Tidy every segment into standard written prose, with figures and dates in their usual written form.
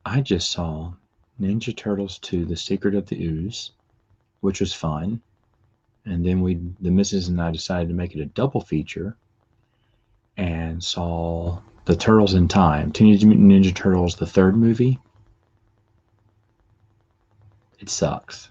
I just saw Ninja Turtles 2: The Secret of the Ooze, which was fun. And then the missus and I decided to make it a double feature and saw The Turtles in Time, Teenage Mutant Ninja Turtles, the third movie. It sucks.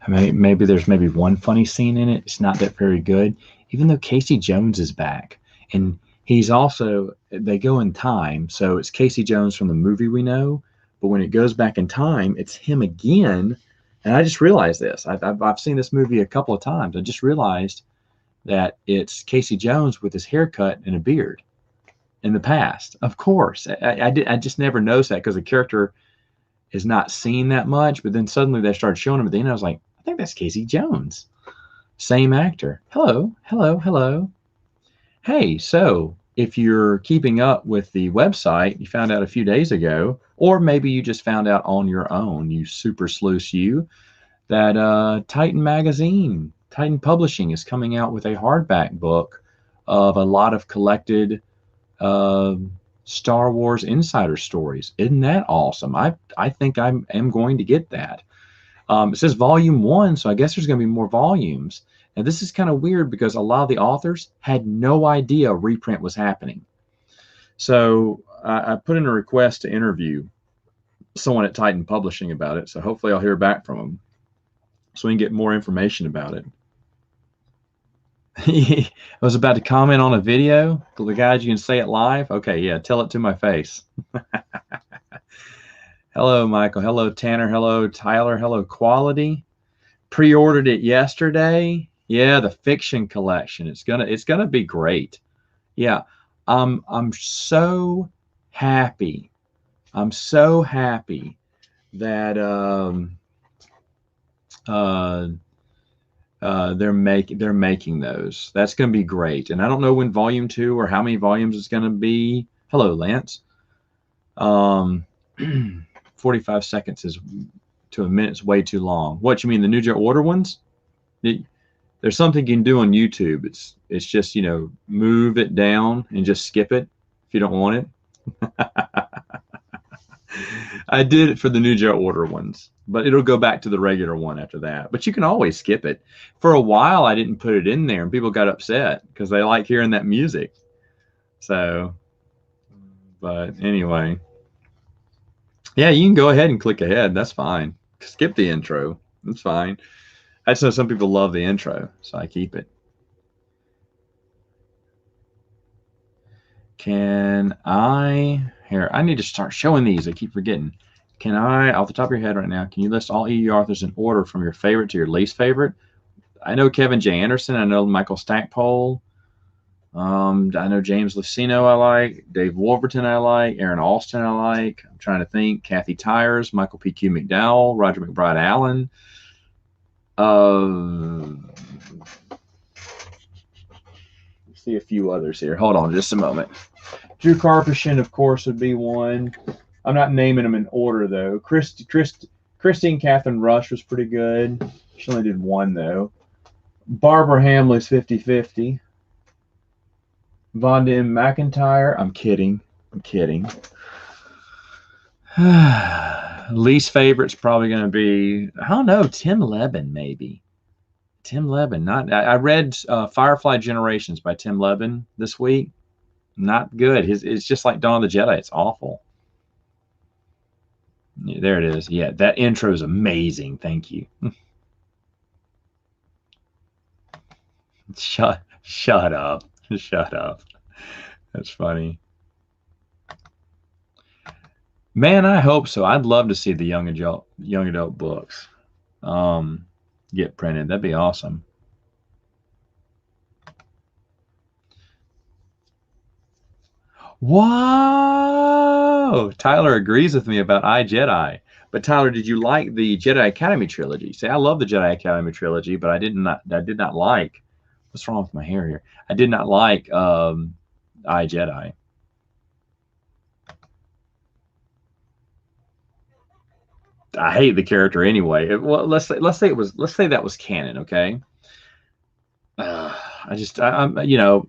I mean, maybe there's maybe one funny scene in it. It's not that very good, even though Casey Jones is back. And he's also, they go in time. So it's Casey Jones from the movie we know. But when it goes back in time, it's him again. And I just realized this. I've seen this movie a couple of times. I just realized that it's Casey Jones with his haircut and a beard in the past. Of course. I just never noticed that because the character is not seen that much. But then suddenly they started showing him at the end. I was like, I think that's Casey Jones. Same actor. Hello, hello, hello. Hey, so if you're keeping up with the website, you found out a few days ago, or maybe you just found out on your own, you super sleuth you, that Titan Magazine, Titan Publishing is coming out with a hardback book of a lot of collected uh, Star Wars insider stories. Isn't that awesome? I think I am going to get that. It says volume 1, so I guess there's going to be more volumes. Now, this is kind of weird because a lot of the authors had no idea a reprint was happening. So I put in a request to interview someone at Titan Publishing about it. So hopefully I'll hear back from them so we can get more information about it. I was about to comment on a video. The guys, you can say it live. Okay, yeah, tell it to my face. Hello, Michael. Hello, Tanner. Hello, Tyler. Hello, Quality. Pre-ordered it yesterday. Yeah, the fiction collection. It's gonna be great. Yeah, I'm so happy. I'm so happy that uh, they're making those. That's gonna be great. And I don't know when volume 2 or how many volumes it's gonna be. Hello, Lance. 45 seconds is to a minute's way too long. What you mean, the New Order ones? There's something you can do on YouTube. It's just, move it down and just skip it if you don't want it. I did it for the New Order ones, but it'll go back to the regular one after that. But you can always skip it. For a while, I didn't put it in there, and people got upset because they like hearing that music. So, but anyway. Yeah, you can go ahead and click ahead. That's fine. Skip the intro. That's fine. I just know some people love the intro, so I keep it. I need to start showing these. I keep forgetting. Can I, off the top of your head right now, can you list all EU authors in order from your favorite to your least favorite? I know Kevin J. Anderson. I know Michael Stackpole. I know James Luceno I like. Dave Wolverton I like. Aaron Alston I like. I'm trying to think. Kathy Tyers, Michael P.Q. McDowell, Roger McBride Allen. Let's see a few others here. Hold on just a moment. Drew Karpyshyn, of course, would be one. I'm not naming them in order, though. Christine Catherine Rush was pretty good. She only did one, though. Barbara Hamley's 50-50. Vonda M. McIntyre. I'm kidding. Least favorite's probably going to be, I don't know, Tim Levin, maybe. Tim Levin. I read Firefly Generations by Tim Levin this week. Not good. It's just like Dawn of the Jedi. It's awful. Yeah, there it is. Yeah, that intro is amazing. Thank you. Shut up. Shut up. That's funny. Man, I hope so. I'd love to see the young adult books get printed. That'd be awesome. Whoa! Tyler agrees with me about iJedi. But Tyler, did you like the Jedi Academy trilogy? See, I love the Jedi Academy trilogy, but I did not like. What's wrong with my hair here? I did not like iJedi. I hate the character anyway. Well, let's say that was canon, okay? I'm if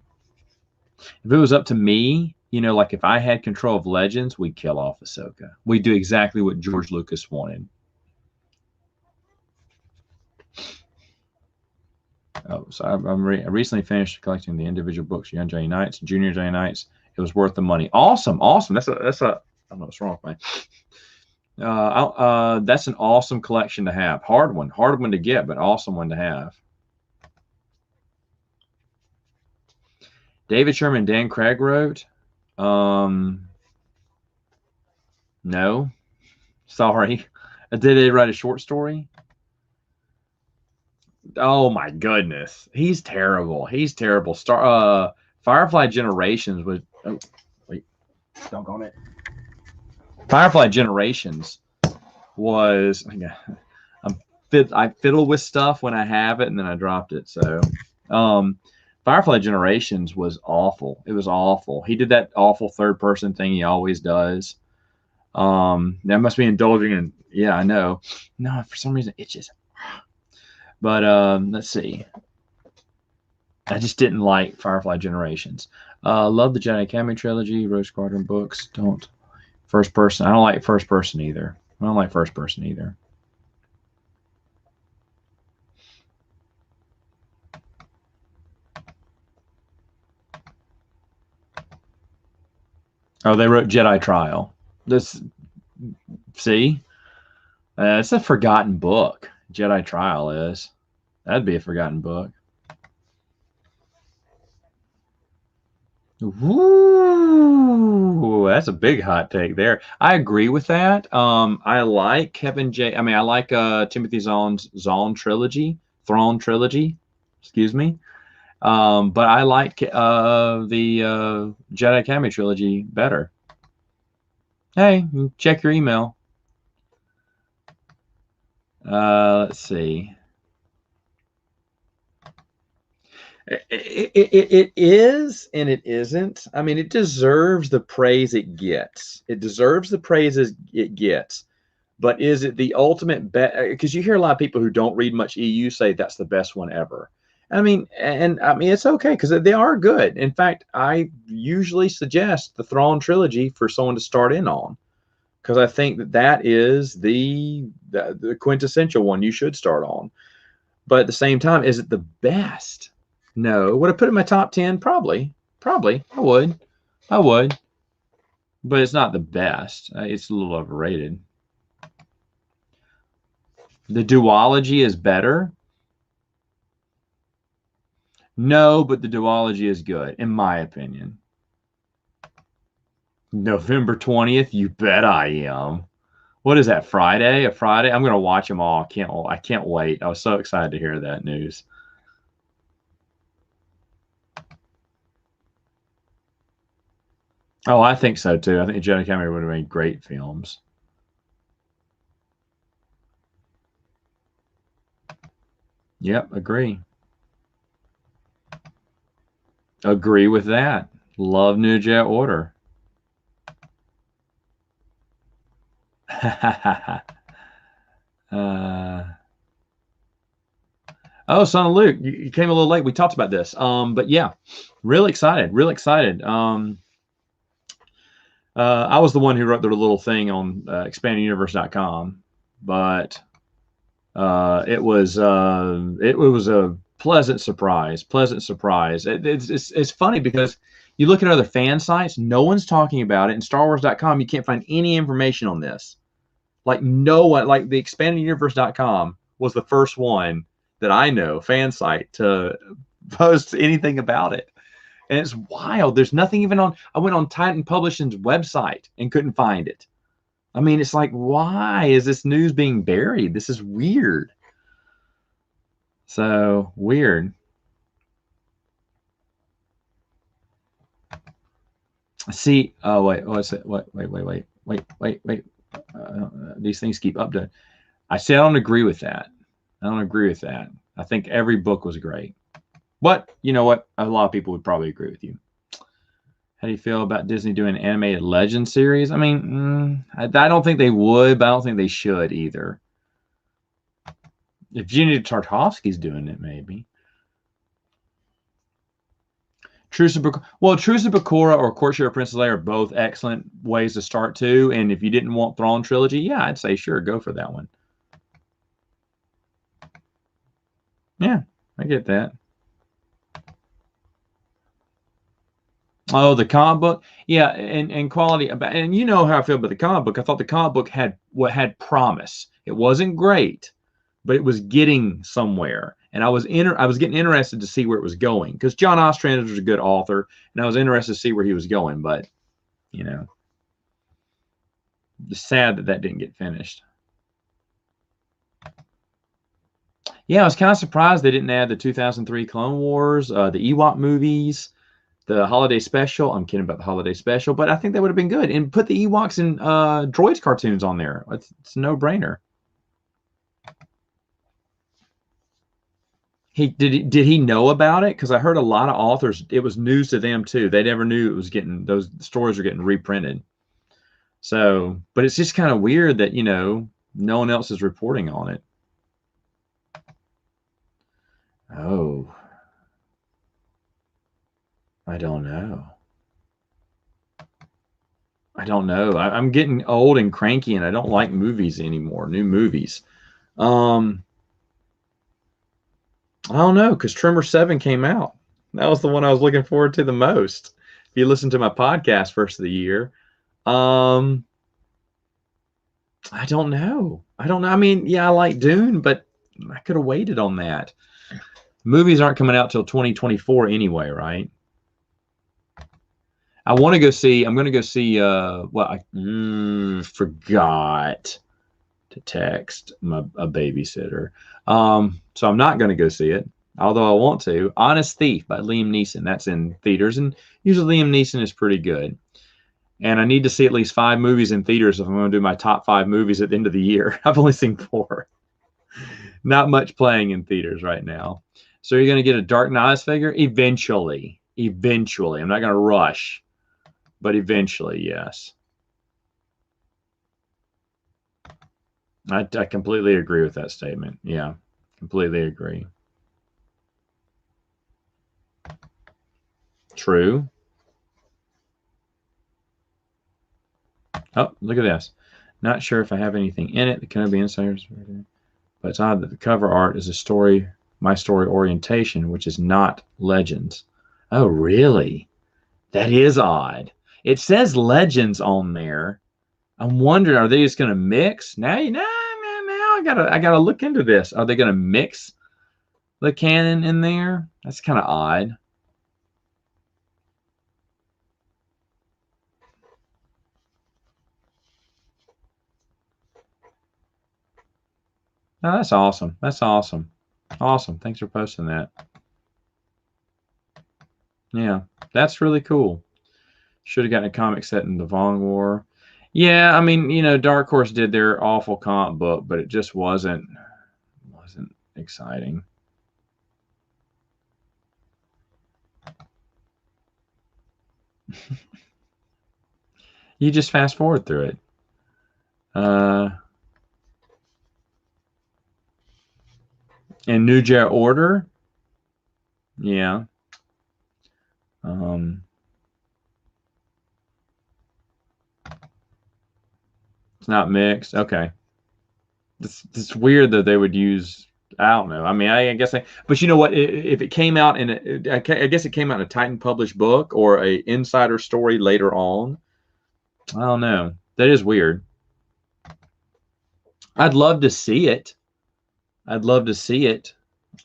it was up to me, you know, like if I had control of Legends, we'd kill off Ahsoka. We'd do exactly what George Lucas wanted. Oh, so I recently finished collecting the individual books, Young Johnny Knights, Junior Johnny Knights. It was worth the money. Awesome, awesome. That's a. I don't know what's wrong with me. That's an awesome collection to have. Hard one to get, but awesome one to have. David Sherman, Dan Craig wrote. No, sorry. Did they write a short story? Oh my goodness, he's terrible. He's terrible. Firefly Generations was. Oh, wait, dunk on it. Firefly Generations was. I fiddle with stuff when I have it, and then I dropped it. So, Firefly Generations was awful. It was awful. He did that awful third person thing he always does. That must be indulging in. Yeah, I know. No, for some reason it just. But let's see. I just didn't like Firefly Generations. Love the Jedi Academy trilogy, Rogue Squadron books. Don't first person. I don't like first person either. Oh, they wrote Jedi Trial. See, it's a forgotten book. Jedi Trial is. That'd be a forgotten book. Ooh, that's a big hot take there. I agree with that. I like I like Timothy Zahn's Thrawn trilogy. Excuse me. But I like the Jedi Academy trilogy better. Hey, check your email. Let's see. It is and it isn't. I mean, it deserves the praise it gets. It deserves the praises it gets. But is it the ultimate best? Because you hear a lot of people who don't read much EU say that's the best one ever. I mean, it's okay because they are good. In fact, I usually suggest the Thrawn trilogy for someone to start in on because I think that is the quintessential one you should start on. But at the same time, is it the best? No. Would I put it in my top 10? Probably. I would. But it's not the best. It's a little overrated. The duology is better. No, but the duology is good, in my opinion. November 20th, you bet I am. What is that, Friday? A Friday? I'm going to watch them all. I can't wait. I was so excited to hear that news. Oh, I think so too. I think Jedi Academy would have made great films. Yep, agree. Agree with that. Love New Jet Order. Oh, Son of Luke, you came a little late. We talked about this. But yeah, really excited. I was the one who wrote the little thing on expandinguniverse.com, but it was a pleasant surprise. It's funny because you look at other fan sites, no one's talking about it. In StarWars.com, you can't find any information on this. Like no one, like the expandinguniverse.com was the first one that I know fan site to post anything about it. And it's wild. There's nothing even on. I went on Titan Publishing's website and couldn't find it. I mean, it's like, why is this news being buried? This is weird. So weird. See, oh wait, what's it? What? Wait. These things keep updating. I say I don't agree with that. I think every book was great. But you know what? A lot of people would probably agree with you. How do you feel about Disney doing an animated Legend series? I mean, I don't think they would, but I don't think they should either. If Gina Tartakovsky's doing it, maybe. Truce of Bakura or Courtship of Princess Leia are both excellent ways to start too. And if you didn't want Thrawn trilogy, yeah, I'd say sure, go for that one. Yeah, I get that. Oh, the comic book, yeah, and quality. And you know how I feel about the comic book. I thought the comic book had promise. It wasn't great, but it was getting somewhere, and I was getting interested to see where it was going because John Ostrander was a good author, and I was interested to see where he was going. But you know, it's sad that didn't get finished. Yeah, I was kind of surprised they didn't add the 2003 Clone Wars, the Ewok movies, the holiday special. I'm kidding about the holiday special, but I think that would have been good. And put the Ewoks and droids cartoons on there. It's a no-brainer. Did he know about it? Because I heard a lot of authors, it was news to them too. They never knew it was those stories were getting reprinted. So, but it's just kind of weird that, no one else is reporting on it. Oh, I don't know. I'm getting old and cranky, and I don't like movies anymore. New movies. I don't know, because Trimmer 7 came out. That was the one I was looking forward to the most. If you listen to my podcast first of the year, I don't know. I mean, yeah, I like Dune, but I could have waited on that. Movies aren't coming out till 2024 anyway, right? I'm going to go see, I forgot to text a babysitter. So I'm not going to go see it, although I want to. Honest Thief by Liam Neeson. That's in theaters, and usually Liam Neeson is pretty good. And I need to see at least 5 movies in theaters if I'm going to do my top 5 movies at the end of the year. I've only seen 4. Not much playing in theaters right now. So you're going to get a Dark Knight figure? Eventually. Eventually. I'm not going to rush, but eventually, yes. I completely agree with that statement. Yeah, completely agree. True. Oh, look at this. Not sure if I have anything in it. The Kenobi Insiders. But it's odd that the cover art is my story orientation, which is not Legends. Oh, really? That is odd. It says Legends on there. I'm wondering, are they just going to mix? Now, I gotta look into this. Are they going to mix the canon in there? That's kind of odd. No, that's awesome. That's awesome. Awesome. Thanks for posting that. Yeah, that's really cool. Should have gotten a comic set in the Vong War. Yeah, I mean, Dark Horse did their awful comic book, but it just wasn't exciting. You just fast forward through it. And New Jedi Order, yeah. It's not mixed. Okay. It's weird that they would use. I don't know. I mean, I guess. But you know what? If it came out I guess it came out in a Titan published book or a insider story later on. I don't know. That is weird. I'd love to see it.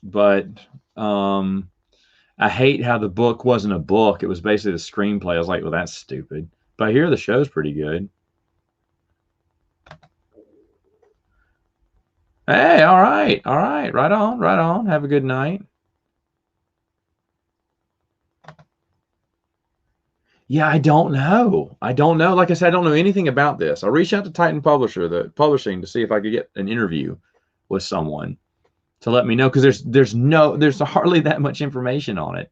But I hate how the book wasn't a book. It was basically the screenplay. I was like, well, that's stupid. But I hear the show's pretty good. Hey, all right. Right on. Have a good night. Yeah, I don't know. Like I said, I don't know anything about this. I'll reach out to Titan the publishing, to see if I could get an interview with someone to let me know, because there's hardly that much information on it.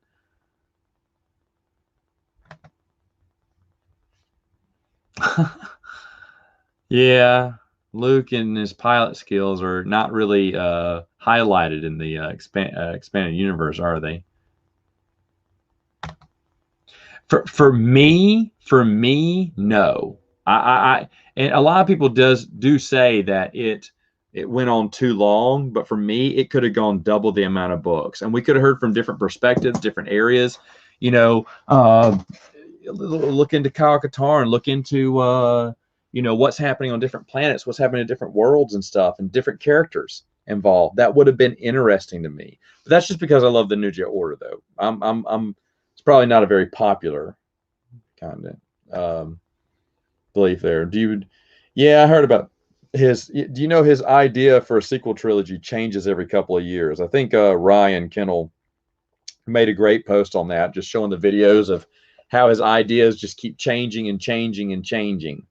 Yeah, Luke and his pilot skills are not really highlighted in the expanded universe, are they? For me, no. And a lot of people do say that it went on too long, but for me, it could have gone double the amount of books, and we could have heard from different perspectives, different areas. You know, look into Kyle Katarn, look into what's happening on different planets, what's happening in different worlds and stuff, and different characters involved. That would have been interesting to me. But that's just because I love the New Jet Order, though. I'm It's probably not a very popular kind of belief there. Yeah, I heard about his. Do you know his idea for a sequel trilogy changes every couple of years? I think Ryan Kennel made a great post on that, just showing the videos of how his ideas just keep changing and changing and changing.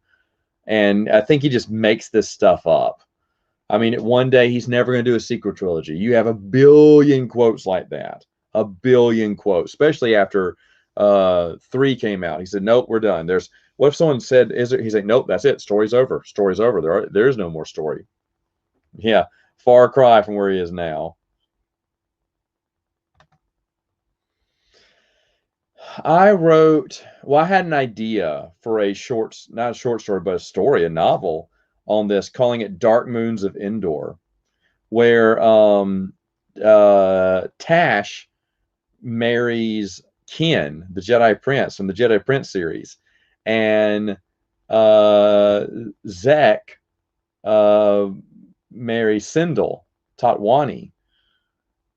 And I think he just makes this stuff up. I mean, one day he's never going to do a sequel trilogy. You have a billion quotes like that, a billion quotes, especially after 3 came out. He said, "Nope, we're done." What if someone said, "Is it?" He's like, "Nope, that's it. Story's over. Story's over. There is no more story." Yeah, far cry from where he is now. I had an idea for not a short story, but a story, a novel on this, calling it Dark Moons of Endor, where Tash marries Ken, the Jedi Prince from the Jedi Prince series, and Zek marries Sindel Tatwani,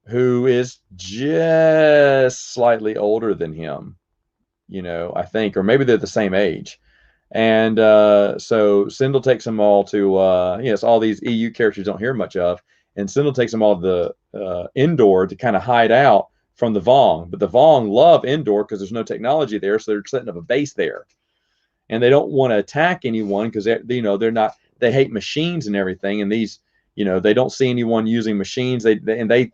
who is just slightly older than him, I think, or maybe they're the same age. And so Sindel takes them all to, it's all these EU characters don't hear much of. And Sindel takes them all to the Endor to kind of hide out from the Vong. But the Vong love Endor because there's no technology there. So they're setting up a base there. And they don't want to attack anyone because they hate machines and everything. And these, they don't see anyone using machines. They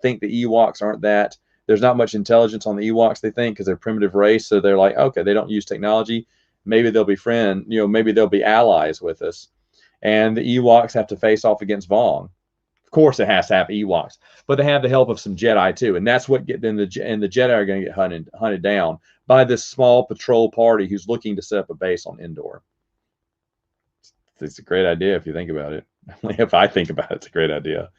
think the Ewoks aren't that. There's not much intelligence on the Ewoks, they think, because they're primitive race. So they're like, okay, they don't use technology. Maybe they'll be maybe they'll be allies with us. And the Ewoks have to face off against Vong. Of course, it has to have Ewoks, but they have the help of some Jedi too, and that's what the Jedi are going to get hunted down by this small patrol party who's looking to set up a base on Endor. It's a great idea if you think about it. If I think about it, it's a great idea.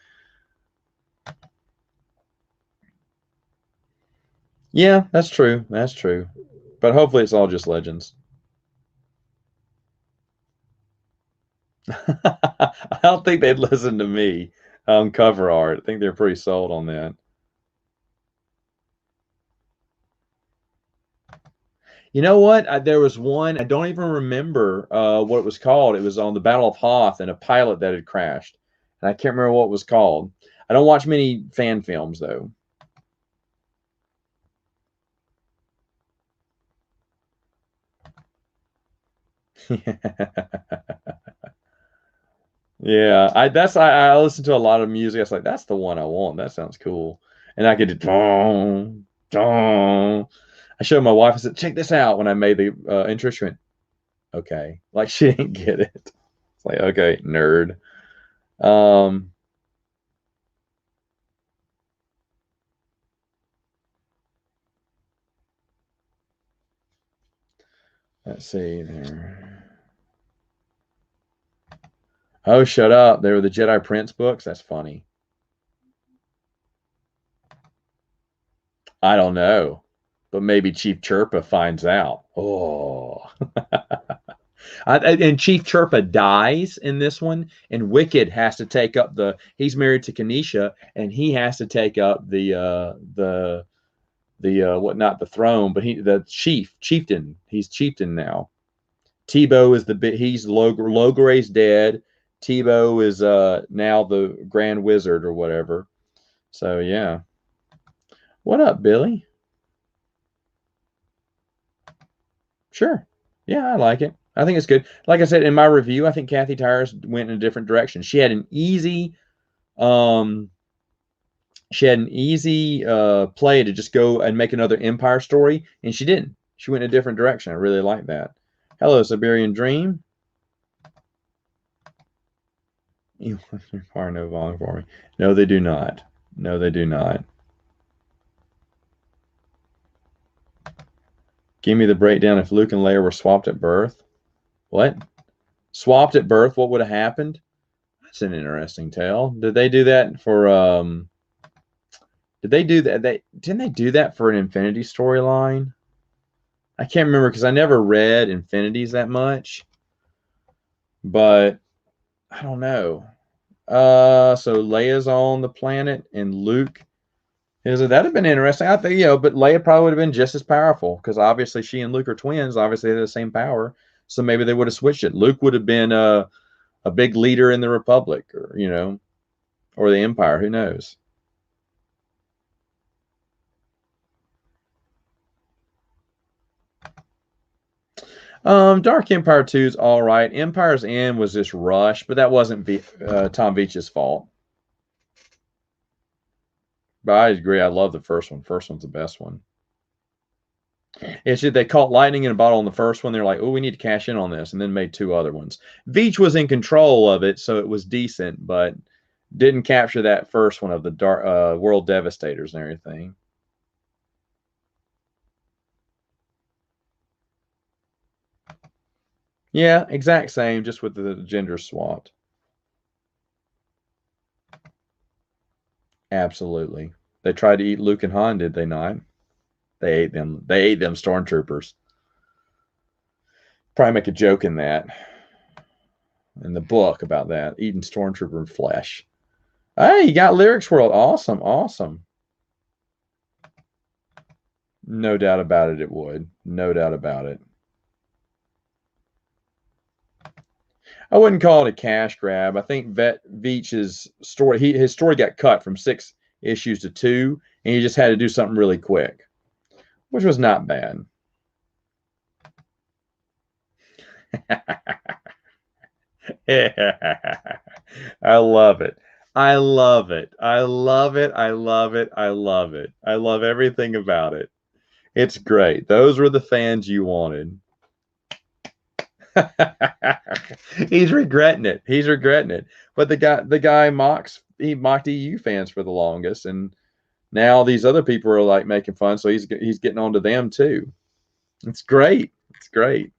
Yeah, that's true. That's true. But hopefully it's all just legends. I don't think they'd listen to me on cover art. I think they're pretty sold on that. You know what? There was one, I don't even remember what it was called. It was on the Battle of Hoth and a pilot that had crashed. And I can't remember what it was called. I don't watch many fan films, though. Yeah, I listen to a lot of music. I was like, that's the one I want. That sounds cool. And I could do dong, dong. I showed my wife, I said, check this out when I made the intro. She went, okay. Like she didn't get it. It's like, okay, nerd. Um, let's see there. Oh, shut up. They were the Jedi Prince books. That's funny. I don't know. But maybe Chief Chirpa finds out. Oh. And Chief Chirpa dies in this one, and Wicked has to take up he's married to Kanisha, and he has to take up what, not the throne, but the chieftain. He's chieftain now. Tebow is he's Logoray's dead. Tebow is now the Grand Wizard or whatever. So yeah. What up, Billy? Sure. Yeah, I like it. I think it's good. Like I said in my review, I think Kathy Tyers went in a different direction. Um, she had an easy play to just go and make another Empire story, and she didn't. She went in a different direction. I really like that. Hello, Siberian Dream. You are no volume for me. No, they do not. No, they do not. Give me the breakdown if Luke and Leia were swapped at birth. What? Swapped at birth, what would have happened? That's an interesting tale. Did they do that for did they do that? Didn't they do that for an Infinity storyline? I can't remember because I never read Infinities that much. But I don't know. So Leia's on the planet and Luke is it? That'd have been interesting. I think, but Leia probably would have been just as powerful because obviously she and Luke are twins. Obviously, they have the same power. So maybe they would have switched it. Luke would have been a big leader in the Republic, or the Empire. Who knows? Dark Empire 2 is all right. Empire's End was just rushed, but that wasn't Tom Veach's fault. But I agree. I love the first one. First one's the best one. It's just they caught lightning in a bottle on the first one. They're like, oh, we need to cash in on this, and then made two other ones. Veach was in control of it, so it was decent, but didn't capture that first one of the dark World Devastators and everything. Yeah, exact same, just with the gender swapped. Absolutely. They tried to eat Luke and Han, did they not? They ate them. They ate them stormtroopers. Probably make a joke in the book about that, eating stormtrooper flesh. Hey, you got Lyrics World. Awesome, awesome. No doubt about it, it would. No doubt about it. I wouldn't call it a cash grab. I think Veach's story, his story got cut from 6 issues to 2, and he just had to do something really quick, which was not bad. I love it. I love it. I love it. I love it. I love it. I love everything about it. It's great. Those were the fans you wanted. He's regretting it. He's regretting it. But the guy mocked EU fans for the longest, and now these other people are like making fun. So he's getting on to them too. It's great. It's great.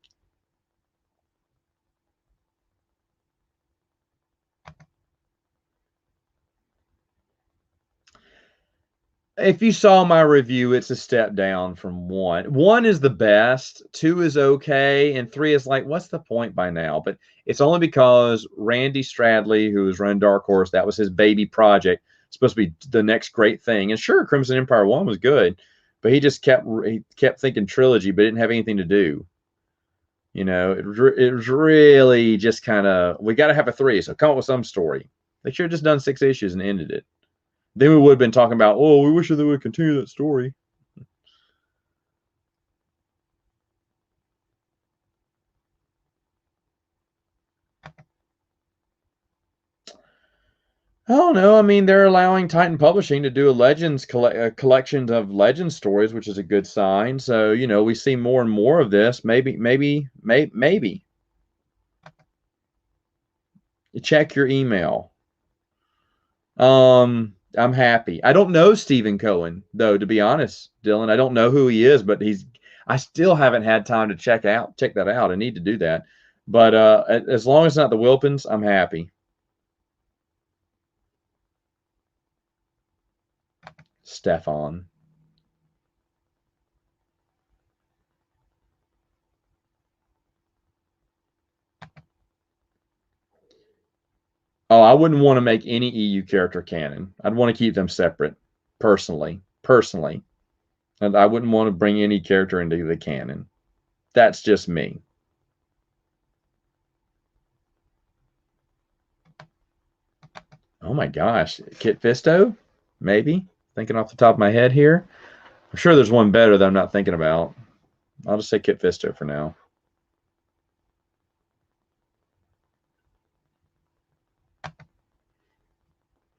If you saw my review, it's a step down from 1. 1 is the best, 2 is okay, and 3 is like, what's the point by now? But it's only because Randy Stradley, who was running Dark Horse, that was his baby project, supposed to be the next great thing. And sure, Crimson Empire 1 was good, but he kept thinking trilogy, but didn't have anything to do. It was really just kind of, we got to have a 3, so come up with some story. They should have just done 6 issues and ended it. Then we would have been talking about, oh, we wish they would continue that story. I don't know. I mean, they're allowing Titan Publishing to do a collection of Legends stories, which is a good sign. So, we see more and more of this. Maybe. You check your email. I'm happy. I don't know Stephen Cohen, though, to be honest, Dylan. I don't know who he is, but I still haven't had time to check that out. I need to do that. But as long as it's not the Wilpins, I'm happy. Stefan. Oh, I wouldn't want to make any EU character canon. I'd want to keep them separate, personally. And I wouldn't want to bring any character into the canon. That's just me. Oh my gosh. Kit Fisto? Maybe. Thinking off the top of my head here. I'm sure there's one better that I'm not thinking about. I'll just say Kit Fisto for now.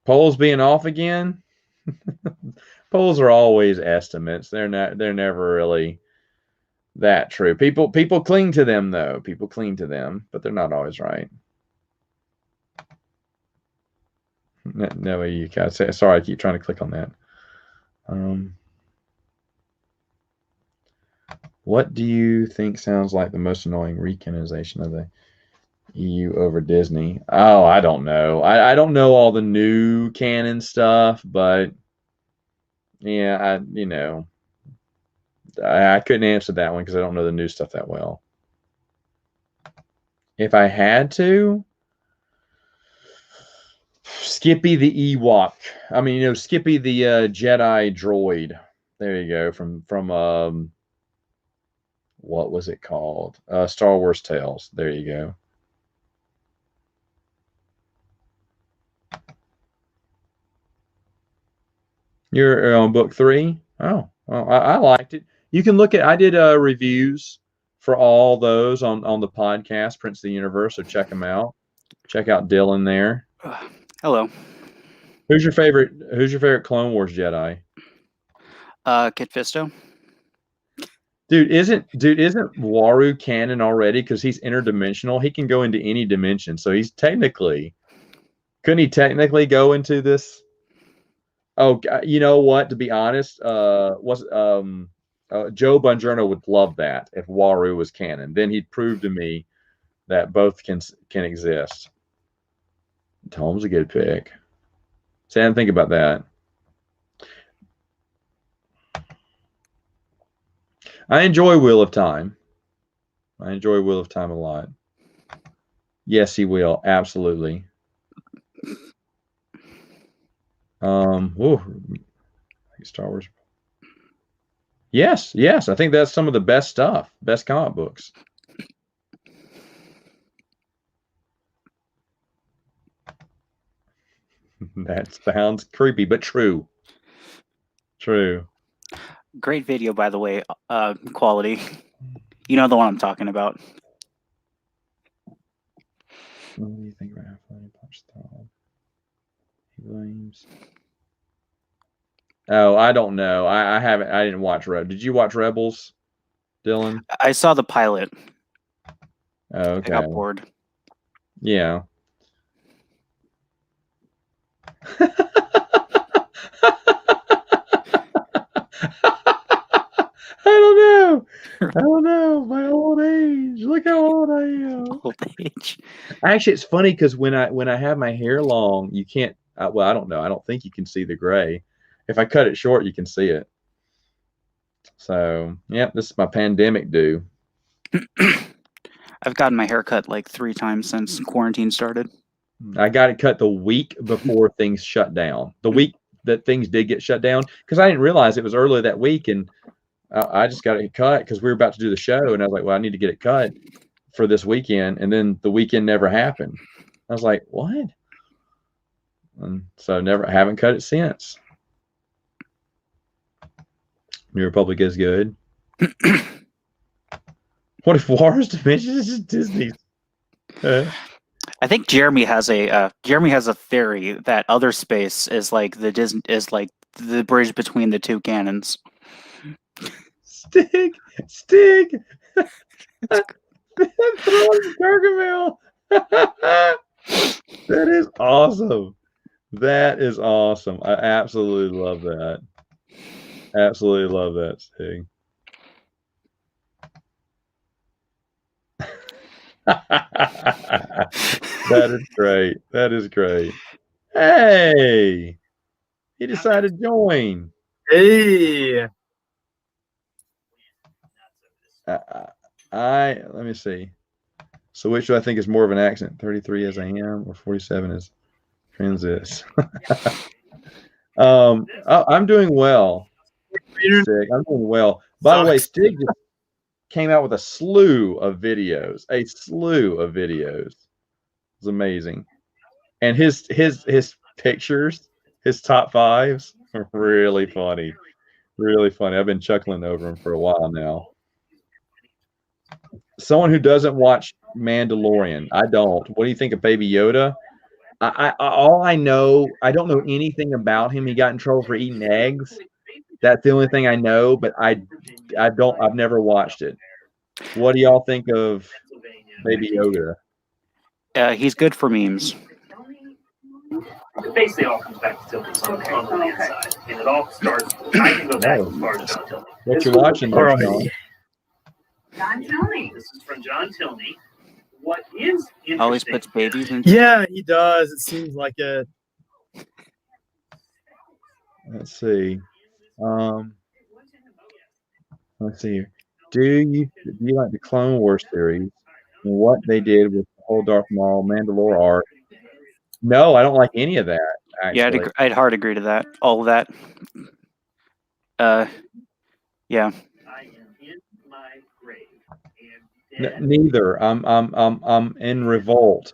Polls being off again? Polls are always estimates. They're never really that true. People cling to them though. People cling to them, but they're not always right. No, you can't say. Sorry, I keep trying to click on that. What do you think sounds like the most annoying recanonization of the EU over Disney? Oh, I don't know. I don't know all the new canon stuff, but yeah, I couldn't answer that one because I don't know the new stuff that well. If I had to, Skippy the Ewok. I mean, Skippy the Jedi droid. There you go. From what was it called? Star Wars Tales. There you go. You're on book 3. Oh, well, I liked it. You can look at. I did reviews for all those on the podcast, Prince of the Universe. So check them out. Check out Dylan there. Hello. Who's your favorite Clone Wars Jedi? Kit Fisto. Dude, isn't Waru canon already? Because he's interdimensional. He can go into any dimension. So couldn't he technically go into this? Oh, you know what? To be honest, Joe Bongiorno would love that if Waru was canon. Then he'd prove to me that both can exist. Tom's a good pick. Sam, think about that. I enjoy Wheel of Time. I enjoy Wheel of Time a lot. Yes, he will. Absolutely. Star Wars. Yes. I think that's some of the best stuff, best comic books. That sounds creepy, but true. True. Great video, by the way. Quality. You know the one I'm talking about. What do you think about Half-Life Punch Thrawn? Williams. Oh, I don't know. I haven't. I didn't watch Rebels. Did you watch Rebels, Dylan? I saw the pilot. Oh, okay. I got bored. Yeah. I don't know. My old age. Look how old I am. Old age. Actually, it's funny because when I have my hair long, you can't. Well, I don't know. I don't think you can see the gray. If I cut it short, you can see it. So, yeah, this is my pandemic due. I've gotten my hair cut like 3 times since quarantine started. I got it cut the week before things shut down. The week that things did get shut down, because I didn't realize it was early that week, and I just got it cut because we were about to do the show, and I was like, well, I need to get it cut for this weekend, and then the weekend never happened. I was like, what? And so haven't cut it since. New Republic is good. What if Wars Dimensions is Disney? I think Jeremy has a theory that Other Space is like the bridge between the two canons. Stig. Gargamel. That is awesome. That is awesome. I absolutely love that. Absolutely love that, Stig. That is great. That is great. Hey, he decided to join. Hey. Let me see. So which do I think is more of an accent? 33 as I am, or 47 as transis? I'm doing well. Stig, I'm doing well. By the way, Stig just came out with a slew of videos. It's amazing. And his pictures, his top 5s are really funny. Really funny. I've been chuckling over him for a while now. Someone who doesn't watch Mandalorian, I don't. What do you think of Baby Yoda? All I know, I don't know anything about him. He got in trouble for eating eggs. That's the only thing I know, but I've never watched it. What do y'all think of Baby Yoda? He's good for memes. It basically all comes back to tilting on the inside. And it all starts, I can go back as far as about tilting. What you watching there, Sean? John Tilney. This is from John Tilney. What is interesting? Always puts babies in. Yeah, he does. It seems like it. Let's see. Let's see here. Do you like the Clone Wars series and what they did with the whole Darth Maul Mandalore arc? No, I don't like any of that. Actually. Yeah, I'd hard agree to that. All of that. Yeah. I am in my grave. And Neither. I'm in revolt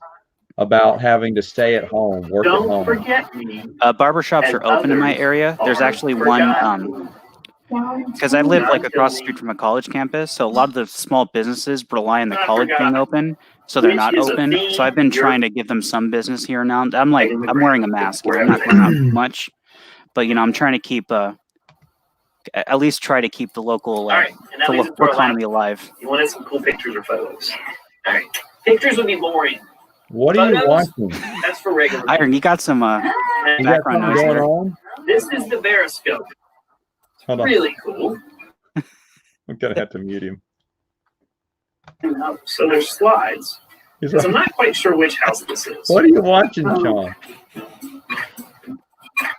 about having to stay at home, work at don't home. forget me. Barbershops are open in my area. There's actually one, because I live like across the street from a college campus, so a lot of the small businesses rely on the college being open, so they're not open. So I've been trying to give them some business here and now. I'm wearing a mask here. I'm not going out much, but I'm trying to keep at least try to keep the local the local economy alive. You wanted some cool pictures or photos. All right. Pictures would be boring. What are you watching? That's for regular. Iron, you got some You got background something noise going there. on? This is the Veriscope. Hold on. Really cool. I'm gonna have to mute him. So there's slides. He's Because I'm like, not quite sure which house this is. what are you watching, Sean?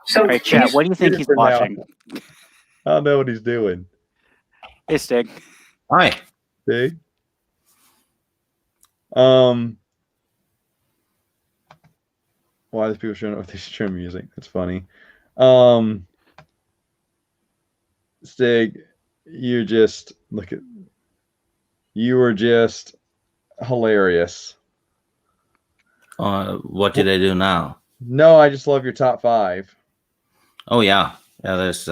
So All right, chat. What do you think he's for now. watching? I don't know what he's doing. Hey, Stig. Hi. See? Why are these people showing up with this stream music? That's funny. Stig, you were just hilarious. What did I do now? No, I just love your top 5. Oh yeah. There's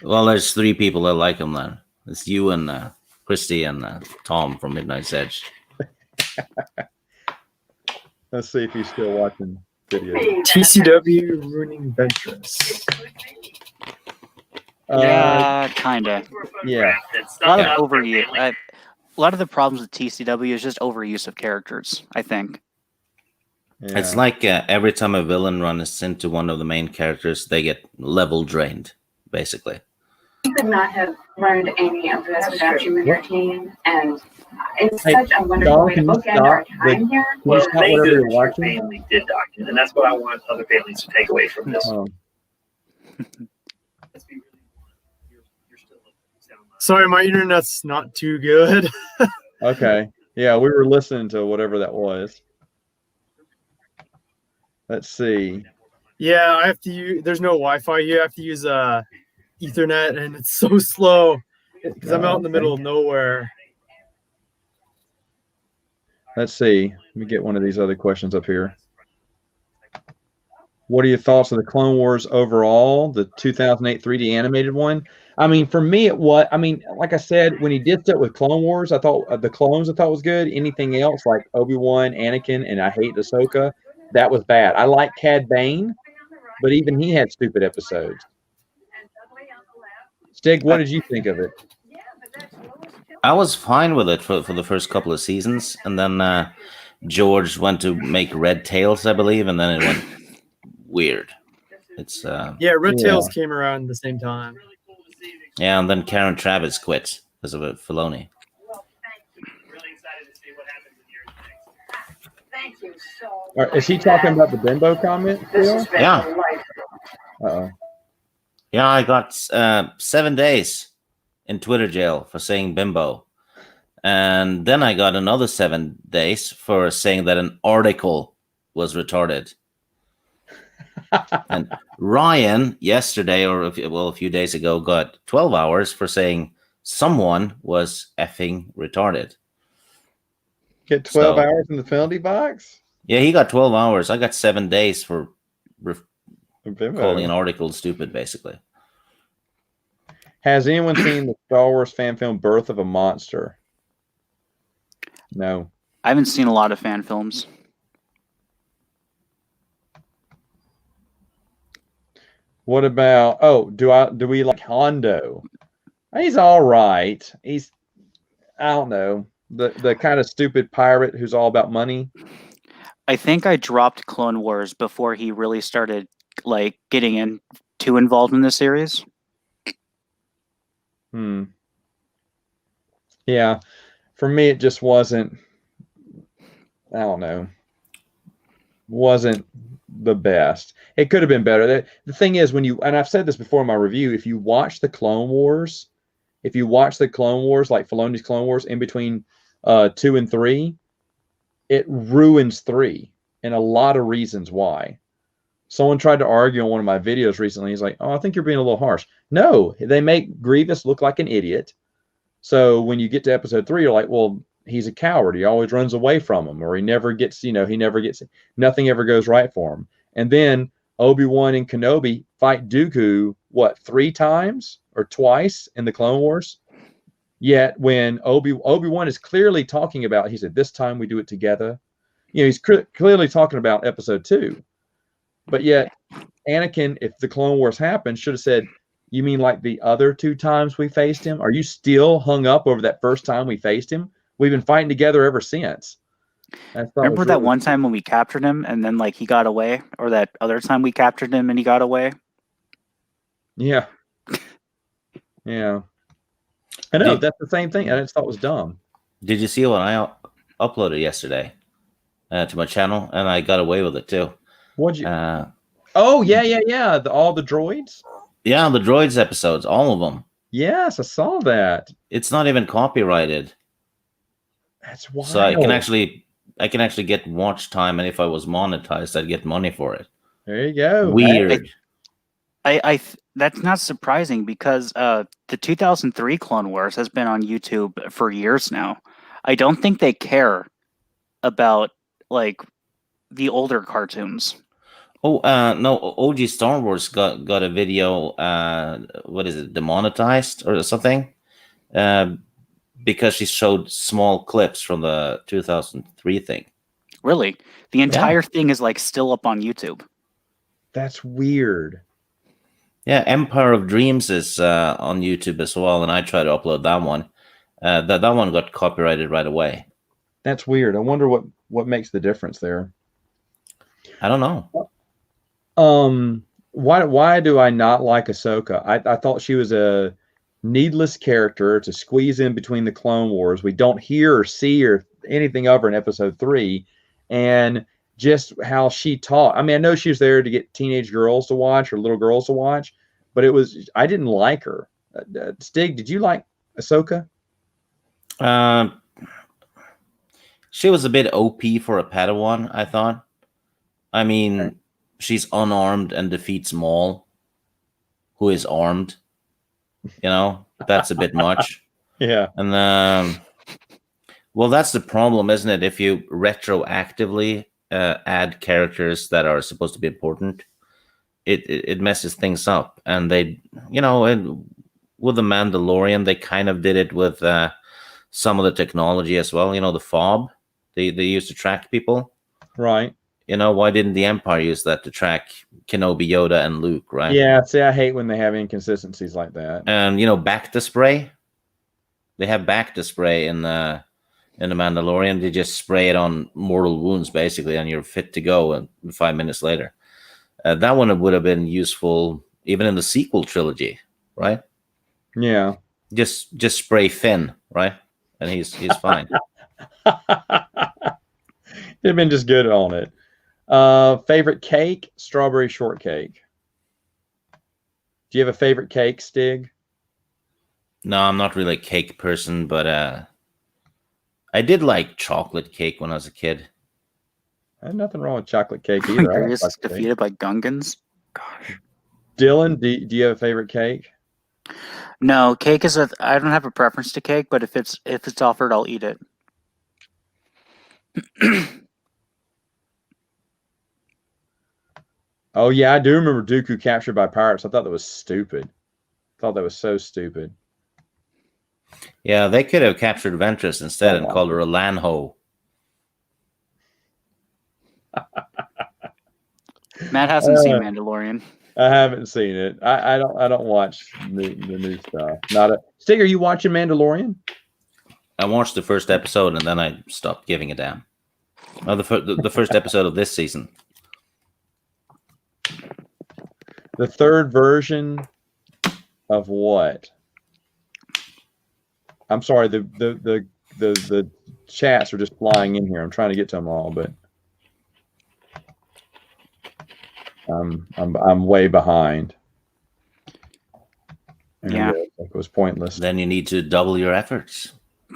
there's 3 people that like him then. It's you and Christy and Tom from Midnight's Edge. Let's see if he's still watching videos. TCW ruining Ventress. Yeah, kinda. Yeah. A lot of overuse. A lot of the problems with TCW is just overuse of characters, I think. Yeah. It's like every time a villain runs into one of the main characters, they get level drained, basically. You could not have learned any of this without you and your team, and it's such a wonderful Don, way to can you look at our stop time here. Can you stop They whatever do you're what your watching? family did, Doctor, and that's what I want other families to take away from this. Let's be really blunt. You're still sound like- Sorry, my internet's not too good. Okay. Yeah, we were listening to whatever that was. Let's see. Yeah, I have to use. There's no Wi-Fi here. I have to use Ethernet, and it's so slow because I'm out in the middle of nowhere. Let's see. Let me get one of these other questions up here. What are your thoughts on the Clone Wars overall, the 2008 3D animated one? I mean, for me, like I said, when he did stuff with Clone Wars, I thought the clones I thought was good. Anything else like Obi-Wan, Anakin, and I hate Ahsoka, that was bad. I like Cad Bane, but even he had stupid episodes. Stig, what did you think of it? I was fine with it for the first couple of seasons, and then George went to make Red Tails, I believe, and then it went weird. It's Yeah, Red Tails came around at the same time. yeah, and then Karen Travis quit because of a Filoni. Really excited to see what happens in years next. Thank you so All right, is he talking about the bimbo comment? Still? Yeah. Uh-oh. Yeah, I got 7 days in Twitter jail for saying bimbo. And then I got another 7 days for saying that an article was retarded. And Ryan yesterday, or a few days ago, got 12 hours for saying someone was effing retarded. Get 12 So- hours in the penalty box? Yeah, he got 12 hours. I got 7 days for Bimbo. calling an article stupid, basically. Has anyone seen the Star Wars fan film Birth of a Monster? No. I haven't seen a lot of fan films. What about do we like Hondo? He's all right. I don't know. The kind of stupid pirate who's all about money. I think I dropped Clone Wars before he really started like getting too involved in the series. Yeah, for me, it just wasn't. I don't know. Wasn't the best. It could have been better. The thing is, when you, and I've said this before in my review, if you watch the Clone Wars, like Filoni's Clone Wars, in between 2 and 3, it ruins 3, and a lot of reasons why. Someone tried to argue on one of my videos recently. He's like, "Oh, I think you're being a little harsh." No, they make Grievous look like an idiot. So when you get to episode 3, you're like, "Well, he's a coward. He always runs away from him, or he never gets, nothing ever goes right for him." And then Obi-Wan and Kenobi fight Dooku, what, 3 times or twice in the Clone Wars? Yet when Obi-Wan is clearly talking about, he said, "This time we do it together." He's clearly talking about episode 2. But yet Anakin, if the Clone Wars happened, should have said, "You mean like the other 2 times we faced him? Are you still hung up over that first time we faced him? We've been fighting together ever since." Remember that one time when we captured him and then like he got away, or that other time we captured him and he got away? Yeah. Yeah. I know, that's the same thing. I just thought it was dumb. Did you see what I uploaded yesterday to my channel? And I got away with it too. What'd you? Oh, yeah. All the droids? Yeah, the droids episodes, all of them. Yes, I saw that. It's not even copyrighted. That's wild. So I can actually get watch time, and if I was monetized, I'd get money for it. There you go. Weird. That's not surprising because the 2003 Clone Wars has been on YouTube for years now. I don't think they care about like the older cartoons. Oh, no, OG Star Wars got a video, what is it, demonetized or something? Because she showed small clips from the 2003 thing. Really? The entire thing is like still up on YouTube. That's weird. Yeah, Empire of Dreams is on YouTube as well, and I tried to upload that one. That one got copyrighted right away. That's weird. I wonder what makes the difference there. I don't know. Why do I not like Ahsoka? I thought she was a needless character to squeeze in between the Clone Wars. We don't hear or see or anything of her in episode 3, and just how she taught. I mean, I know she was there to get teenage girls to watch or little girls to watch, but I didn't like her. Stig, did you like Ahsoka? She was a bit OP for a Padawan, I thought. I mean, she's unarmed and defeats Maul, who is armed. That's a bit much. Yeah. And well, that's the problem, isn't it? If you retroactively add characters that are supposed to be important, it messes things up. And they, with the Mandalorian, they kind of did it with some of the technology as well. The fob they used to track people. Right. Why didn't the Empire use that to track Kenobi, Yoda, and Luke, right? Yeah, see, I hate when they have inconsistencies like that. And, Bacta spray. They have Bacta spray in the Mandalorian. They just spray it on mortal wounds, basically, and you're fit to go 5 minutes later. That one would have been useful even in the sequel trilogy, right? Yeah. Just spray Finn, right? And he's fine. They've been just good on it. Favorite cake? Strawberry shortcake. Do you have a favorite cake, Stig? No, I'm not really a cake person, but I did like chocolate cake when I was a kid. I had nothing wrong with chocolate cake either. You're just defeated by Gungans. Gosh. Dylan, do you have a favorite cake? No, cake is I don't have a preference to cake, but if it's offered, I'll eat it. Oh yeah, I do remember Dooku captured by pirates. I thought that was stupid. I thought that was so stupid. Yeah, they could have captured Ventress instead and called her a Lanho. Matt hasn't seen Mandalorian. I haven't seen it. I don't watch the new stuff. Stig, are you watching Mandalorian? I watched the first episode and then I stopped giving a damn. Oh, the first episode of this season. The third version of what? I'm sorry. The chats are just flying in here. I'm trying to get to them all, but I'm way behind. Yeah. It was pointless. Then you need to double your efforts.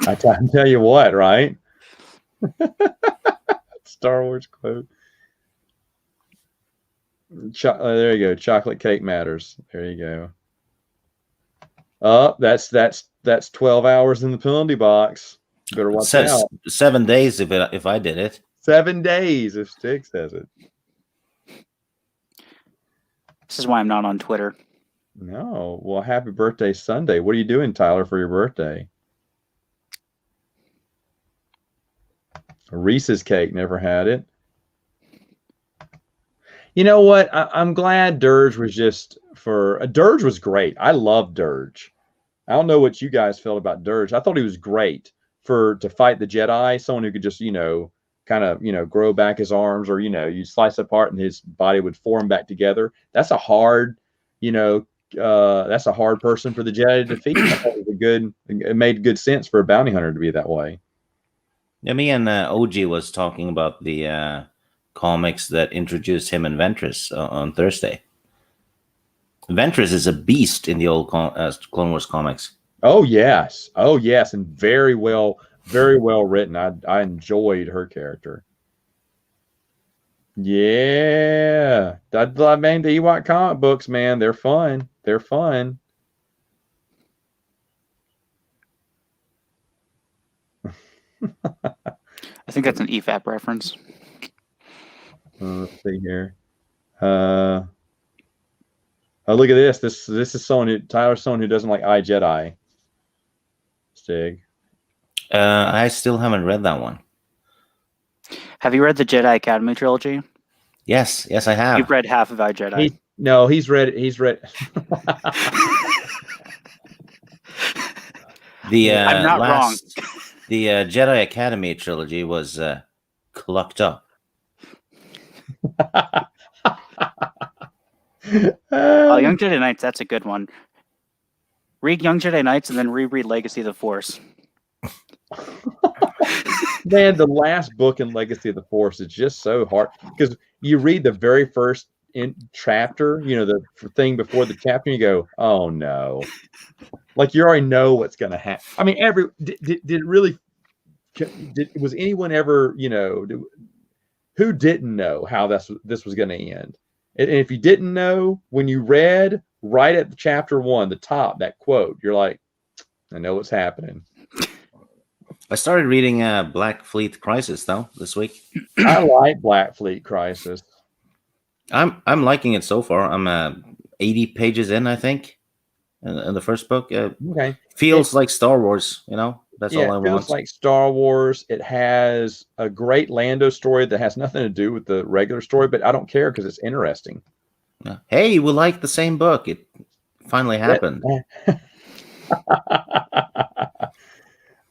I tell you what, right? Star Wars quote. There you go. Chocolate cake matters. There you go. Oh, that's 12 hours in the penalty box. Better watch out. 7 days if I did it. 7 days if Stig says it. This is why I'm not on Twitter. No. Well, happy birthday Sunday. What are you doing, Tyler, for your birthday? A Reese's cake. Never had it. You know what? I'm glad Dirge was Dirge was great. I love Dirge. I don't know what you guys felt about Dirge. I thought he was great to fight the Jedi. Someone who could just, kind of, grow back his arms, or, you slice apart and his body would form back together. That's a hard, that's a hard person for the Jedi to defeat. I thought it made good sense for a bounty hunter to be that way. Yeah, me and OG was talking about the comics that introduced him and Ventress on Thursday. Ventress is a beast in the old Clone Wars comics. Oh yes, and very well written. I enjoyed her character. Yeah, the Ewok comic books, man, they're fun. They're fun. I think that's an EFAP reference. Let's see here. Oh, look at this. This is Tyler's someone who doesn't like iJedi. Stig. I still haven't read that one. Have you read the Jedi Academy trilogy? Yes, I have. You've read half of iJedi. He's read. I'm not wrong. The Jedi Academy trilogy was clucked up. Young Jedi Knights, that's a good one. Read Young Jedi Knights and then reread Legacy of the Force. Man, the last book in Legacy of the Force is just so hard because you read the very first chapter, the thing before the chapter, and you go, "Oh no!" Like you already know what's going to happen. I mean, did it really? Was anyone ever, who didn't know how this was going to end? And if you didn't know, when you read right at chapter 1, the top, that quote, you're like, I know what's happening. I started reading Black Fleet Crisis though this week. I like Black Fleet Crisis. I'm liking it so far. I'm 80 pages in, I think, in the first book. Okay, feels like Star Wars. That's all I want. It feels like Star Wars. It has a great Lando story that has nothing to do with the regular story, but I don't care because it's interesting. Hey, we like the same book. It finally happened.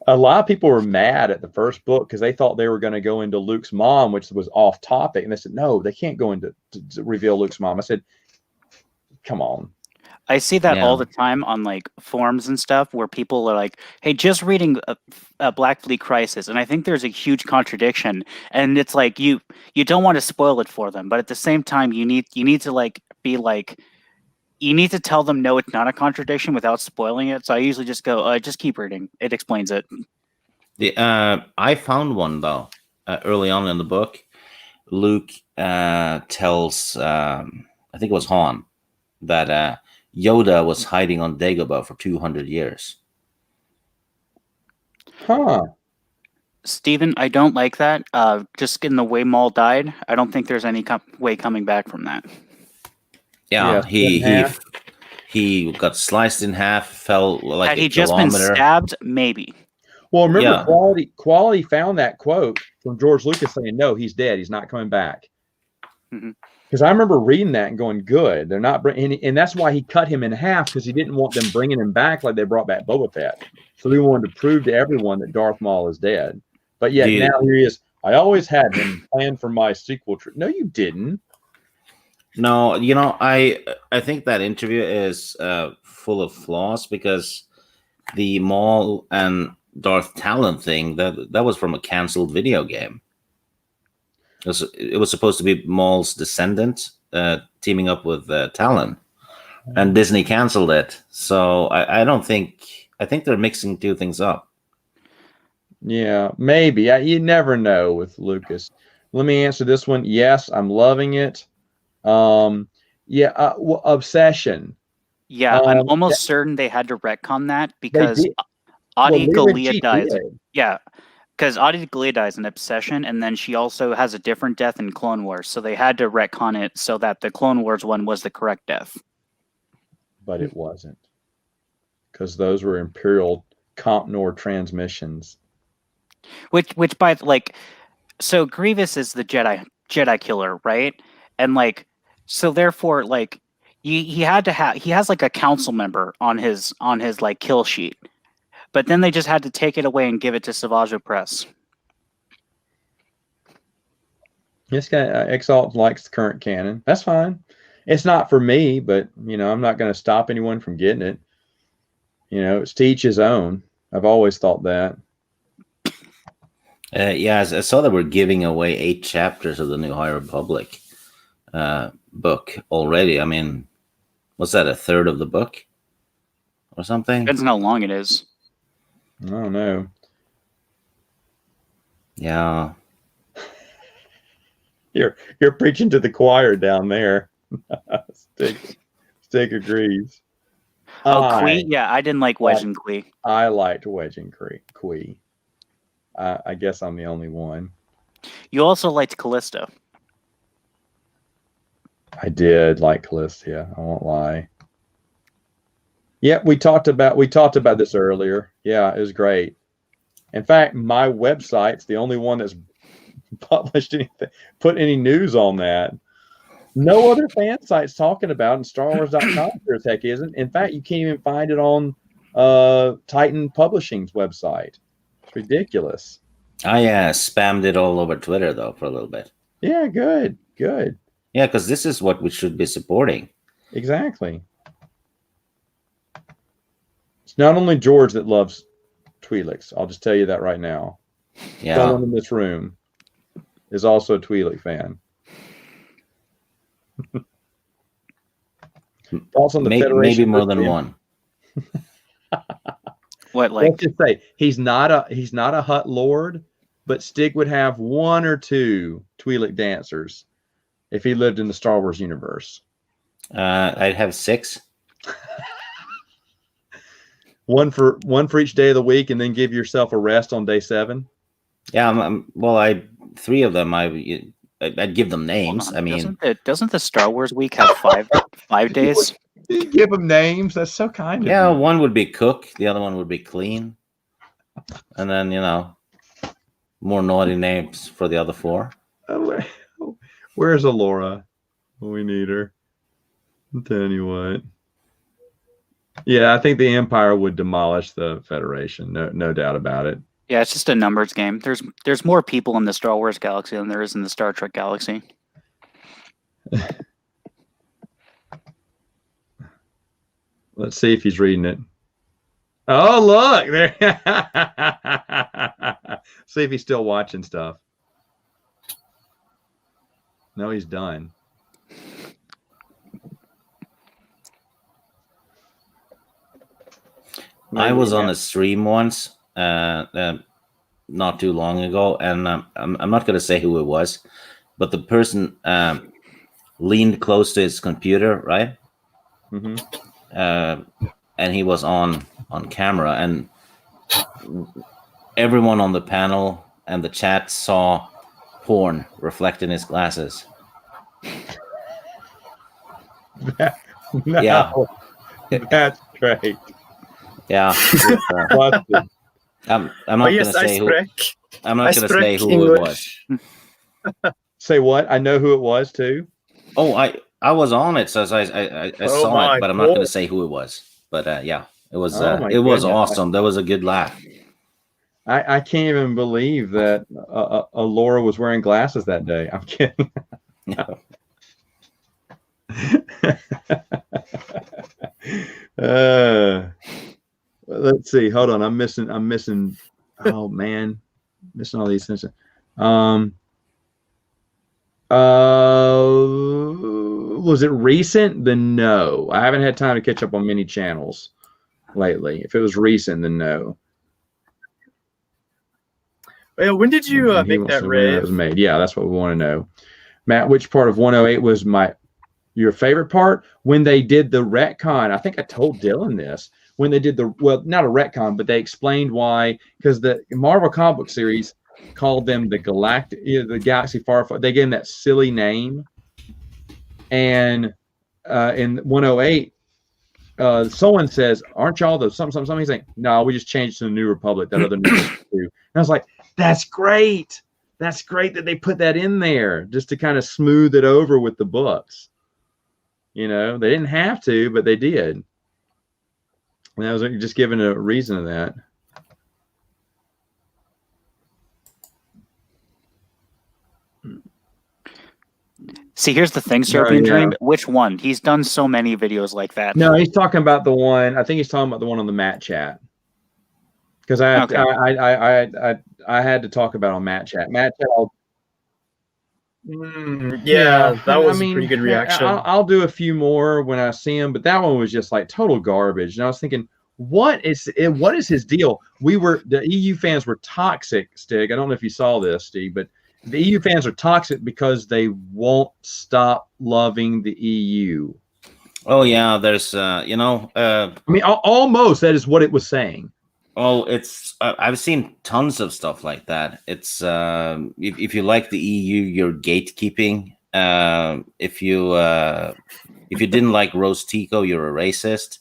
A lot of people were mad at the first book because they thought they were going to go into Luke's mom, which was off topic. And they said, no, they can't go into to reveal Luke's mom. I said, come on. I see that all the time on like forums and stuff where people are like, hey, just reading a Black Fleet Crisis. And I think there's a huge contradiction. And it's like you don't want to spoil it for them. But at the same time, you need to like be like, you need to tell them, no, it's not a contradiction without spoiling it. So I usually just go, just keep reading. It explains it. I found one, though, early on in the book. Luke tells, I think it was Han, that Yoda was hiding on Dagobah for 200 years. Huh. Steven, I don't like that. Just in the way Maul died, I don't think there's any way coming back from that. Yeah, he got sliced in half, fell like had he just been stabbed, maybe. Well, remember, Quality found that quote from George Lucas saying, no, he's dead. He's not coming back. Because I remember reading that and going, good. They're not bringing, and that's why he cut him in half, because he didn't want them bringing him back like they brought back Boba Fett. So he wanted to prove to everyone that Darth Maul is dead. But yet now here he is. I always had him planned for my sequel. No, you didn't. No, I think that interview is full of flaws because the Maul and Darth Talon thing, that was from a canceled video game. It was supposed to be Maul's descendant teaming up with Talon, and Disney canceled it. So I think they're mixing two things up. Yeah, maybe. You never know with Lucas. Let me answer this one. Yes, I'm loving it. Obsession. Yeah, I'm almost certain they had to retcon that because did. Adi Well, Lyra Galea Cheat dies. did. Yeah, because Adi Galea dies in Obsession, and then she also has a different death in Clone Wars, so they had to retcon it so that the Clone Wars one was the correct death. But it wasn't, because those were Imperial Compnor transmissions. Which by like, so Grievous is the Jedi killer, right? And like, so therefore, like, he has like a council member on his like kill sheet, but then they just had to take it away and give it to Savage Press. This guy Exalt likes the current canon. That's fine. It's not for me, but I'm not going to stop anyone from getting it. It's to each his own. I've always thought that. Yeah, I saw that we're giving away 8 chapters of the New High Republic book already. I mean, what's that, a third of the book or something? Depends on how long it is. I don't know. Yeah. You're preaching to the choir down there. Stick agrees. Quee? Yeah, I didn't like Wedge and Quee. I liked Wedge and Quee. I guess I'm the only one. You also liked Callisto. I did like Callisto. Yeah, I won't lie. Yeah, we talked about this earlier. Yeah, it was great. In fact, my website's the only one that's published anything, put any news on that. No other fan site's talking about it, and StarWars.com sure heck isn't. In fact, you can't even find it on Titan Publishing's website. It's ridiculous. I spammed it all over Twitter though for a little bit. Yeah, good. Yeah, because this is what we should be supporting. Exactly. It's not only George that loves Twi'leks. I'll just tell you that right now. Yeah. Someone in this room is also a Twi'lek fan. Also, the Federation, maybe more than one. What, like? Let's just say he's not a Hutt Lord, but Stig would have 1 or 2 Twi'lek dancers if he lived in the Star Wars universe. I'd have 6. One for each day of the week, and then give yourself a rest on day 7. Yeah, well, 3 of them. I'd give them names. I mean, doesn't the Star Wars week have 5 days? You give them names. That's so kind of yeah, you. one would be cook, the other one would be clean, and then more naughty names for the other 4. Where's Alora? We need her. I'm telling you what. Yeah, I think the Empire would demolish the Federation. No doubt about it. Yeah, it's just a numbers game. There's more people in the Star Wars galaxy than there is in the Star Trek galaxy. Let's see if he's reading it. Oh, look there. See if he's still watching stuff. No, he's done. I was on a stream once, not too long ago, and I'm not going to say who it was, but the person leaned close to his computer, right? Mm-hmm. And he was on camera, and everyone on the panel and the chat saw porn reflected in his glasses. No, yeah, that's great. Yeah, I'm not going to say who. I'm not going to say who it was. Say what? I know who it was too. Oh, I was on it, so I saw it, but I'm not going to say who it was. But yeah, it was was awesome. That was a good laugh. I can't even believe that Laura was wearing glasses that day. I'm kidding. Let's see. Hold on. I'm missing. Oh man, missing all these things. Was it recent? Then no. I haven't had time to catch up on many channels lately. If it was recent, then no. Yeah, when did you He make wants that to know when that was rave? made. Yeah, that's what we want to know. Matt, which part of 108 was your favorite part? When they did the retcon. I think I told Dylan this. When they did not a retcon, but they explained why, because the Marvel comic book series called them the Galaxy Far Far. They gave them that silly name. And in 108, someone says, "Aren't y'all the something?" He's like, "No, we just changed to the New Republic." That other name too. And I was like, "That's great. That's great that they put that in there just to kind of smooth it over with the books." You know, they didn't have to, but they did. And I was just giving a reason of that. See, here's the thing, Serbian Dream. Which one? He's done so many videos like that. No, he's talking about the one. I think he's talking about the one on the Matt Chat. Because I had to talk about on Matt Chat. Matt Chat. That was a pretty good reaction. I'll do a few more when I see him, but that one was just like total garbage. And I was thinking, what is his deal? The EU fans were toxic, Stig. I don't know if you saw this, Steve, but the EU fans are toxic because they won't stop loving the EU. Oh yeah, there's I mean, almost that is what it was saying. Oh, it's I've seen tons of stuff like that. It's if you like the EU, you're gatekeeping. If you didn't like Rose Tico, you're a racist.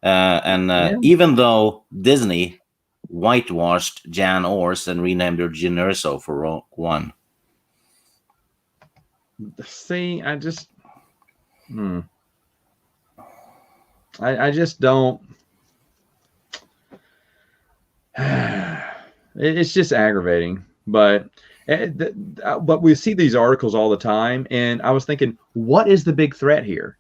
Even though Disney whitewashed Jan Ors and renamed her Jyn Erso for Rogue One. See, I just don't. It's just aggravating, but we see these articles all the time, and I was thinking, what is the big threat here?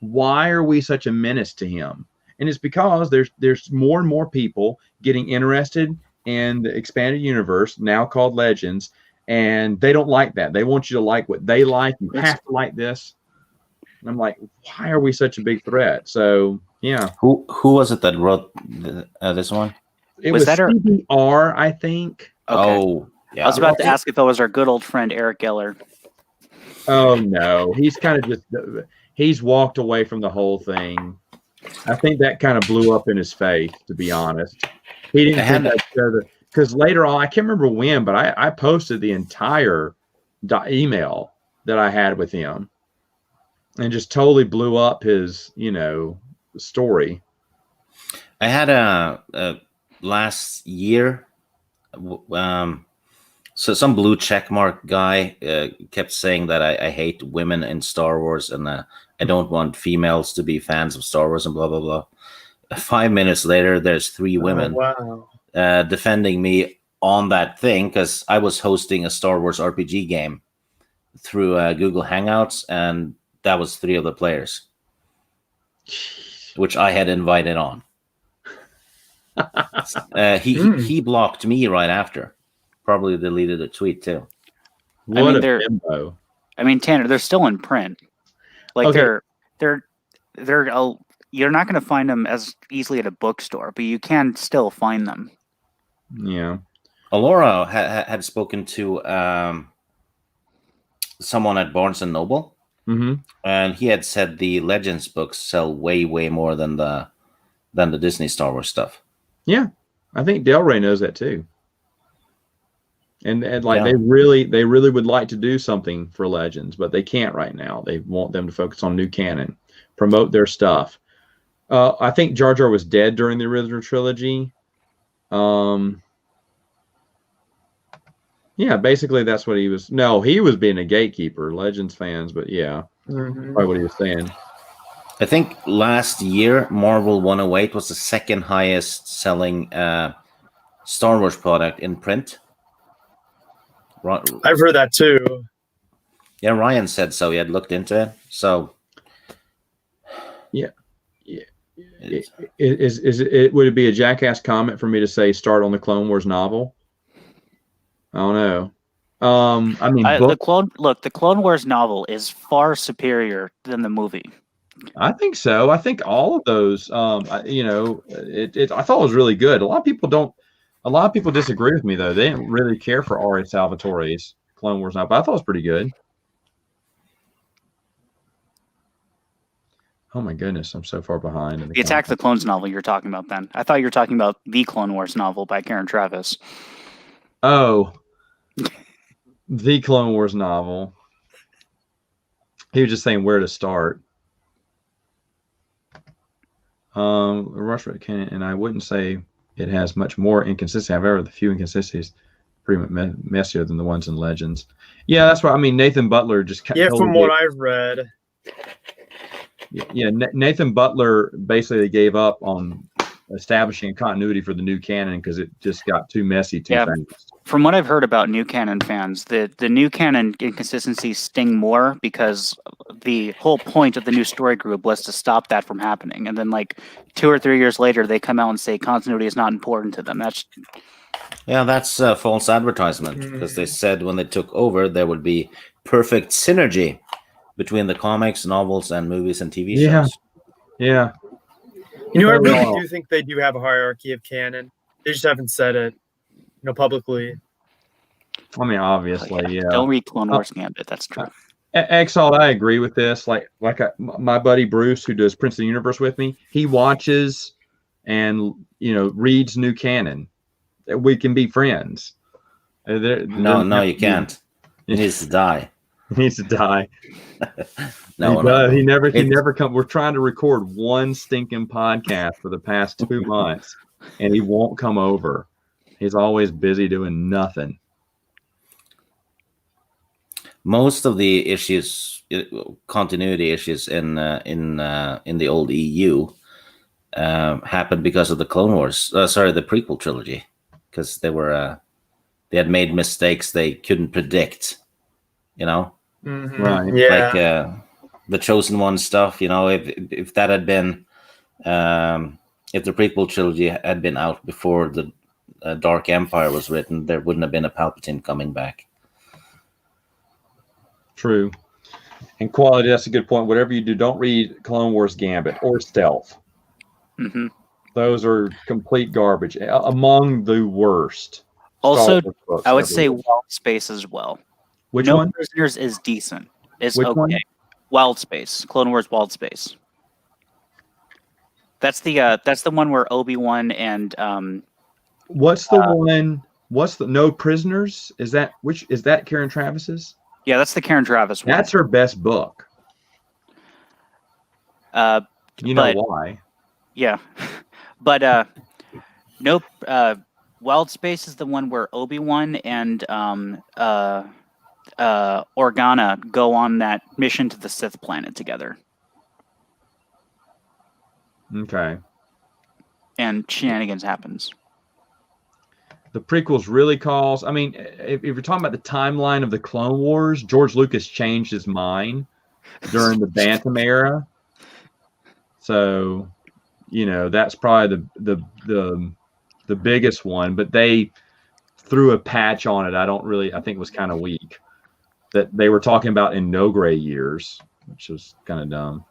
Why are we such a menace to him? And it's because there's more and more people getting interested in the expanded universe, now called Legends, and they don't like that. They want you to like what they like. You have to like this. And I'm like, why are we such a big threat? So yeah. Who was it that wrote this one? It was CBR, I think. Okay. Oh, yeah. I was about to ask if it was our good old friend Eric Geller. Oh no, he's kind of he's walked away from the whole thing. I think that kind of blew up in his face, to be honest. He didn't think because later on, I can't remember when, but I posted the entire email that I had with him, and just totally blew up his story. I had a last year. So some blue checkmark guy kept saying that I hate women in Star Wars and I don't want females to be fans of Star Wars and blah, blah, blah. 5 minutes later, there's 3 women defending me on that thing because I was hosting a Star Wars RPG game through Google Hangouts, and that was 3 of the players, which I had invited on. He blocked me right after. Probably deleted a tweet too. I mean, Tanner, they're still in print. Like they're you're not going to find them as easily at a bookstore, but you can still find them. Yeah. Alora had spoken to someone at Barnes and Noble, and he had said the Legends books sell way more than the Disney Star Wars stuff. Yeah, I think Del Rey knows that too. And they really would like to do something for Legends, but they can't right now. They want them to focus on new canon, promote their stuff. I think Jar Jar was dead during the original trilogy. Yeah, basically that's what he was. No, he was being a gatekeeper, Legends fans, but yeah, probably what he was saying. I think last year, Marvel 108 was the second highest selling Star Wars product in print. I've heard that too. Yeah, Ryan said so. He had looked into it. So, yeah. Would it be a jackass comment for me to say start on the Clone Wars novel? I don't know. I mean, the Clone Wars novel is far superior than the movie. I think so. I think all of those, I thought it was really good. A lot of people disagree with me though. They didn't really care for R.A. Salvatore's Clone Wars novel, but I thought it was pretty good. Oh my goodness, I'm so far behind. The Attack of the Clones novel you're talking about then. I thought you were talking about the Clone Wars novel by Karen Travis. Oh, the Clone Wars novel. He was just saying where to start. Rush canon, and I wouldn't say it has much more inconsistency. However, the few inconsistencies pretty much messier than the ones in Legends. Yeah, that's what I mean. Nathan Butler just from what I've read. Yeah, Nathan Butler basically gave up on establishing continuity for the new canon because it just got too messy too fast. From what I've heard about new canon fans, the new canon inconsistencies sting more because the whole point of the new story group was to stop that from happening. And then like 2 or 3 years later, they come out and say continuity is not important to them. That's false advertisement because they said when they took over, there would be perfect synergy between the comics, novels, and movies and TV shows. Yeah. You know, I really do think they do have a hierarchy of canon. They just haven't said it, publicly. I mean, obviously, yeah. Don't read Clone Wars Gambit. That's true. Exalt, I agree with this. My buddy Bruce, who does Prince of the Universe with me, he watches and reads new canon. We can be friends. No, you can't. He needs to die. He needs to die. No. He never come. We're trying to record one stinking podcast for the past 2 months, and he won't come over. He's always busy doing nothing. Most of the issues, continuity issues in the old EU, happened because of the Clone Wars. The prequel trilogy, because they had made mistakes they couldn't predict. Mm-hmm. Right? Yeah. Like the Chosen One stuff. If that had been, if the prequel trilogy had been out before the Dark Empire was written, there wouldn't have been a Palpatine coming back. True. And quality, that's a good point. Whatever you do, don't read Clone Wars Gambit or Stealth. Mm-hmm. Those are complete garbage. Among the worst. Also, I would say Wild Space as well. Which No one? Prisoners is decent. It's Which okay. one? Wild Space. Clone Wars Wild Space. That's the one where Obi-Wan and What's the one? What's the No Prisoners? Is that Karen Travis's? Yeah, that's the Karen Travis one. That's her best book. You know why? Yeah. But nope. Wild Space is the one where Obi-Wan and Organa go on that mission to the Sith planet together. Okay. And shenanigans happens. The prequels really calls. I mean, if you're talking about the timeline of the Clone Wars, George Lucas changed his mind during the Bantam era. So, that's probably the biggest one. But they threw a patch on it. I think it was kind of weak. That they were talking about in no gray years, which was kind of dumb.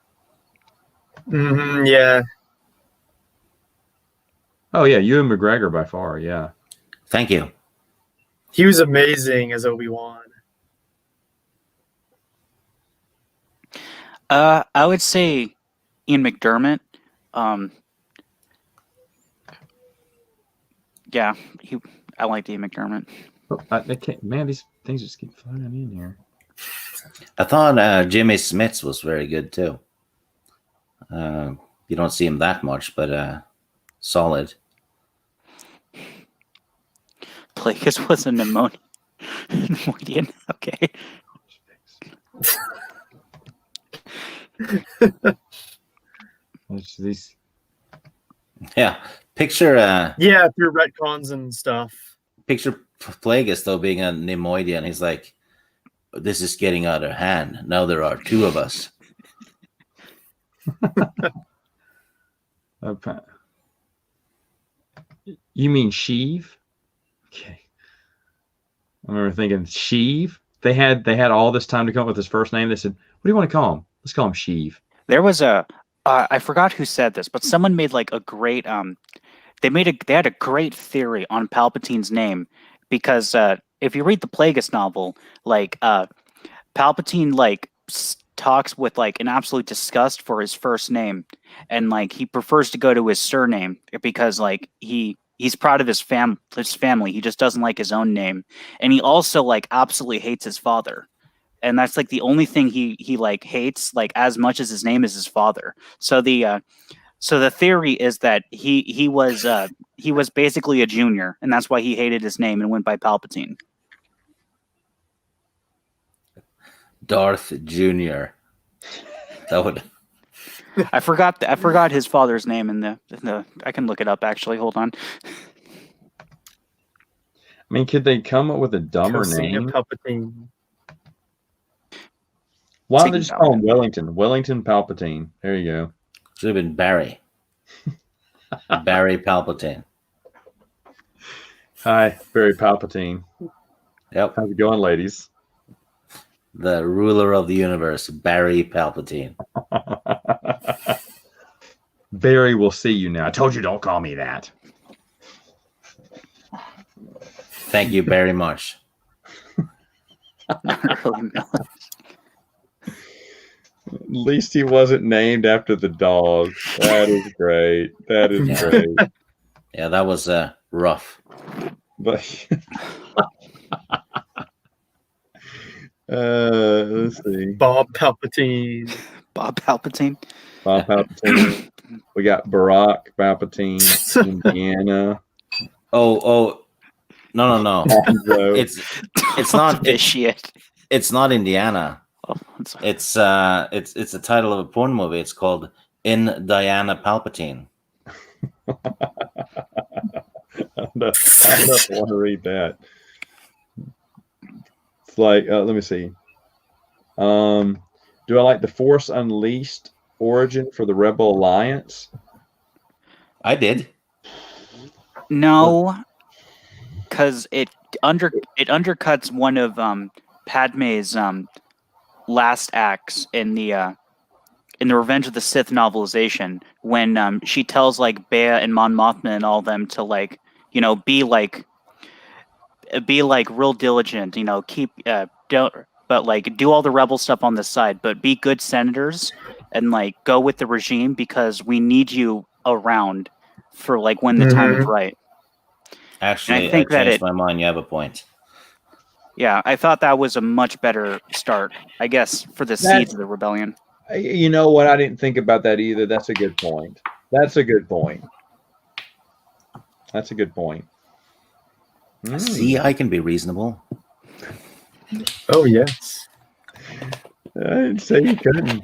Mm-hmm, yeah. Oh yeah, Ewan McGregor by far. Yeah. Thank you. He was amazing as Obi-Wan. I would say Ian McDermott. Yeah, I liked Ian McDermott. Man, these things just keep flying in here. I thought Jimmy Smits was very good too. You don't see him that much, but solid. Plagueis was a pneumonia. Pneumonian. Okay. These. Yeah. Picture. Yeah, through retcons and stuff. Picture Plagueis though being a Neimoidian. He's like, this is getting out of hand. Now there are 2 of us. You mean Sheev? Okay. I remember thinking Sheev. They had all this time to come up with his first name. They said, "What do you want to call him? Let's call him Sheev." There was a I forgot who said this, but someone made like a great they had a great theory on Palpatine's name because if you read the Plagueis novel, like Palpatine like talks with like an absolute disgust for his first name, and like he prefers to go to his surname because like he's proud of his family. He just doesn't like his own name, and he also like absolutely hates his father. And that's like the only thing he like hates like as much as his name is his father. So the theory is that he was basically a junior, and that's why he hated his name and went by Palpatine. Darth Jr. That would. I forgot his father's name in the. I can look it up actually. Hold on. I mean, could they come up with a dumber name? Palpatine. Why don't they just call him Wellington? Wellington Palpatine. There you go. Should have been Barry. Barry Palpatine. Hi, Barry Palpatine. Yep. How's it going, ladies? The ruler of the universe, Barry Palpatine. Barry will see you now. I told you don't call me that. Thank you very much. Not really, no. At least he wasn't named after the dog. That is great. That is great. Yeah, that was rough. But let's see. Bob Palpatine. Bob Palpatine. Bob Palpatine. We got Barack Palpatine, Indiana. Oh, no. Hanzo. It's not shit. It's not Indiana. Oh, It's the title of a porn movie. It's called In Diana Palpatine. I don't want to read that. It's like, let me see. Do I like the Force Unleashed origin for the Rebel Alliance? I did. No, because it undercuts one of Padme's last acts in the Revenge of the Sith novelization, when she tells like Bea and Mon Mothma and all them to like, you know, be like real diligent, you know, keep but like do all the rebel stuff on the side, but be good senators and like go with the regime because we need you around for like when the time is right. Actually, I changed my mind. You have a point. Yeah, I thought that was a much better start, I guess, for the seeds of the rebellion. You know what? I didn't think about that either. That's a good point. That's a good point. See, I can be reasonable. Oh, yes. I didn't say you couldn't.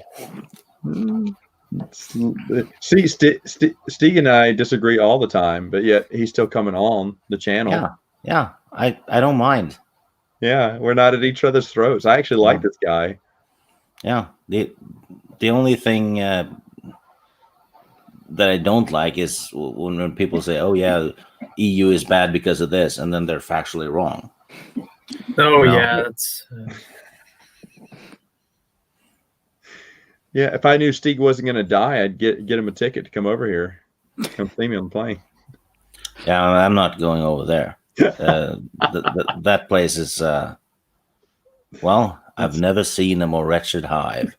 See, Steve and I disagree all the time, but yet he's still coming on the channel. Yeah. I don't mind. Yeah, we're not at each other's throats. I actually like this guy. Yeah. The only thing that I don't like is when people say, "Oh yeah, EU is bad because of this," and then they're factually wrong. Oh yeah, that's. Yeah, if I knew Steve wasn't going to die, I'd get him a ticket to come over here, come see me on the plane. Yeah, I'm not going over there. That place is. Well, I've never seen a more wretched hive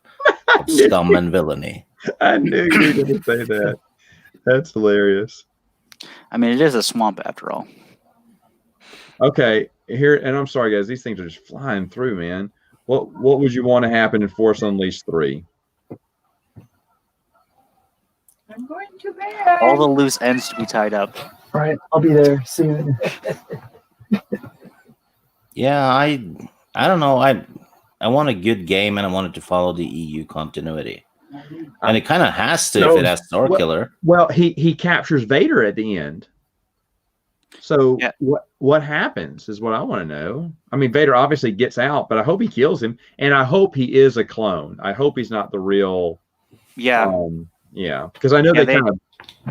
of scum and villainy. I knew you were going to say that. That's hilarious. I mean, it is a swamp after all. Okay, here, and I'm sorry, guys. These things are just flying through, man. What would you want to happen in Force Unleashed 3? I'm going to bed. All the loose ends to be tied up. All right, I'll be there soon. Yeah, I don't know. I want a good game, and I want it to follow the EU continuity. And it kind of has to if it has Starkiller. Well, he captures Vader at the end. So what happens is what I want to know. I mean, Vader obviously gets out, but I hope he kills him, and I hope he is a clone. I hope he's not the real. Yeah. Yeah, because I know Yeah,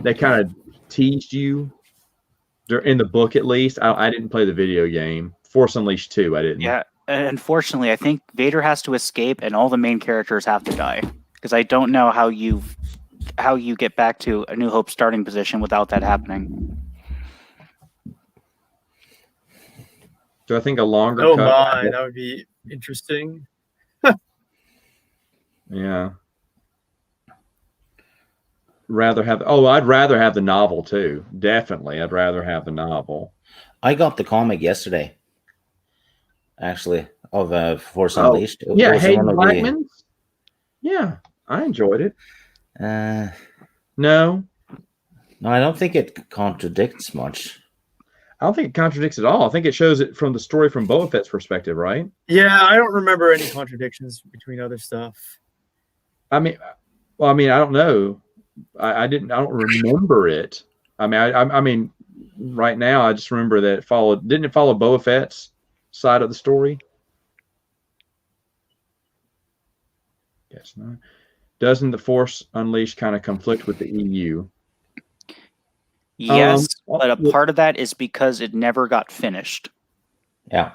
they kind of teased you in the book, at least. I didn't play the video game. Force Unleashed 2, I didn't. Yeah, unfortunately, I think Vader has to escape, and all the main characters have to die. Because I don't know how you get back to A New Hope starting position without that happening. So I think a longer Oh cut. my, that would be interesting. Yeah. I'd rather have the novel too. Definitely, I'd rather have the novel. I got the comic yesterday, actually, of Force Unleashed. It Yeah, was Hayden one of Blackman's. Yeah, I enjoyed it. No, No, I don't think it contradicts much. I don't think it contradicts at all. I think it shows it from the story from Boba Fett's perspective, right? Yeah, I don't remember any contradictions between other stuff. I mean, I don't know. I don't remember it. I mean, right now I just remember that didn't it follow Boba Fett's side of the story? Yes, no. Doesn't the Force Unleashed kind of conflict with the EU? Yes, but a part of that is because it never got finished. Yeah.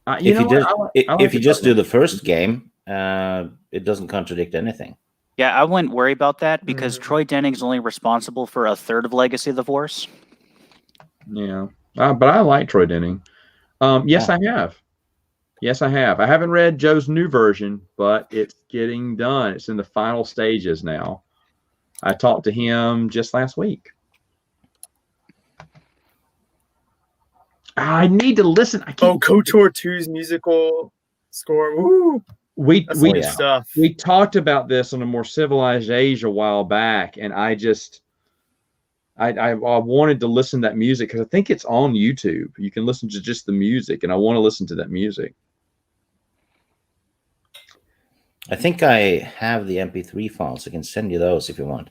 If you just do the first game, it doesn't contradict anything. Yeah, I wouldn't worry about that because Troy Denning's only responsible for a third of Legacy of the Force. Yeah, but I like Troy Denning. Yes, I have. Yes, I have. I haven't read Joe's new version, but it's getting done. It's in the final stages now. I talked to him just last week. I need to listen. KOTOR 2's musical score. Woo! That's good stuff. We talked about this on a More Civilized Age a while back, and I wanted to listen to that music because I think it's on YouTube. You can listen to just the music, and I want to listen to that music. I think I have the MP3 files. I can send you those if you want.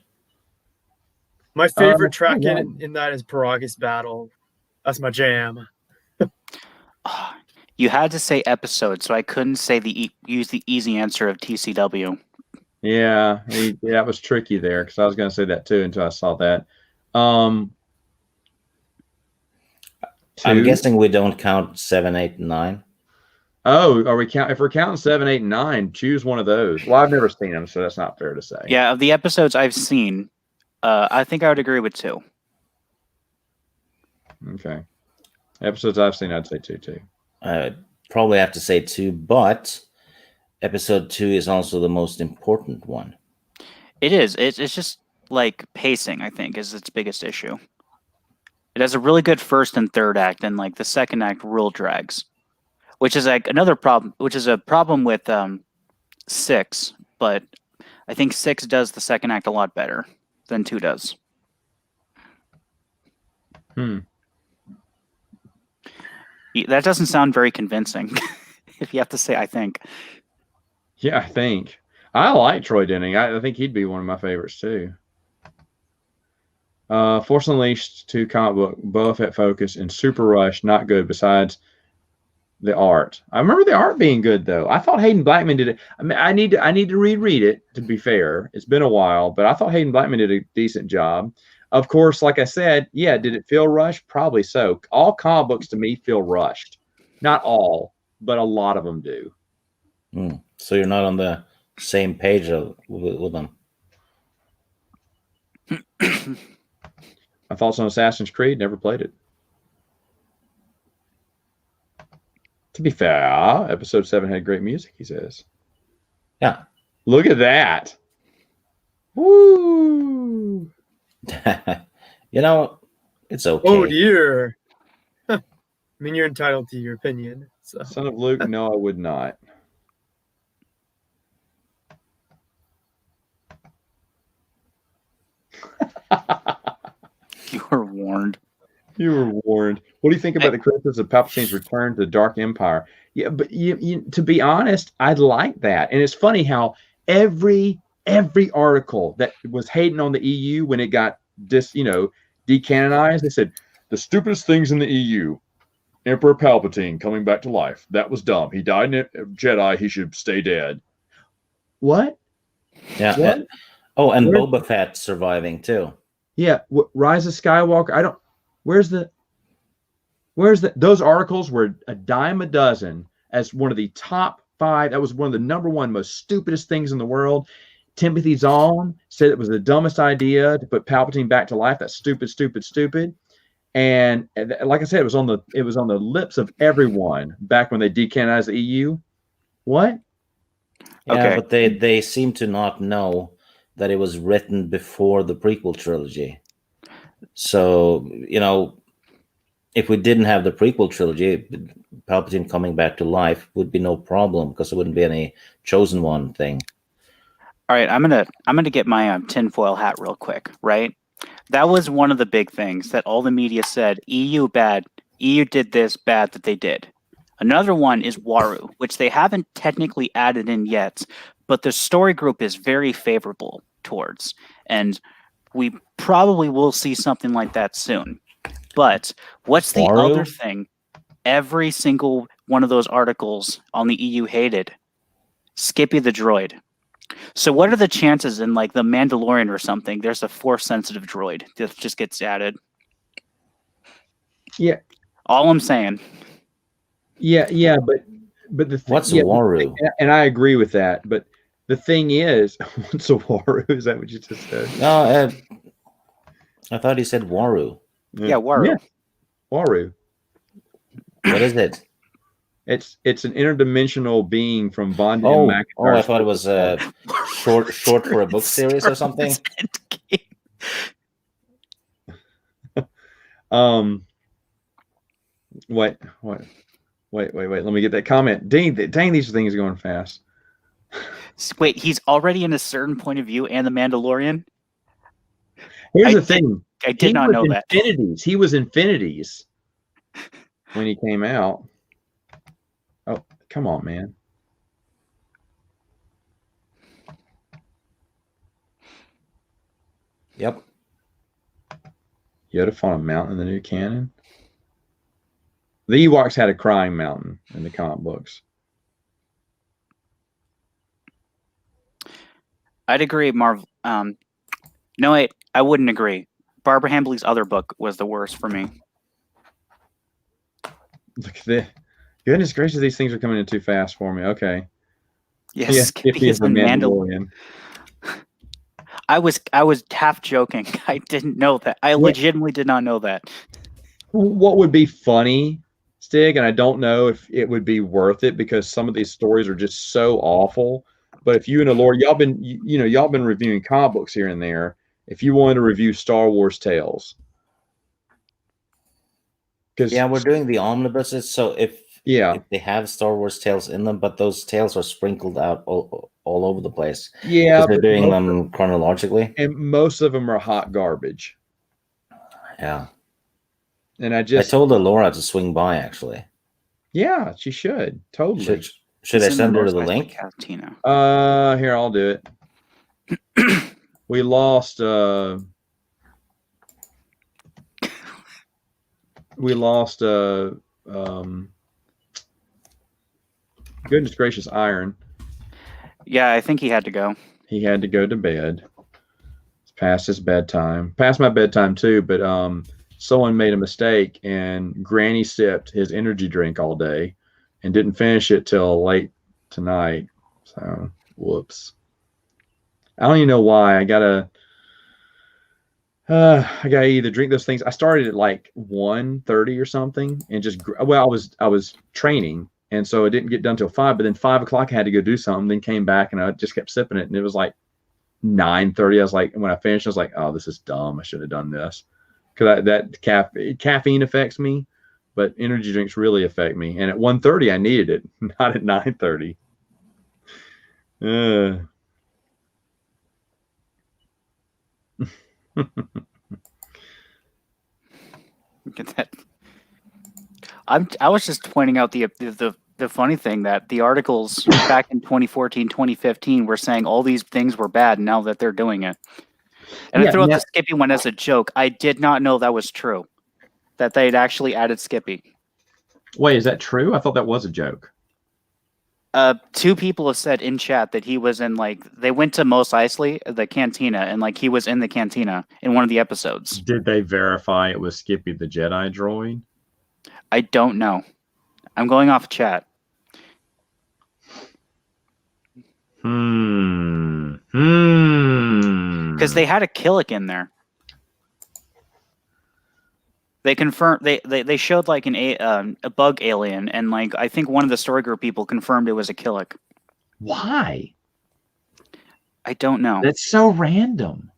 My favorite track in that is Paragus Battle. That's my jam. You had to say episode, so I couldn't say use the easy answer of TCW. Yeah, that was tricky there because I was going to say that too until I saw that. I'm guessing we don't count 7, 8, and 9. Oh, if we're counting 7, 8, and 9, choose one of those. Well, I've never seen them, so that's not fair to say. Yeah, of the episodes I've seen, I think I would agree with 2. Okay. Episodes I've seen, I'd say 2 too. I probably have to say 2, but episode 2 is also the most important one. It is. It's just like pacing, I think, is its biggest issue. It has a really good first and third act, and like the second act real drags, which is like another problem, which is a problem with 6, but I think 6 does the second act a lot better than 2 does. That doesn't sound very convincing, if you have to say, I think. Yeah, I think. I like Troy Denning. I think he'd be one of my favorites too. Force Unleashed 2 comic book, Boba Fett focus, and Super Rush, not good besides the art. I remember the art being good though. I thought Hayden Blackman did it. I mean, I need to reread it to be fair. It's been a while, but I thought Hayden Blackman did a decent job. Of course, like I said, yeah, did it feel rushed? Probably so. All comic books to me feel rushed. Not all, but a lot of them do. So you're not on the same page with them. My thoughts on Assassin's Creed, never played it. To be fair, episode 7 had great music, he says. Yeah. Look at that. Woo! You know, it's okay. Oh dear. I mean, you're entitled to your opinion. So. Son of Luke, no, I would not. You were warned. You were warned. What do you think about the criticism of Palpatine's return to the Dark Empire? Yeah, but to be honest, I'd like that. And it's funny how every article that was hating on the EU when it got decanonized, they said the stupidest things in the EU. Emperor Palpatine coming back to life. That was dumb. He died in a Jedi. He should stay dead. What? Yeah. What? And Where- Boba Fett surviving too. Yeah. Rise of Skywalker. I don't. Where's the? Those articles were a dime a dozen as one of the top 5. That was one of the number 1 most stupidest things in the world. Timothy Zahn said it was the dumbest idea to put Palpatine back to life. That's stupid, stupid, stupid. And like I said, it was on the lips of everyone back when they decanonized the EU. What? Yeah, Okay. but they seem to not know that it was written before the prequel trilogy. So, if we didn't have the prequel trilogy, Palpatine coming back to life would be no problem because there wouldn't be any chosen one thing. All right, I'm gonna get my tinfoil hat real quick, right? That was one of the big things that all the media said, EU bad, EU did this bad that they did. Another one is Waru, which they haven't technically added in yet, but the story group is very favorable towards, and we probably will see something like that soon. But what's the Waru? other thing every single one of those articles on the EU hated? Skippy the droid. So what are the chances in like the Mandalorian or something? There's a Force sensitive droid that just gets added. Yeah. All I'm saying. Yeah, but What's yeah, Waru? and I agree with that. But the thing is, what's a Waru? Is that what you just said? No, I thought he said Waru. Yeah, Waru. Yeah. Waru. What is it? It's an interdimensional being from Von Oh, McIntyre's I thought it was short for a book series or something. Wait. Let me get that comment. Dang, these things are going fast. Wait, he's already in a certain point of view and the Mandalorian? Here's the thing. I did not know that. He was Infinities when he came out. Oh, come on, man. Yep. Yoda fought a mountain in the new canon. The Ewoks had a crying mountain in the comic books. I'd agree, Marvel. No, wait, I wouldn't agree. Barbara Hambly's other book was the worst for me. Look at this. Goodness gracious, these things are coming in too fast for me. Okay. Yes, Skippy is the Mandalorian. I was half joking. I didn't know that. I legitimately did not know that. What would be funny, Stig, and I don't know if it would be worth it because some of these stories are just so awful. But if you and Alora, y'all been reviewing comic books here and there. If you wanted to review Star Wars Tales, because we're doing the omnibuses. So if they have Star Wars tales in them, but those tales are sprinkled out all over the place. Yeah, they're doing them chronologically, and most of them are hot garbage. Yeah, and I told Alora to swing by. Actually, yeah, she should totally. Should I send her the link? Here, I'll do it. We lost. Goodness gracious, Iron. Yeah, I think he had to go. He had to go to bed. It's past his bedtime. Past my bedtime too, but someone made a mistake and Granny sipped his energy drink all day and didn't finish it till late tonight. So, whoops. I don't even know why. I gotta either drink those things. I started at like 1:30 or something, and I was training, and so it didn't get done till 5. But then 5 o'clock, I had to go do something. Then came back, and I just kept sipping it, and it was like 9:30. I was like, when I finished, I was like, oh, this is dumb. I should have done this because caffeine affects me, but energy drinks really affect me. And at 1:30, I needed it, not at 9:30. Look at that. I was just pointing out the funny thing that the articles back in 2014, 2015 were saying all these things were bad now that they're doing it. And I threw out the Skippy one as a joke. I did not know that was true. That they'd actually added Skippy. Wait, is that true? I thought that was a joke. Two people have said in chat that he was in they went to Mos Eisley, the cantina, and he was in the cantina in one of the episodes. Did they verify it was Skippy the Jedi droid? I don't know. I'm going off chat. Because they had a Killick in there. They confirmed they showed a bug alien, and I think one of the story group people confirmed it was a Killick. Why? I don't know. That's so random.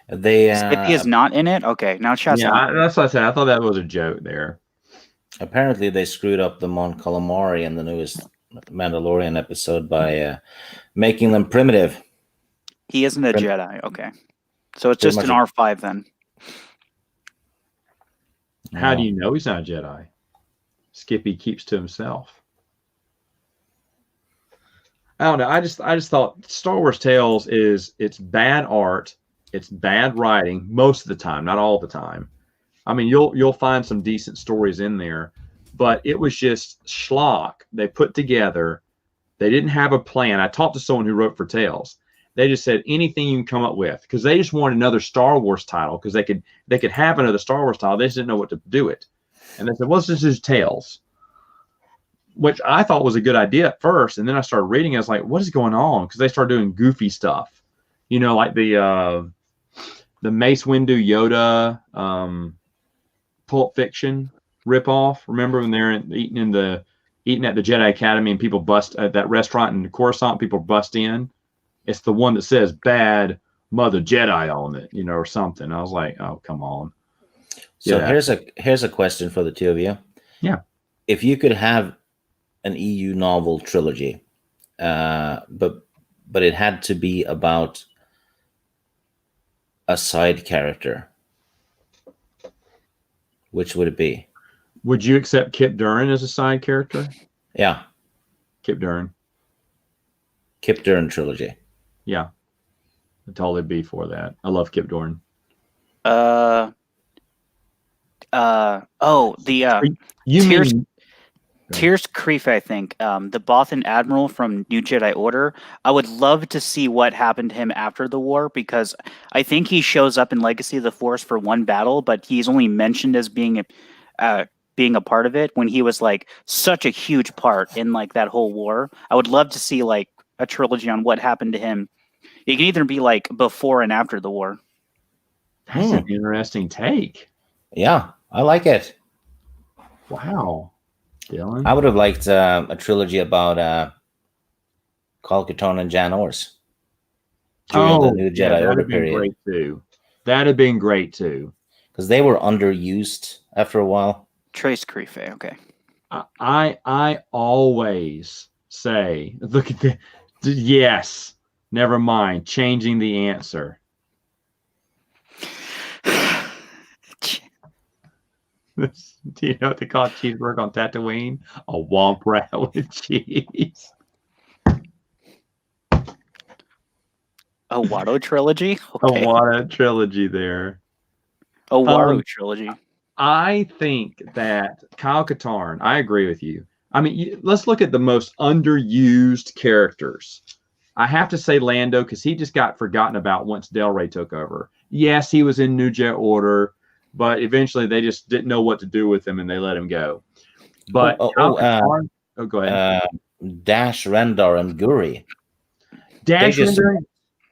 Skippy is not in it. Okay, now chat's not. That's what I said. I thought that was a joke there. Apparently, they screwed up the Mon Calamari in the newest Mandalorian episode by making them primitive. He isn't a Jedi. Okay, so it's just an R5 then. How do you know he's not a Jedi? Skippy keeps to himself. I don't know. I just thought Star Wars Tales it's bad art, it's bad writing most of the time, not all the time. I mean, you'll find some decent stories in there, but it was just schlock they put together. They didn't have a plan. I talked to someone who wrote for Tales. They just said anything you can come up with because they just wanted another Star Wars title because they could have another Star Wars title. They just didn't know what to do it, and they said, "Well, let's just do Tales," which I thought was a good idea at first. And then I started reading. I was like, "What is going on?" Because they started doing goofy stuff, like the Mace Windu Yoda. Pulp Fiction ripoff. Remember when they're eating at the Jedi Academy and people bust at that restaurant in Coruscant? People bust in. It's the one that says "Bad Mother Jedi" on it, or something. I was like, "Oh, come on." So here's a question for the two of you. Yeah. If you could have an EU novel trilogy, but it had to be about a side character, which would it be? Would you accept Kip Duran as a side character? Yeah. Kip Duran. Kip Duran trilogy. Yeah. I'd totally be for that. I love Kip Duran. Tierce Creef, I think, the Bothan Admiral from New Jedi Order. I would love to see what happened to him after the war because I think he shows up in Legacy of the Force for one battle, but he's only mentioned as being a part of it when he was such a huge part in that whole war. I would love to see a trilogy on what happened to him. It can either be before and after the war. That's an interesting take. Yeah, I like it. Wow. Dylan? I would have liked a trilogy about Kyle Katarn and Jan Ors during the New Jedi Order period. Great too. That'd have been great too. Because they were underused after a while. Trace Creef, okay. I always say, look at yes. Never mind. Changing the answer. Do you know what they call cheeseburger on Tatooine? A womp rat with cheese. A Watto trilogy? Okay. A Watto trilogy there. A Waru trilogy. I think that Kyle Katarn, I agree with you. I mean, let's look at the most underused characters. I have to say Lando because he just got forgotten about once Del Rey took over. Yes, he was in New Jedi Order, but eventually they just didn't know what to do with him and they let him go. But go ahead. Dash Rendar and Guri. Dash Rendar,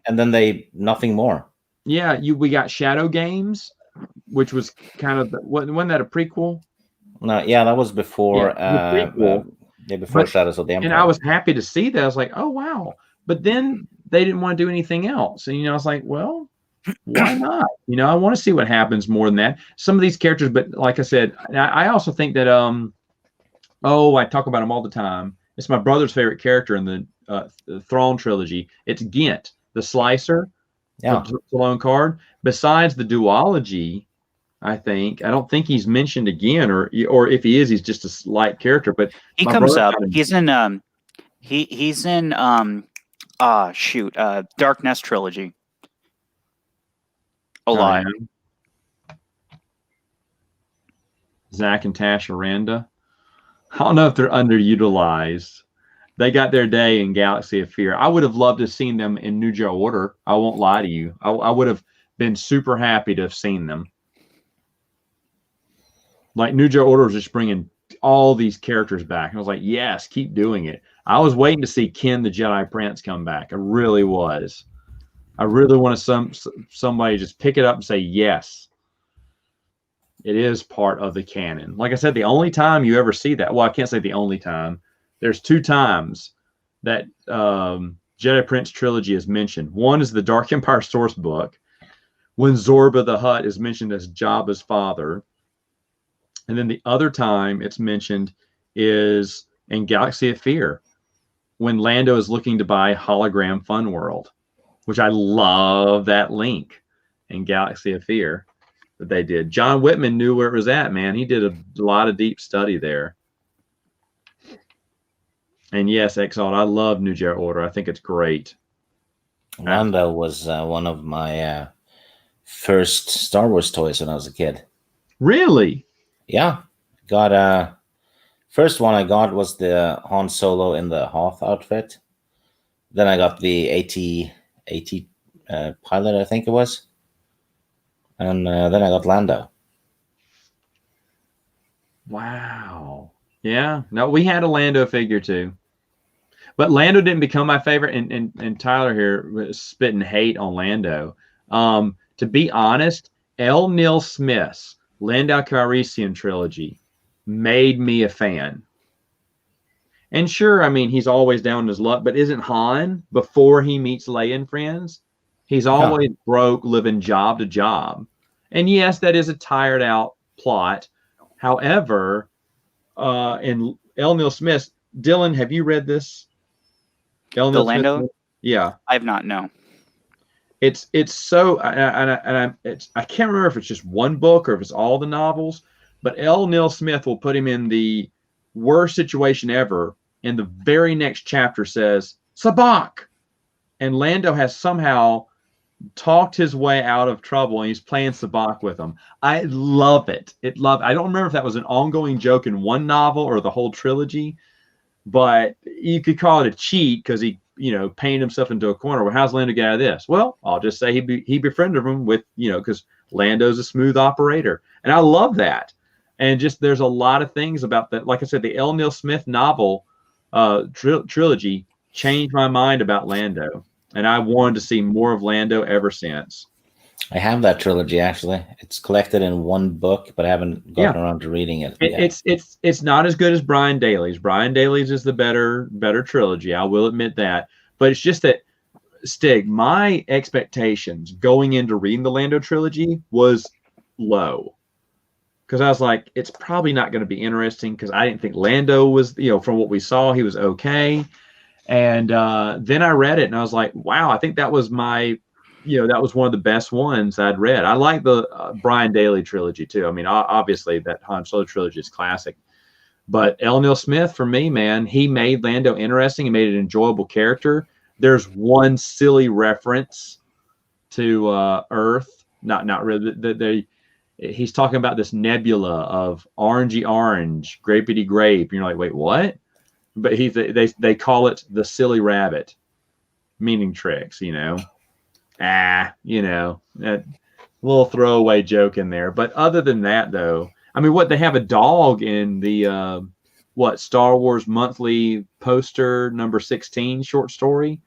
and then nothing more. Yeah, we got Shadow Games, which was kind of wasn't that a prequel? No, yeah, that was before. Before Shadows of the Empire. And I was happy to see that. I was like, oh wow. But then they didn't want to do anything else, and I was like, well, why not? I want to see what happens more than that. Some of these characters, but like I said, I also think that I talk about him all the time. It's my brother's favorite character in the Thrawn trilogy. It's Gint, the Slicer. Yeah, Stallone card. Besides the duology, I don't think he's mentioned again, or if he is, he's just a slight character. But he comes up. He's in he's in Dark Nest trilogy. A lot. Zach and Tash Aranda. I don't know if they're underutilized. They got their day in Galaxy of Fear. I would have loved to have seen them in New Joe Order. I won't lie to you. I would have been super happy to have seen them. Like New Joe Order was just bringing all these characters back. And I was like, yes, keep doing it. I was waiting to see Ken the Jedi Prince come back. I really was. I really want somebody just pick it up and say, yes, it is part of the canon. Like I said, the only time you ever see that, well, I can't say the only time. There's 2 times that Jedi Prince trilogy is mentioned. One is the Dark Empire source book, when Zorba the Hutt is mentioned as Jabba's father. And then the other time it's mentioned is in Galaxy of Fear, when Lando is looking to buy Hologram Fun World, which I love that link in Galaxy of Fear that they did. John Whitman knew where it was at, man. He did a lot of deep study there. And yes, Exalt, I love New Jedi Order. I think it's great. Lando was one of my first Star Wars toys when I was a kid. Really? Yeah. Got first one I got was the Han Solo in the Hoth outfit. Then I got the AT pilot, I think it was. And then I got Lando. Wow. Yeah. No, we had a Lando figure too. But Lando didn't become my favorite, and Tyler here was spitting hate on Lando. To be honest, L. Neil Smith's Lando Calrissian trilogy made me a fan. And sure, I mean, he's always down in his luck, but isn't Han, before he meets Leia and friends, he's always broke, living job to job. And yes, that is a tired out plot. However, in L. Neil Smith, Dylan, have you read this? The Lando? Yeah. I have not, no. It's so, I can't remember if it's just one book or if it's all the novels, but L. Neil Smith will put him in the worst situation ever. And the very next chapter says, Sabak. And Lando has somehow talked his way out of trouble, and he's playing Sabak with him. I love it. I don't remember if that was an ongoing joke in one novel or the whole trilogy, but you could call it a cheat because he, painted himself into a corner. Well, how's Lando get out of this? Well, I'll just say he befriended him with, because Lando's a smooth operator. And I love that. And just there's a lot of things about that. Like I said, the L. Neil Smith novel trilogy changed my mind about Lando. And I wanted to see more of Lando ever since. I have that trilogy, actually. It's collected in one book, but I haven't gotten around to reading it. It's not as good as Brian Daley's. Brian Daley's is the better trilogy. I will admit that. But it's just that, Stig, my expectations going into reading the Lando trilogy was low. Because I was like, it's probably not going to be interesting because I didn't think Lando was, from what we saw, he was okay. And then I read it and I was like, wow, I think that was that was one of the best ones I'd read. I like the Brian Daley trilogy too. I mean, obviously that Han Solo trilogy is classic. But L. Neil Smith, for me, man, he made Lando interesting. He made an enjoyable character. There's one silly reference to Earth. Not really. He's talking about this nebula of orangey orange, grapey grape. You're like, wait, what? But they call it the silly rabbit, meaning tricks, that little throwaway joke in there. But other than that, though, I mean, they have a dog in the Star Wars Monthly poster number 16 short story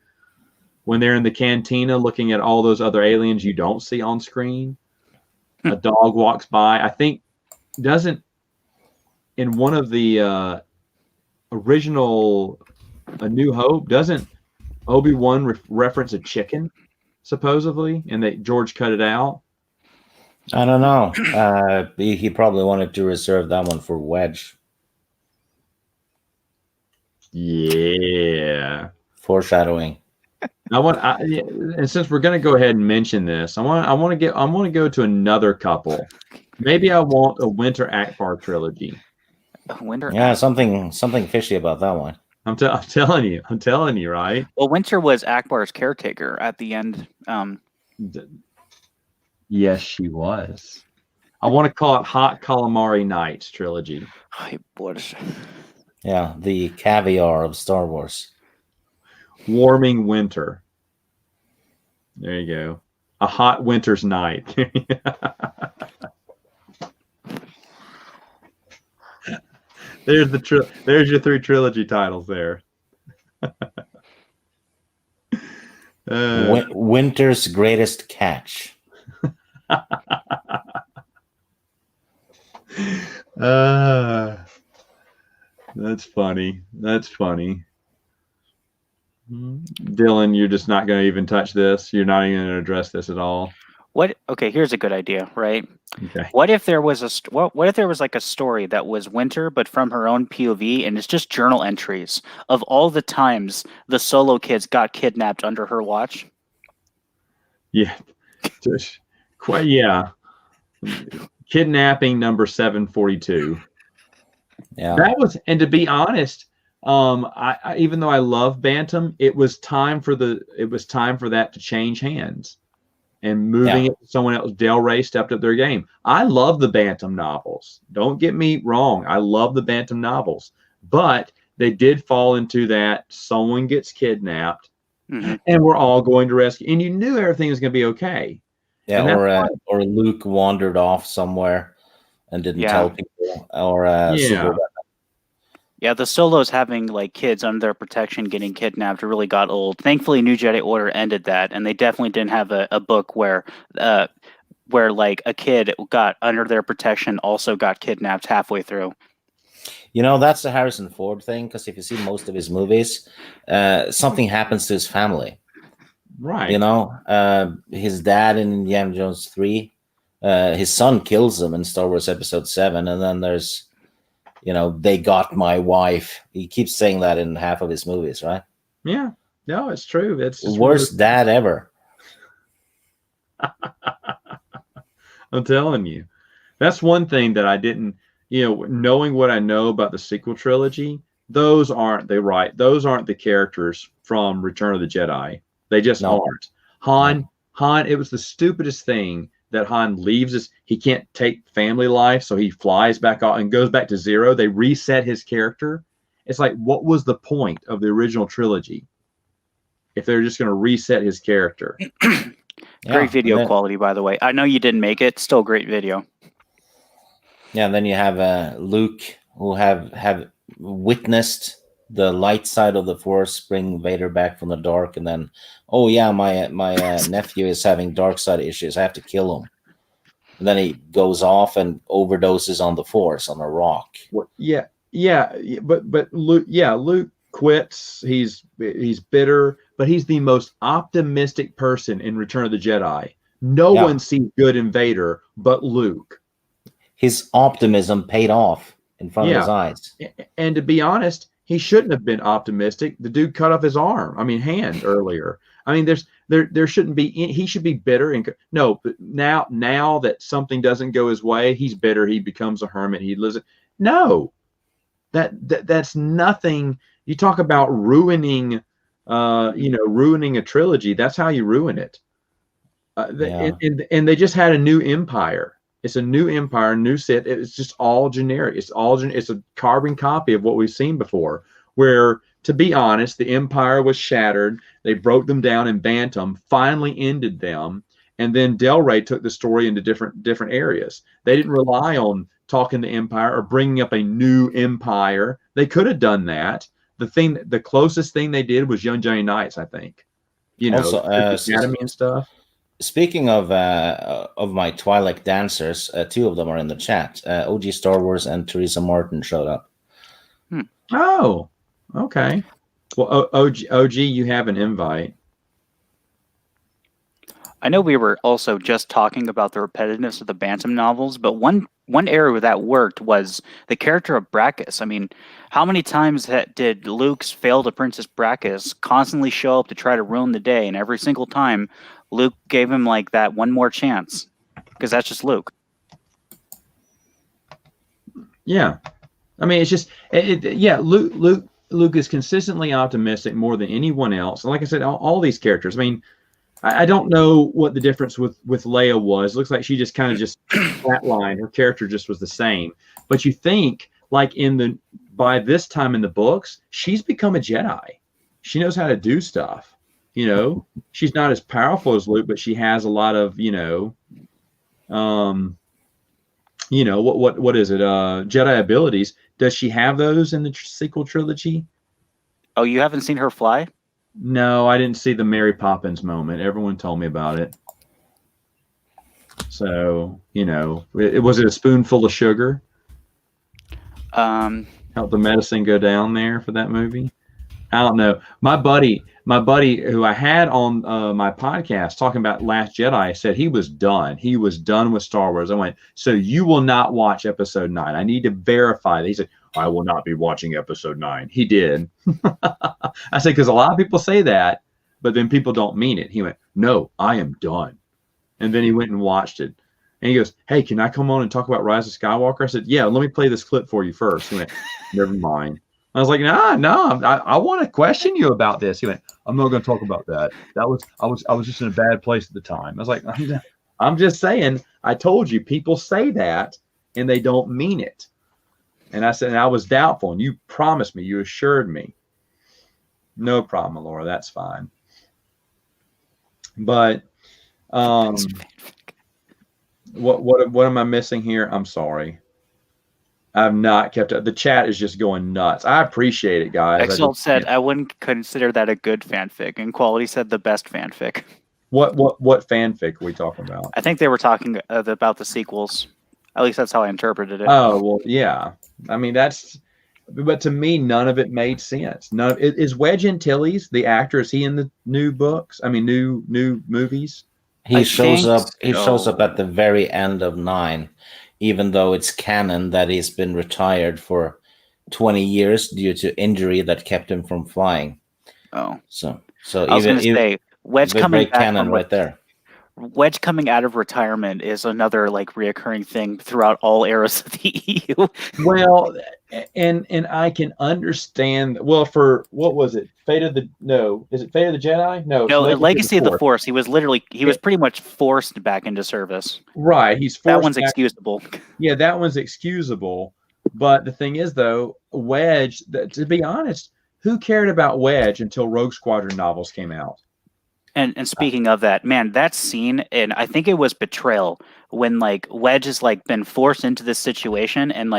when they're in the cantina looking at all those other aliens you don't see on screen. A dog walks by. I think in one of the original A New Hope, doesn't Obi-Wan reference a chicken supposedly, and that George cut it out? I don't know. He probably wanted to reserve that one for Wedge. Yeah. Foreshadowing. And since we're going to go ahead and mention this, I want to go to another couple. Maybe I want a Winter Akbar trilogy. Yeah, something fishy about that one. I'm telling you, right? Well, Winter was Akbar's caretaker at the end. Yes, she was. I want to call it Hot Calamari Nights trilogy. Ay, boy. Yeah, the caviar of Star Wars. Warming winter. There you go. A hot winter's night. There's your 3 trilogy titles there. Winter's greatest catch. That's funny. That's funny. Dylan, you're just not going to even touch this. You're not even going to address this at all. What? Okay, here's a good idea, right? Okay. What if there was what if there was like a story that was Winter, but from her own POV, and it's just journal entries of all the times the Solo kids got kidnapped under her watch? Yeah. Quite. Yeah. Kidnapping number 742. Yeah. That was, and to be honest, I even though I love Bantam, it was time for that to change hands and moving it to someone else. Del Rey stepped up their game. I love the Bantam novels. Don't get me wrong. I love the Bantam novels, but they did fall into that someone gets kidnapped and we're all going to rescue. And you knew everything was going to be okay. Yeah, or Luke wandered off somewhere and didn't tell people. Or yeah, the Solos having like kids under their protection getting kidnapped really got old. Thankfully, New Jedi Order ended that, and they definitely didn't have a book where like a kid got under their protection also got kidnapped halfway through. You know, that's the Harrison Ford thing, because if you see most of his movies, something happens to his family. Right. You know, his dad in Indiana Jones 3, his son kills him in Star Wars Episode 7, and then there's, you know, they got my wife. He keeps saying that in half of his movies, right? Yeah. No, it's true. It's the worst dad ever. I'm telling you. That's one thing that I didn't, you know, knowing what I know about the sequel trilogy, those aren't the characters from Return of the Jedi. They just aren't. Han, it was the stupidest thing that Han leaves us. He can't take family life, so he flies back out and goes back to zero. They reset his character. It's like, what was the point of the original trilogy if they're just going to reset his character? Great video quality, by the way. I know you didn't make it. Still great video. Yeah, and then you have Luke, who have witnessed the light side of the Force bring Vader back from the dark, and then, oh yeah, my nephew is having dark side issues. I have to kill him. And then he goes off and overdoses on the Force on a rock. Well, but Luke quits. He's bitter, but he's the most optimistic person in Return of the Jedi. No one sees good in Vader but Luke. His optimism paid off in front of his eyes. And to be honest, he shouldn't have been optimistic. The dude cut off his hand earlier. I mean, there shouldn't be. He should be bitter. And no, but now that something doesn't go his way, he's bitter. He becomes a hermit. He lives. No, that's nothing. You talk about ruining, ruining a trilogy. That's how you ruin it. And they just had a new empire. It's a new empire, new set. It's just all generic. It's a carbon copy of what we've seen before. Where, to be honest, the empire was shattered. They broke them down in Bantam, finally ended them, and then Del Rey took the story into different areas. They didn't rely on talking the empire or bringing up a new empire. They could have done that. The closest thing they did was Young Johnny Knights, I think. Also, Academy and stuff. Speaking of my Twi'lek dancers, two of them are in the chat. OG Star Wars and Teresa Martin showed up. Oh, okay. Well, OG, you have an invite. I know we were also just talking about the repetitiveness of the Bantam novels, but one area where that worked was the character of Brackus. I mean, how many times did Luke's failed Princess Brackus constantly show up to try to ruin the day, and every single time Luke gave him like that one more chance, because that's just Luke. Yeah, I mean, it's just Luke is consistently optimistic more than anyone else, and like I said, all these characters. I mean, I don't know what the difference with Leia was. It looks like she just kind of just flatlined. Her character just was the same. But you think, like by this time in the books, she's become a Jedi. She knows how to do stuff. You know, she's not as powerful as Luke, but she has a lot of, what is it? Jedi abilities. Does she have those in the sequel trilogy? Oh, you haven't seen her fly? No, I didn't see the Mary Poppins moment. Everyone told me about it. So, was it a spoonful of sugar? Help the medicine go down there for that movie? I don't know. My buddy who I had on my podcast talking about Last Jedi said he was done. He was done with Star Wars. I went, so you will not watch Episode 9. I need to verify that. He said, I will not be watching Episode 9. He did. I said, because a lot of people say that, but then people don't mean it. He went, no, I am done. And then he went and watched it. And he goes, hey, can I come on and talk about Rise of Skywalker? I said, yeah, let me play this clip for you first. He went, never mind. I was like, no, I want to question you about this. He went, I'm not going to talk about that. I was just in a bad place at the time. I was like, I'm just saying, I told you, people say that and they don't mean it. And I said, and I was doubtful, and you promised me, you assured me. No problem, Laura, that's fine. But what am I missing here? I'm sorry. I've not kept up. The chat is just going nuts. I appreciate it, guys. Exalt said, I wouldn't consider that a good fanfic. And Quality said the best fanfic. What fanfic are we talking about? I think they were talking about the sequels. At least that's how I interpreted it. Oh, well, yeah. I mean, but to me, none of it made sense. Is Wedge Antilles, the actor, is he in the new books? I mean, new movies? He shows up at the very end of 9. Even though it's canon that he's been retired for 20 years due to injury that kept him from flying. Oh, so I was going to say Wedge coming back canon right there. Wedge coming out of retirement is another reoccurring thing throughout all eras of the EU. Well, and I can understand. Well, for what was it? Is it Fate of the Jedi? No, Legacy of the Force. He was pretty much forced back into service. Right, he's forced. That one's excusable. Yeah, that one's excusable. But the thing is, though, Wedge. To be honest, who cared about Wedge until Rogue Squadron novels came out? And speaking of that, man, that scene, and I think it was Betrayal, when Wedge has been forced into this situation, and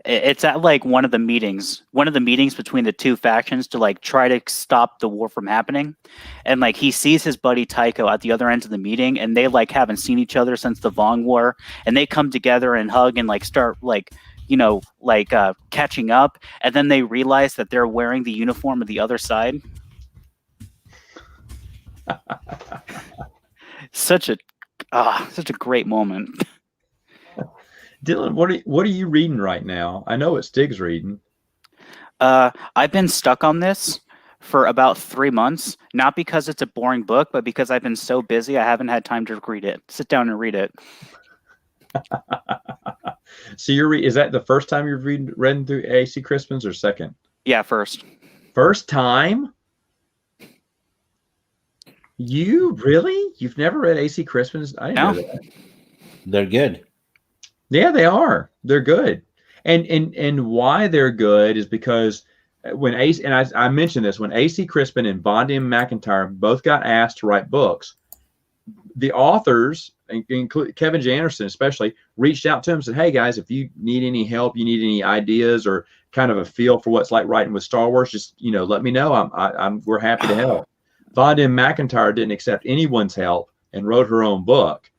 it's at one of the meetings between the two factions to try to stop the war from happening, and he sees his buddy Tycho at the other end of the meeting, and they haven't seen each other since the Vong War, and they come together and hug and start catching up, and then they realize that they're wearing the uniform of the other side. Such a great moment. Dylan, what are you reading right now? I know what Stig's reading. I've been stuck on this for about 3 months, not because it's a boring book, but because I've been so busy I haven't had time to sit down and read it. So is that the first time you've read through A.C. Crispin's, or second? Yeah, first. First time? You've never read A.C. Crispin's? I didn't know that. They're good. Yeah, they are. They're good. And why they're good is because when I mentioned this, when A.C. Crispin and Bondi and McIntyre both got asked to write books, the authors, including Kevin J. Anderson especially, reached out to him and said, hey guys, if you need any help, you need any ideas or kind of a feel for what's like writing with Star Wars, just let me know. We're happy to help. Bondi and McIntyre didn't accept anyone's help and wrote her own book.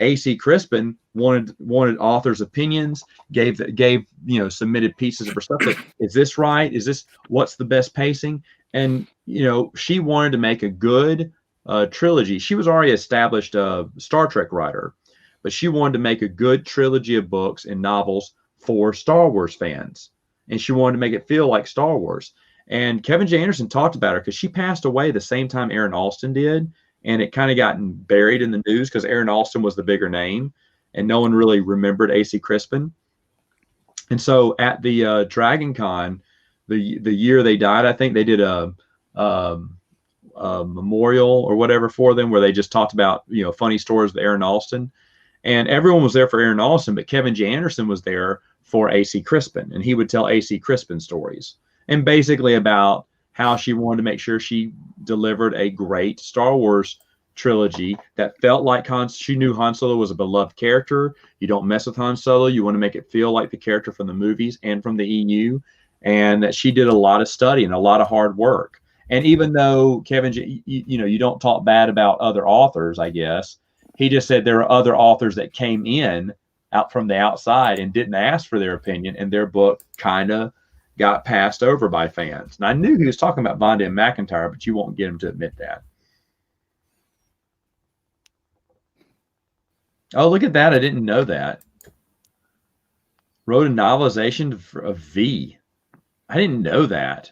A.C. Crispin wanted authors' opinions, gave submitted pieces of her stuff. Like, is this right? What's the best pacing? And she wanted to make a good trilogy. She was already established Star Trek writer, but she wanted to make a good trilogy of books and novels for Star Wars fans, and she wanted to make it feel like Star Wars. And Kevin J. Anderson talked about her because she passed away the same time Aaron Alston did. And it kind of gotten buried in the news because Aaron Alston was the bigger name and no one really remembered A.C. Crispin. And so at the Dragon Con, the year they died, I think they did a memorial or whatever for them, where they just talked about, you know, funny stories with Aaron Alston. And everyone was there for Aaron Alston, but Kevin J. Anderson was there for A.C. Crispin, and he would tell A.C. Crispin stories, and basically about how she wanted to make sure she delivered a great Star Wars trilogy that felt like she knew Han Solo was a beloved character. You don't mess with Han Solo. You want to make it feel like the character from the movies and from the EU, and that she did a lot of study and a lot of hard work. And even though Kevin J., you know, you don't talk bad about other authors, I guess, he just said there are other authors that came in out from the outside and didn't ask for their opinion, and their book kind of got passed over by fans. And I knew he was talking about Vonda and McIntyre, but you won't get him to admit that. Oh, look at that. I didn't know that. Wrote a novelization of V. I didn't know that.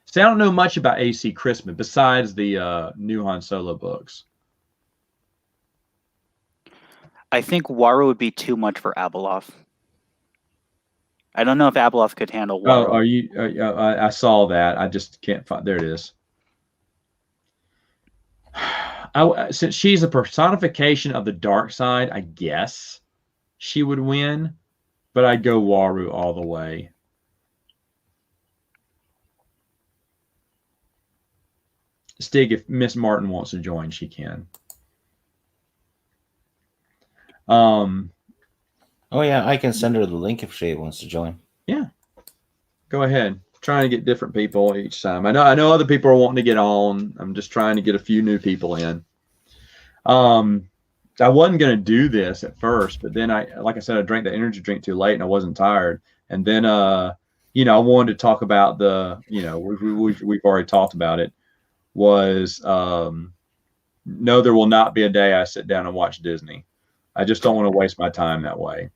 See, I don't know much about A.C. Crispin besides the new Han Solo books. I think Waru would be too much for Abeloth. I don't know if Abeloth could handle Waru. Oh, are you? I saw that. I just can't find. There it is. Since she's a personification of the dark side, I guess she would win, but I'd go Waru all the way. Stig, if Miss Martin wants to join, she can. Oh yeah, I can send her the link if she wants to join. Yeah, go ahead. Trying to get different people each time. I know other people are wanting to get on. I'm just trying to get a few new people in. I wasn't going to do this at first, but then like I said, I drank the energy drink too late and I wasn't tired. And then, you know, I wanted to talk about we've already talked about it, was, no, there will not be a day I sit down and watch Disney. I just don't want to waste my time that way.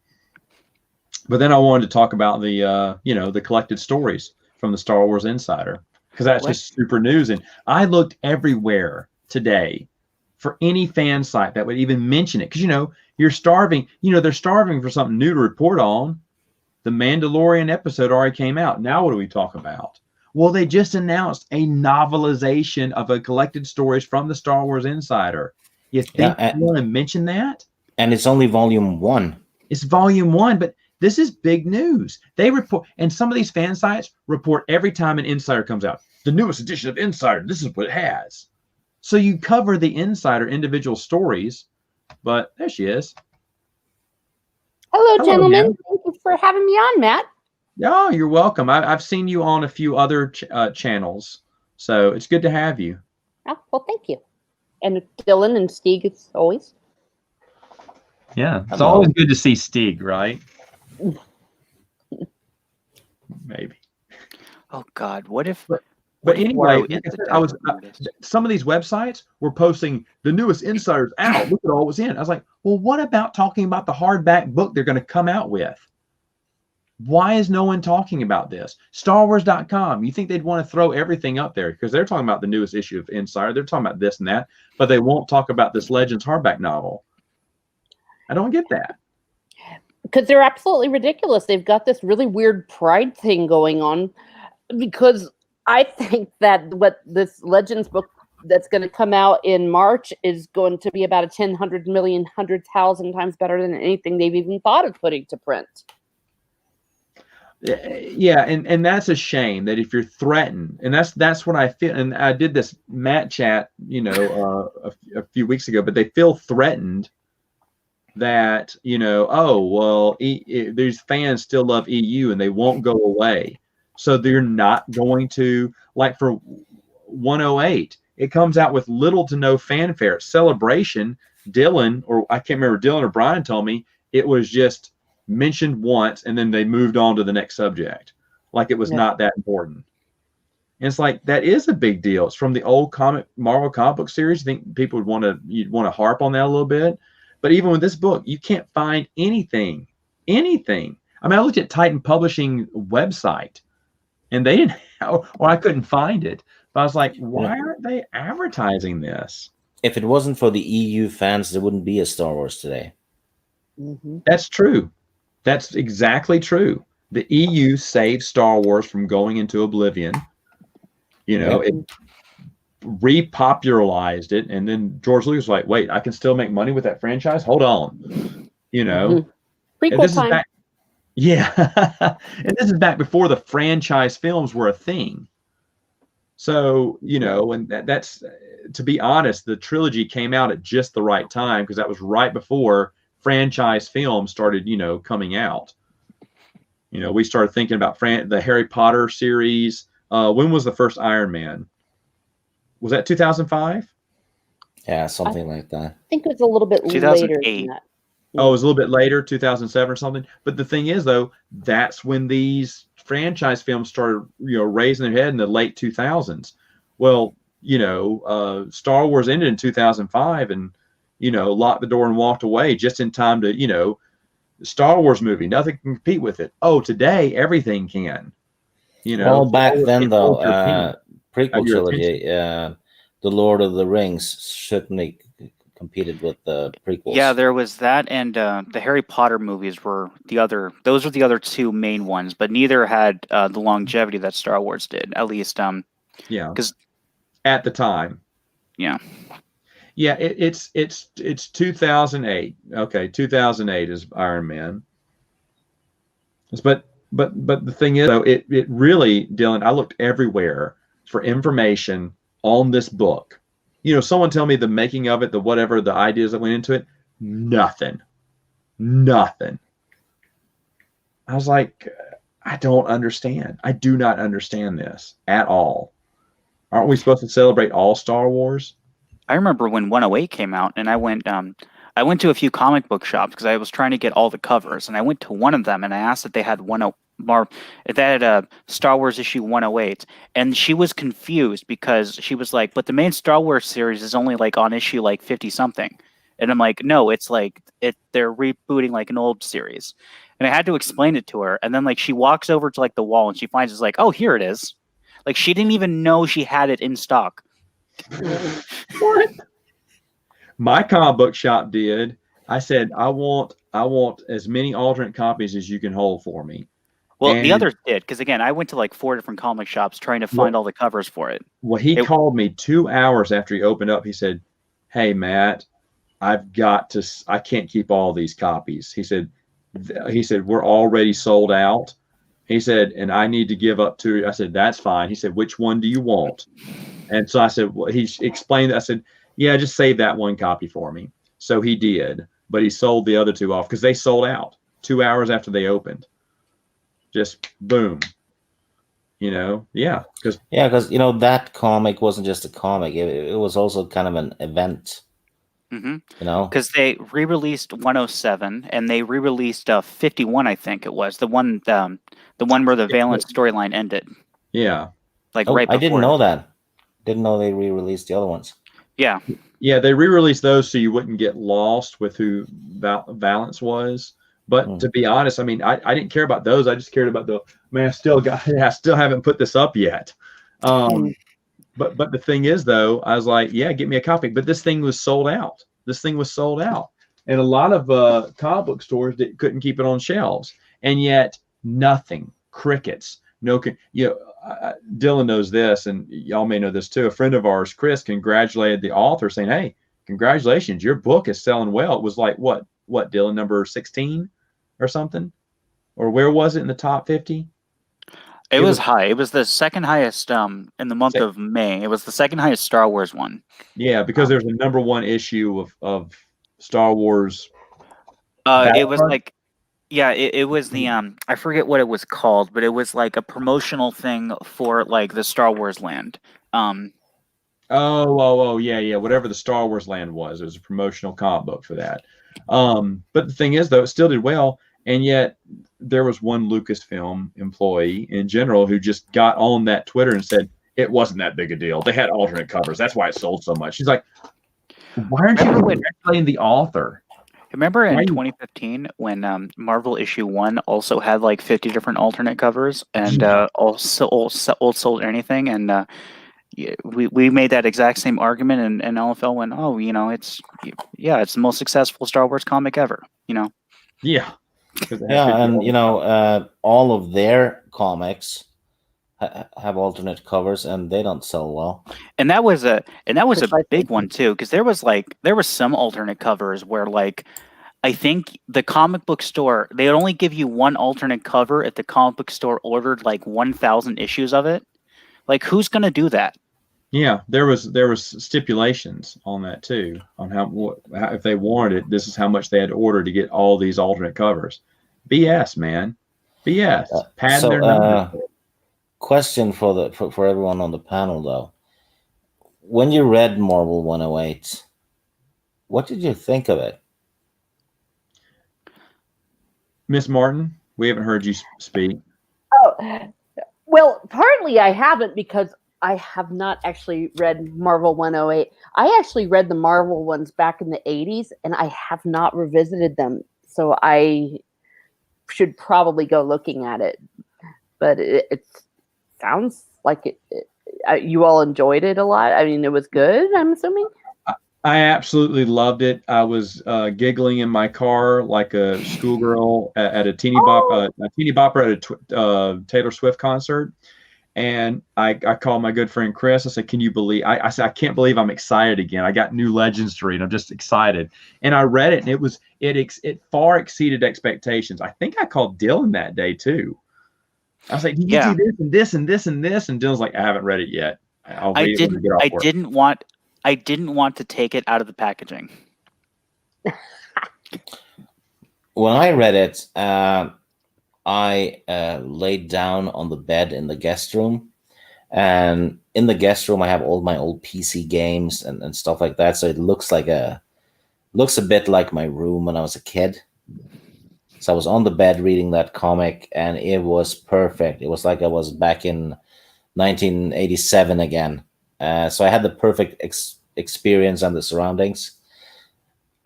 But then I wanted to talk about the collected stories from the Star Wars Insider, because that's just super news. And I looked everywhere today for any fan site that would even mention it. Because, you know, you're starving. You know, they're starving for something new to report on. The Mandalorian episode already came out. Now what do we talk about? Well, they just announced a novelization of a collected stories from the Star Wars Insider. You think you want to mention that? And it's only volume 1. It's volume 1, but this is big news. They report, and some of these fan sites report every time an Insider comes out. The newest edition of Insider, this is what it has. So you cover the Insider individual stories, but there she is. Hello, gentlemen. Matt. Thank you for having me on, Matt. Oh, you're welcome. I've seen you on a few other channels, so it's good to have you. Oh, well, thank you. And Dylan and Stig, as always. Yeah, it's always good to see Stig, right? Maybe. Oh God, what if? But anyway, some of these websites were posting the newest Insiders out. Look at all was in. I was like, well, what about talking about the hardback book they're going to come out with? Why is no one talking about this? StarWars.com. You think they'd want to throw everything up there because they're talking about the newest issue of Insider. They're talking about this and that, but they won't talk about this Legends hardback novel. I don't get that. Because they're absolutely ridiculous. They've got this really weird pride thing going on, because I think that what this Legends book that's going to come out in March is going to be about 100,000,000 times better than anything they've even thought of putting to print. Yeah, and that's a shame that if you're threatened, and that's what I feel. And I did this Matt chat, a few weeks ago, but they feel threatened that, oh, well, these fans still love EU and they won't go away. So they're not going to, like for 108, it comes out with little to no fanfare. Celebration, Dylan, or I can't remember, Dylan or Brian told me it was just mentioned once and then they moved on to the next subject. Like it was not that important. And it's like, that is a big deal. It's from the old Marvel comic book series. I think people you'd want to harp on that a little bit. But even with this book, you can't find anything. I mean, I looked at Titan Publishing website and they didn't or I couldn't find it. But I was like, why aren't they advertising this? If it wasn't for the EU fans, there wouldn't be a Star Wars today. Mm-hmm. That's true. That's exactly true. The EU saved Star Wars from going into oblivion. repopularized it, and then George Lucas was like, wait, I can still make money with that franchise? Hold on. You know? And Prequel this is time. back, yeah. And this is back before the franchise films were a thing. So, you know, and that's, to be honest, the trilogy came out at just the right time, because that was right before franchise films started, you know, coming out. You know, we started thinking about the Harry Potter series. When was the first Iron Man? Was that 2005? Yeah, something like that. I think it was a little bit later 2008. than that. Oh, it was a little bit later, 2007 or something. But the thing is, though, that's when these franchise films started, you know, raising their head in the late 2000s. Well, you know, Star Wars ended in 2005, and, you know, locked the door and walked away just in time to, you know, the Star Wars movie, nothing can compete with it. Oh, today everything can. You know, Well, back then though, prequel your trilogy, the Lord of the Rings certainly competed with the prequels. Yeah, there was that, and the Harry Potter movies were the other. Those were the other two main ones, but neither had the longevity that Star Wars did. At least, yeah, because at the time, yeah, yeah, it's 2008. Okay, 2008 is Iron Man. But the thing is, though, it really, Dylan, I looked everywhere for information on this book. You know, someone tell me the making of it, the whatever, the ideas that went into it. Nothing. I was like, I don't understand. I do not understand this at all. Aren't we supposed to celebrate all Star Wars? I remember when 108 came out, and I went to a few comic book shops because I was trying to get all the covers, and I went to one of them and I asked if they had Star Wars issue 108, and she was confused because she was like, "But the main Star Wars series is only like on issue like 50 something," and I'm like, "No, it's like they're rebooting like an old series," and I had to explain it to her, and then like she walks over to like the wall and she finds it's like, "Oh, here it is," like she didn't even know she had it in stock. What? My comic book shop did. I said, I want as many alternate copies as you can hold for me. Well, And the others did, because again, I went to like 4 different comic shops trying to find all the covers for it. Well, he called me 2 hours after he opened up. He said, "Hey, Matt, I can't keep all these copies." He said, "We're already sold out." He said, "And I need to give up to." I said, "That's fine." He said, "Which one do you want?" And so I said, well, he explained. I said, "Yeah, just save that one copy for me." So he did, but he sold the other 2 off because they sold out 2 hours after they opened. Just boom. You know, yeah, because you know that comic wasn't just a comic; it was also kind of an event. Mm-hmm. You know, because they re-released 107 and they re-released 51. I think it was the one where the Valence storyline ended. Yeah, like right before. I didn't know that. Didn't know they re-released the other ones. Yeah, they re-released those so you wouldn't get lost with who Valence was. But to be honest, I mean, I didn't care about those. I just cared about I still haven't put this up yet. But the thing is, though, I was like, yeah, get me a copy. But this thing was sold out. And a lot of comic book stores couldn't keep it on shelves. And yet, nothing, crickets, no. You know, Dylan knows this, and y'all may know this too. A friend of ours, Chris, congratulated the author, saying, "Hey, congratulations, your book is selling well." It was like what Dylan, number 16 or something, or where was it in the top 50? It was high. It was the second highest in the month of May. It was the second highest Star Wars one. Yeah, because there's a number 1 issue of Star Wars. It was like, yeah, it was the I forget what it was called, but it was like a promotional thing for like the Star Wars land. Yeah, whatever the Star Wars land was, it was a promotional comic book for that. But the thing is, though, it still did well, and yet there was one Lucasfilm employee in general who just got on that Twitter and said it wasn't that big a deal. They had alternate covers. That's why it sold so much. She's like, why aren't you congratulating the author? Remember in 2015 when Marvel issue 1 also had like 50 different alternate covers and also sold anything, and we made that exact same argument, and LFL went, "Oh, you know, it's the most successful Star Wars comic ever," you know. Yeah. Yeah, and you know, all of their comics have alternate covers, and they don't sell well. And that was a Precisely. big one too, because there was some alternate covers where like I think the comic book store, they would only give you one alternate cover if the comic book store ordered like 1,000 issues of it. Like, who's gonna do that? Yeah, there was stipulations on that too, on how if they wanted it, this is how much they had to order to get all these alternate covers. BS, man, BS. Padding their numbers. Question for everyone on the panel though: when you read Marvel 108, what did you think of it? Miss Martin, we haven't heard you speak. Oh, well, partly I haven't because I have not actually read Marvel 108. I actually read the Marvel ones back in the 80s, and I have not revisited them. So I should probably go looking at it. But it sounds like you all enjoyed it a lot. I mean, it was good, I'm assuming. I absolutely loved it. I was giggling in my car like a schoolgirl at a teeny bopper at a Taylor Swift concert. And I called my good friend Chris. I said, "Can you believe?" I said, "I can't believe I'm excited again. I got new Legends to read. I'm just excited." And I read it, and it far exceeded expectations. I think I called Dylan that day too. I was like, "You do this and this and this and this," and Dylan's like, "I haven't read it yet. I'll read it when I get off work." I didn't want to take it out of the packaging. When I read it, I laid down on the bed in the guest room, and in the guest room I have all my old PC games and stuff like that. So it looks a bit like my room when I was a kid. So I was on the bed reading that comic, and it was perfect. It was like I was back in 1987 again. So I had the perfect experience and the surroundings.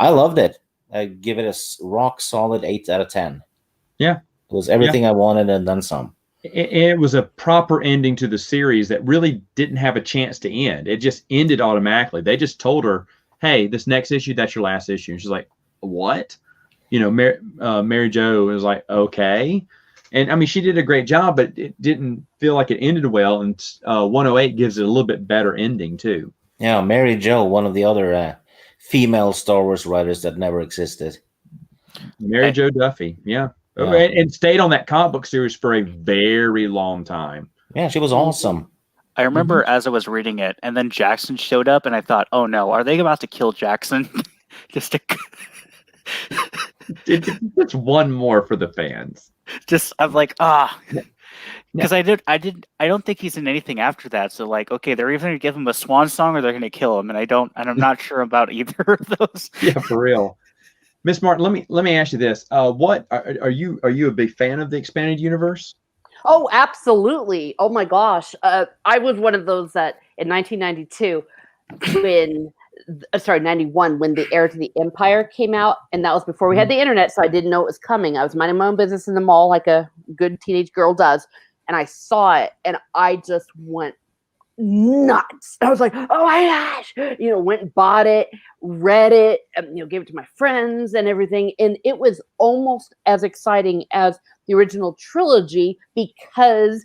I loved it. I give it a rock solid 8 out of 10. Yeah. It was everything I wanted and then some. It was a proper ending to the series that really didn't have a chance to end. It just ended automatically. They just told her, "Hey, this next issue, that's your last issue." And she's like, "What?" Mary Jo was like, "Okay." And I mean, she did a great job, but it didn't feel like it ended well. And 108 gives it a little bit better ending too. Yeah, Mary Jo, one of the other female Star Wars writers that never existed. Mary Jo Duffy, yeah. And stayed on that comic book series for a very long time. Yeah, she was awesome. I remember as I was reading it, and then Jackson showed up, and I thought, "Oh no, are they about to kill Jackson?" Just to it's one more for the fans. I'm like, because I don't think he's in anything after that. So like, okay, they're either going to give him a swan song or they're going to kill him, and I'm not sure about either of those. Yeah, for real. Miss Martin, let me ask you this: what are you a big fan of the expanded universe? Oh, absolutely! Oh my gosh, I was one of those that in 1992, when 91, when the Heir to the Empire came out, and that was before we had the internet, so I didn't know it was coming. I was minding my own business in the mall like a good teenage girl does, and I saw it, and I just went nuts. I was like, "Oh my gosh!" Went and bought it, read it, gave it to my friends and everything, and it was almost as exciting as the original trilogy because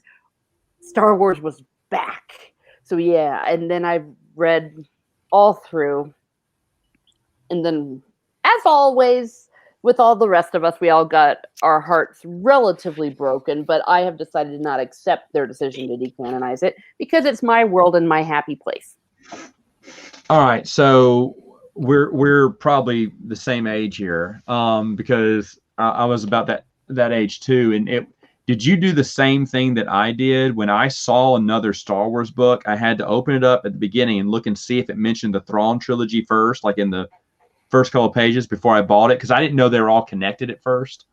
Star Wars was back. So yeah, and then I read all through, and then, as always, with all the rest of us, we all got our hearts relatively broken, but I have decided to not accept their decision to decanonize it because it's my world and my happy place. All right, so we're probably the same age here, because I was about that age too. And did you do the same thing that I did? When I saw another Star Wars book, I had to open it up at the beginning and look and see if it mentioned the Thrawn trilogy first, like in the first couple of pages before I bought it, because I didn't know they were all connected at first.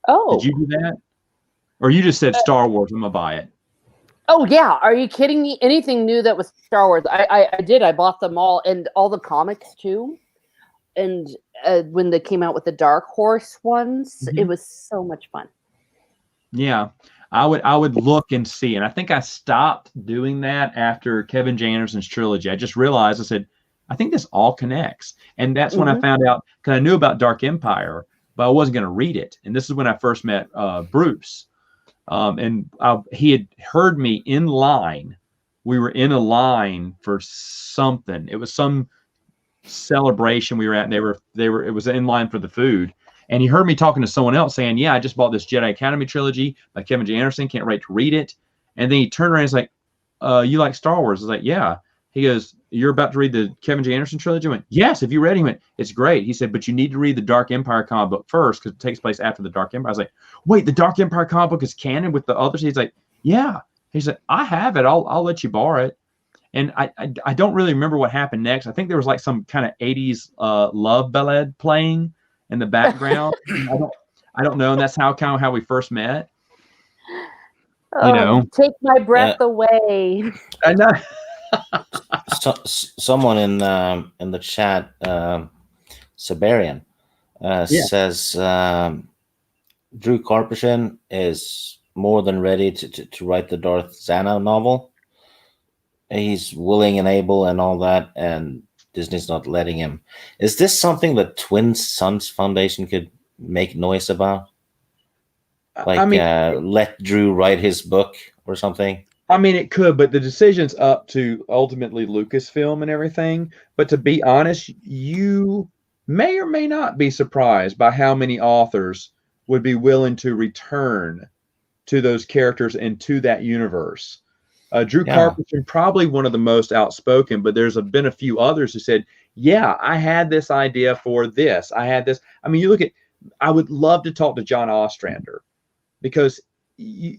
Oh. Did you do that? Or you just said Star Wars, I'm going to buy it? Oh, yeah. Are you kidding me? Anything new that was Star Wars, I did. I bought them all, and all the comics, too. And when they came out with the Dark Horse ones, it was so much fun. Yeah. I would look and see. And I think I stopped doing that after Kevin J. Anderson's trilogy. I just realized, I said, I think this all connects. And that's when I found out, because I knew about Dark Empire, but I wasn't going to read it. And this is when I first met Bruce. He had heard me in line. We were in a line for something. It was some celebration we were at, and it was in line for the food. And he heard me talking to someone else saying, yeah, I just bought this Jedi Academy trilogy by Kevin J. Anderson. Can't wait to read it. And then he turned around and was like, you like Star Wars? I was like, yeah. He goes, you're about to read the Kevin J. Anderson trilogy? I went, yes. Have you read it? He went, it's great. He said, but you need to read the Dark Empire comic book first because it takes place after the Dark Empire. I was like, wait, the Dark Empire comic book is canon with the others? He's like, yeah. He said, I have it. I'll let you borrow it. And I don't really remember what happened next. I think there was like some kind of 80s love ballad playing in the background. I don't know. And that's how we first met. Oh, you know, take my breath away. I know. Someone in the chat, Siberian, says Drew Karpyshyn is more than ready to write the Darth Zana novel. He's willing and able and all that, and Disney's not letting him. Is this something that Twin Sons Foundation could make noise about? Like, I mean, let Drew write his book or something? I mean, it could, but the decision's up to ultimately Lucasfilm and everything. But to be honest, you may or may not be surprised by how many authors would be willing to return to those characters and to that universe. Drew Karpyshyn, probably one of the most outspoken, but there's been a few others who said, yeah, I had this idea for this. I had this. I mean, you look at, I would love to talk to John Ostrander because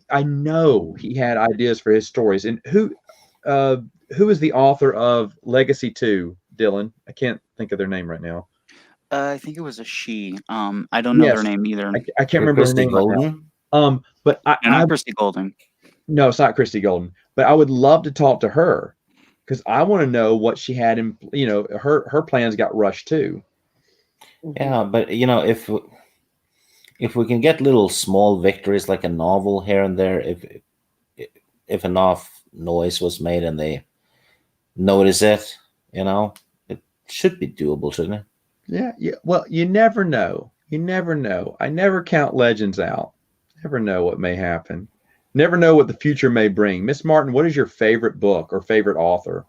I know he had ideas for his stories. And who is the author of Legacy 2, Dylan? I can't think of their name right now. I think it was a she. I don't know their name either. I can't remember her name right now. But not Christy Golden. No, it's not Christy Golden. But I would love to talk to her because I want to know what she had in. You know, her plans got rushed too. Yeah, but you know, if we can get little small victories like a novel here and there, if enough noise was made and they notice it, you know, it should be doable, shouldn't it? Yeah. Well, you never know. You never know. I never count legends out. Never know what may happen. Never know what the future may bring. Miss Martin, what is your favorite book or favorite author?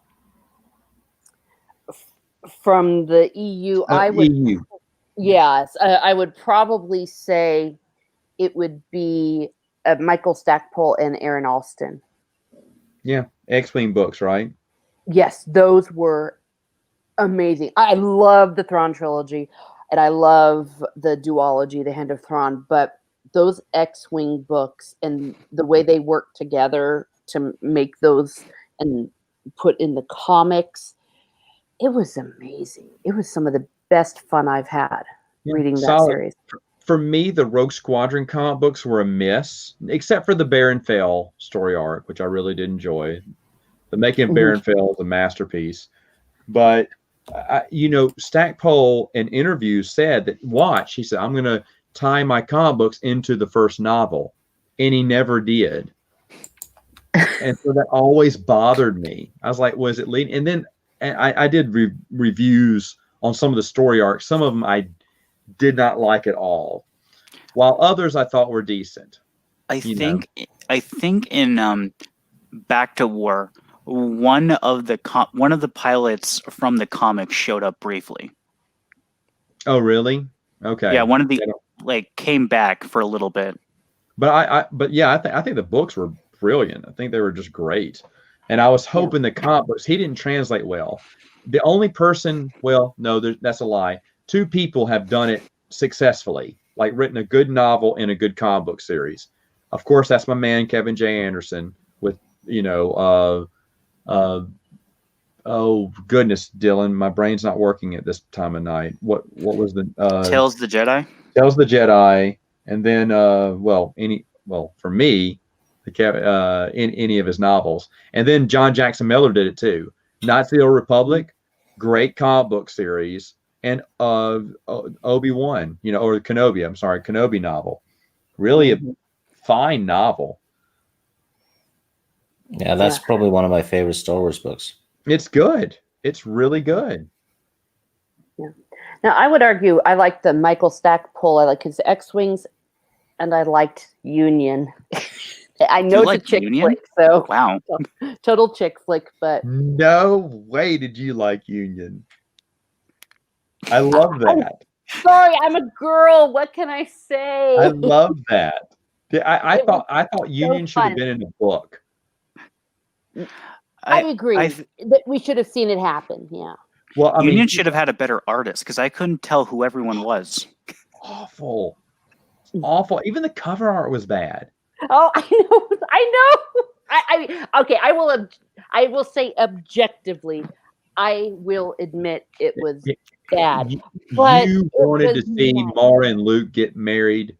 From the EU, I would. EU. Yes, I would probably say it would be Michael Stackpole and Aaron Alston. Yeah, X-Wing books, right? Yes, those were amazing. I love the Thrawn trilogy, and I love the duology, The Hand of Thrawn, but those X-Wing books and the way they work together to make those and put in the comics, it was amazing. It was some of the best fun I've had reading that series. For me, the Rogue Squadron comic books were a miss, except for the Baron Fell story arc, which I really did enjoy. The Making of Baron Fell is a masterpiece. But, you know, Stackpole in interviews said that, he said, I'm going to tie my comic books into the first novel. And he never did. And so that always bothered me. I was like, was it leading? And then I did reviews on some of the story arcs. Some of them I did not like at all, while others I thought were decent. I think in Back to War, one of the pilots from the comic showed up briefly. Oh, really? Okay. Yeah, one of the came back for a little bit. But I think the books were brilliant. I think they were just great. And I was hoping the comic books, he didn't translate well. The only person, that's a lie. 2 people have done it successfully, like written a good novel and a good comic book series. Of course, that's my man, Kevin J. Anderson, with, oh goodness, Dylan, my brain's not working at this time of night. What was the Tales of the Jedi? Tales of the Jedi. And then, for me, in any of his novels. And then John Jackson Miller did it too. Knights of the Old Republic, great comic book series, and Obi-Wan, or Kenobi novel. Really a fine novel. Yeah, that's probably one of my favorite Star Wars books. It's good. It's really good. Yeah. Now, I would argue I like the Michael Stackpole. I like his X-Wings and I liked Union. I know You it's like a chick Union? flick, so Wow. total chick flick, but No way did you like Union. I love that. sorry, I'm a girl. What can I say? I love that. I It was thought Union should have fun. been in a book. I agree that we should have seen it happen. Yeah. Well, I Union mean, should have had a better artist because I couldn't tell who everyone was. awful. Awful. Even the cover art was bad. Oh, I know. I okay. I will say objectively, I will admit it was bad. But You it wanted to was see nice. Mara and Luke get married.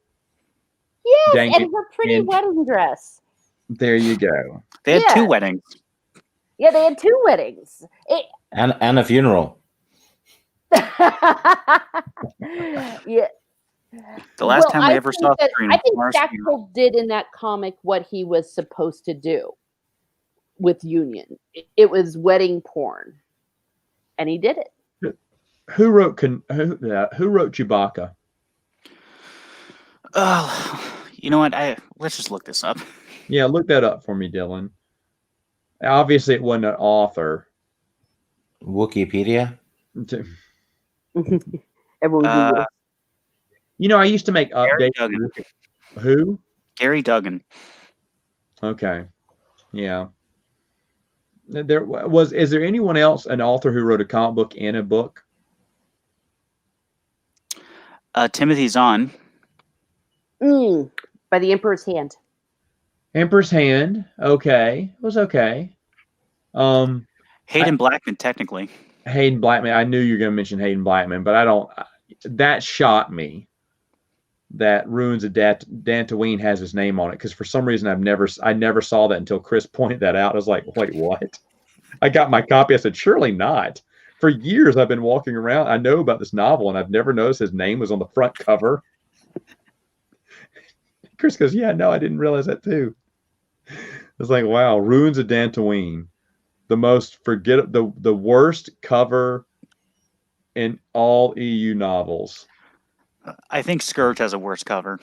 Yes, Dang and it. her pretty And- wedding dress. There you go. They had Yeah. 2 weddings. Yeah, they had 2 weddings. And a funeral. Yeah. The last time we I ever think saw that- Thrawn, I think Mars Stackpole did in that comic what he was supposed to do with Union. It was wedding porn, and he did it. Who wrote Chewbacca? Oh, you know what? Let's just look this up. Yeah, look that up for me, Dylan. Obviously, it wasn't an author. Wikipedia. Everyone Google. You know, I used to make Gary updates. Duggan. Who? Gary Duggan. Okay. Yeah. Is there anyone else, an author who wrote a comic book and a book? Timothy Zahn. By the Emperor's Hand. Emperor's Hand. Okay. It was okay. Hayden Blackman, technically. Hayden Blackman. I knew you were going to mention Hayden Blackman, but I don't. That shocked me. That Ruins of Dantooine has his name on it, because for some reason I never saw that until Chris pointed that out. I was like, wait, what? I got my copy. I said, surely not. For years I've been walking around. I know about this novel, and I've never noticed his name was on the front cover. Chris goes, yeah, no, I didn't realize that too. It's like, wow, Ruins of Dantooine, the worst cover in all EU novels. I think Scourge has a worse cover.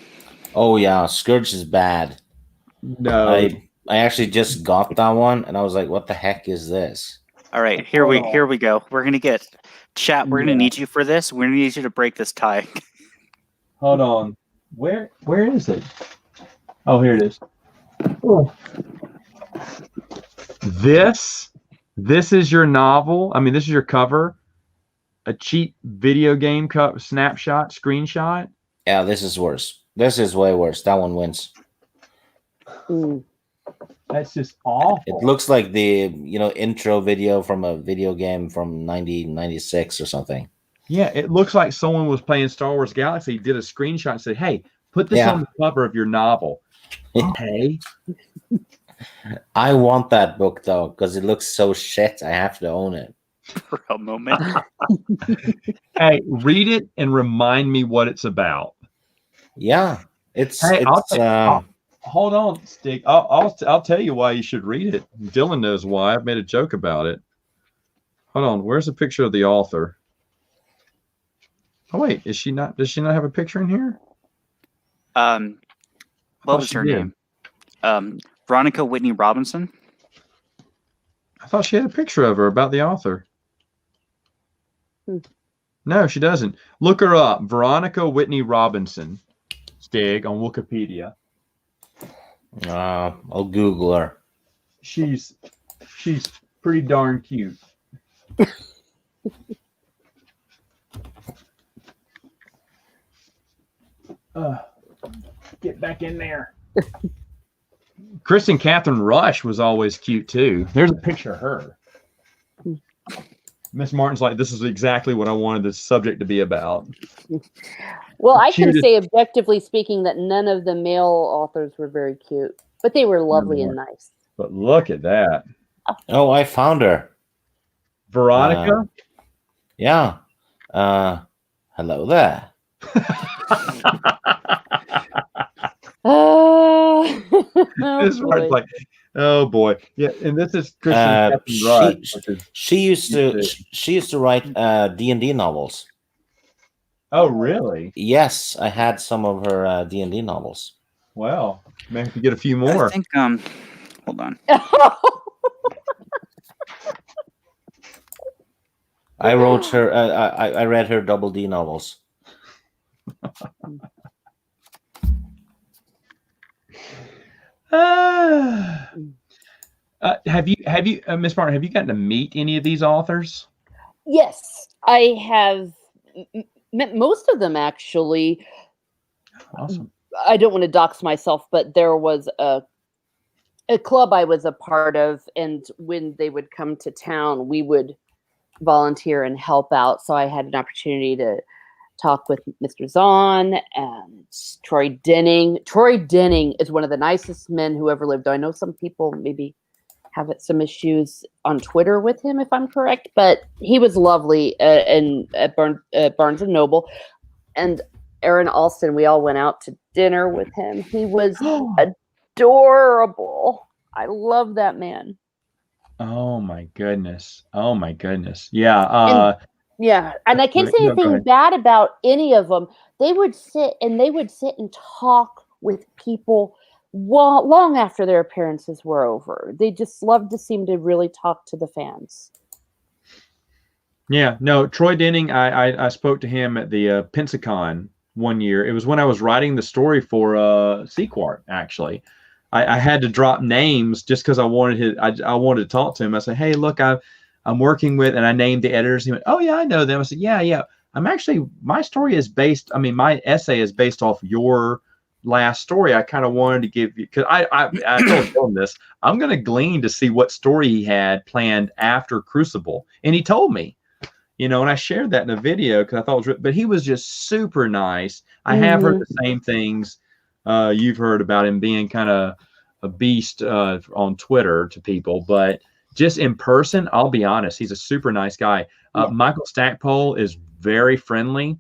Oh yeah, Scourge is bad. No, I actually just got that one, and I was like, "What the heck is this?" All right, here we go. We're gonna get chat. We're gonna need you for this. We're gonna need you to break this tie. Hold on. Where is it? Oh, here it is. Oh. This is your novel. I mean, this is your cover. A cheap video game snapshot, screenshot. Yeah, this is worse. This is way worse. That one wins. That's just awful. It looks like the intro video from a video game from 1996 or something. Yeah, it looks like someone was playing Star Wars Galaxy, did a screenshot and said, hey, put this on the cover of your novel. Okay. I want that book, though, because it looks so shit. I have to own it. For a moment. Hey, read it and remind me what it's about. Yeah. Hold on, Stick. I'll tell you why you should read it. Dylan knows why. I've made a joke about it. Hold on. Where's the picture of the author? Oh wait, does she not have a picture in here? What was her name? Veronica Whitney Robinson. I thought she had a picture of her about the author. No, she doesn't. Look her up. Veronica Whitney Robinson. Stig on Wikipedia. I'll Google her. She's pretty darn cute. Get back in there. Kristen Catherine Rush was always cute too. There's a picture of her. Miss Martin's like, this is exactly what I wanted this subject to be about. Well, I can say objectively speaking that none of the male authors were very cute, but they were lovely and nice. But look at that. Oh, I found her. Veronica? Yeah. Hello there. This part's like, oh boy, yeah. And this is Kristen Rush. She used to write D&D novels. Oh, really? Yes, I had some of her D&D novels. Well, maybe we get a few I more. think hold on. I wrote her. I read her Double D novels. Have you, Miss Martin? Have you gotten to meet any of these authors? Yes, I have met most of them actually. Awesome. I don't want to dox myself, but there was a club I was a part of, and when they would come to town, we would volunteer and help out. So I had an opportunity to talk with Mr. Zahn and Troy Denning. Troy Denning is one of the nicest men who ever lived. I know some people maybe have some issues on Twitter with him, if I'm correct, but he was lovely at Barnes and Noble. And Aaron Alston, we all went out to dinner with him. He was adorable. I love that man. Oh my goodness. Oh my goodness. Yeah. And I can't say anything bad about any of them. They would sit and talk with people long after their appearances were over. They just loved to seem to really talk to the fans. Yeah, no, Troy Denning, I spoke to him at the Pensacon one year. It was when I was writing the story for Sequart, actually. I had to drop names just because I wanted I wanted to talk to him. I said, hey, look, I'm working with, and I named the editors. He went, oh yeah, I know them. I said, yeah. My story is based, my essay is based off your last story. I kind of wanted to give you, because I told him this, I'm going to glean to see what story he had planned after Crucible. And he told me, and I shared that in a video because I thought it was, but he was just super nice. I have heard the same things you've heard about him being kind of a beast on Twitter to people, but just in person, I'll be honest, he's a super nice guy. Michael Stackpole is very friendly.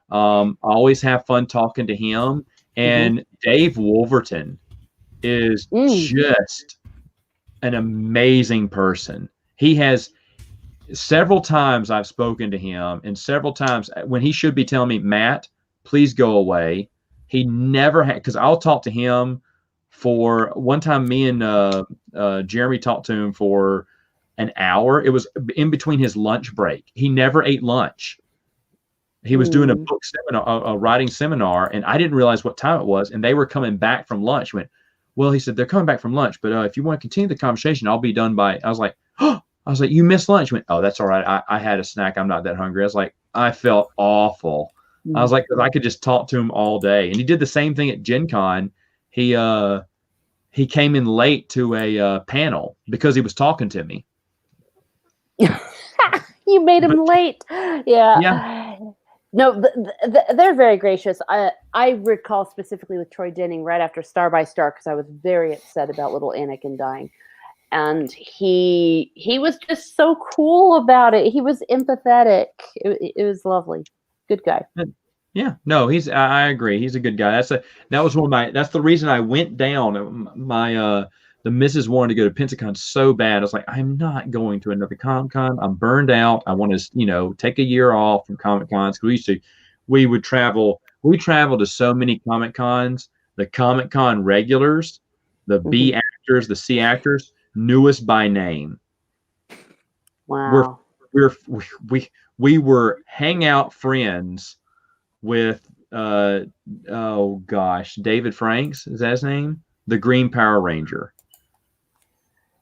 I always have fun talking to him. And Dave Wolverton is just an amazing person. He has several times I've spoken to him, and several times when he should be telling me, Matt, please go away. He never had, because I'll talk to him for one time. Me and Jeremy talked to him for an hour. It was in between his lunch break. He never ate lunch. He was doing a book seminar, a writing seminar, and I didn't realize what time it was. And they were coming back from lunch. Went, well, he said, they're coming back from lunch, but if you want to continue the conversation, I'll be done by, I was like, you missed lunch. He went, oh, that's all right. I had a snack. I'm not that hungry. I was like, I felt awful. I was like, because I could just talk to him all day. And he did the same thing at Gen Con. He came in late to a panel because he was talking to me. You made him late. Yeah. No, they're very gracious. I recall specifically with Troy Denning right after Star by Star, because I was very upset about little Anakin dying. And he was just so cool about it. He was empathetic. It was lovely. Good guy. Yeah, no, I agree. He's a good guy. That's the reason I went down. The missus wanted to go to Pensacon so bad. I was like, I'm not going to another Comic-Con. I'm burned out. I want to, take a year off from Comic-Cons. We would travel. We traveled to so many Comic-Cons. The Comic-Con regulars, the B actors, the C actors knew us by name. Wow. We were hangout friends with David Franks, is that his name? The Green Power Ranger.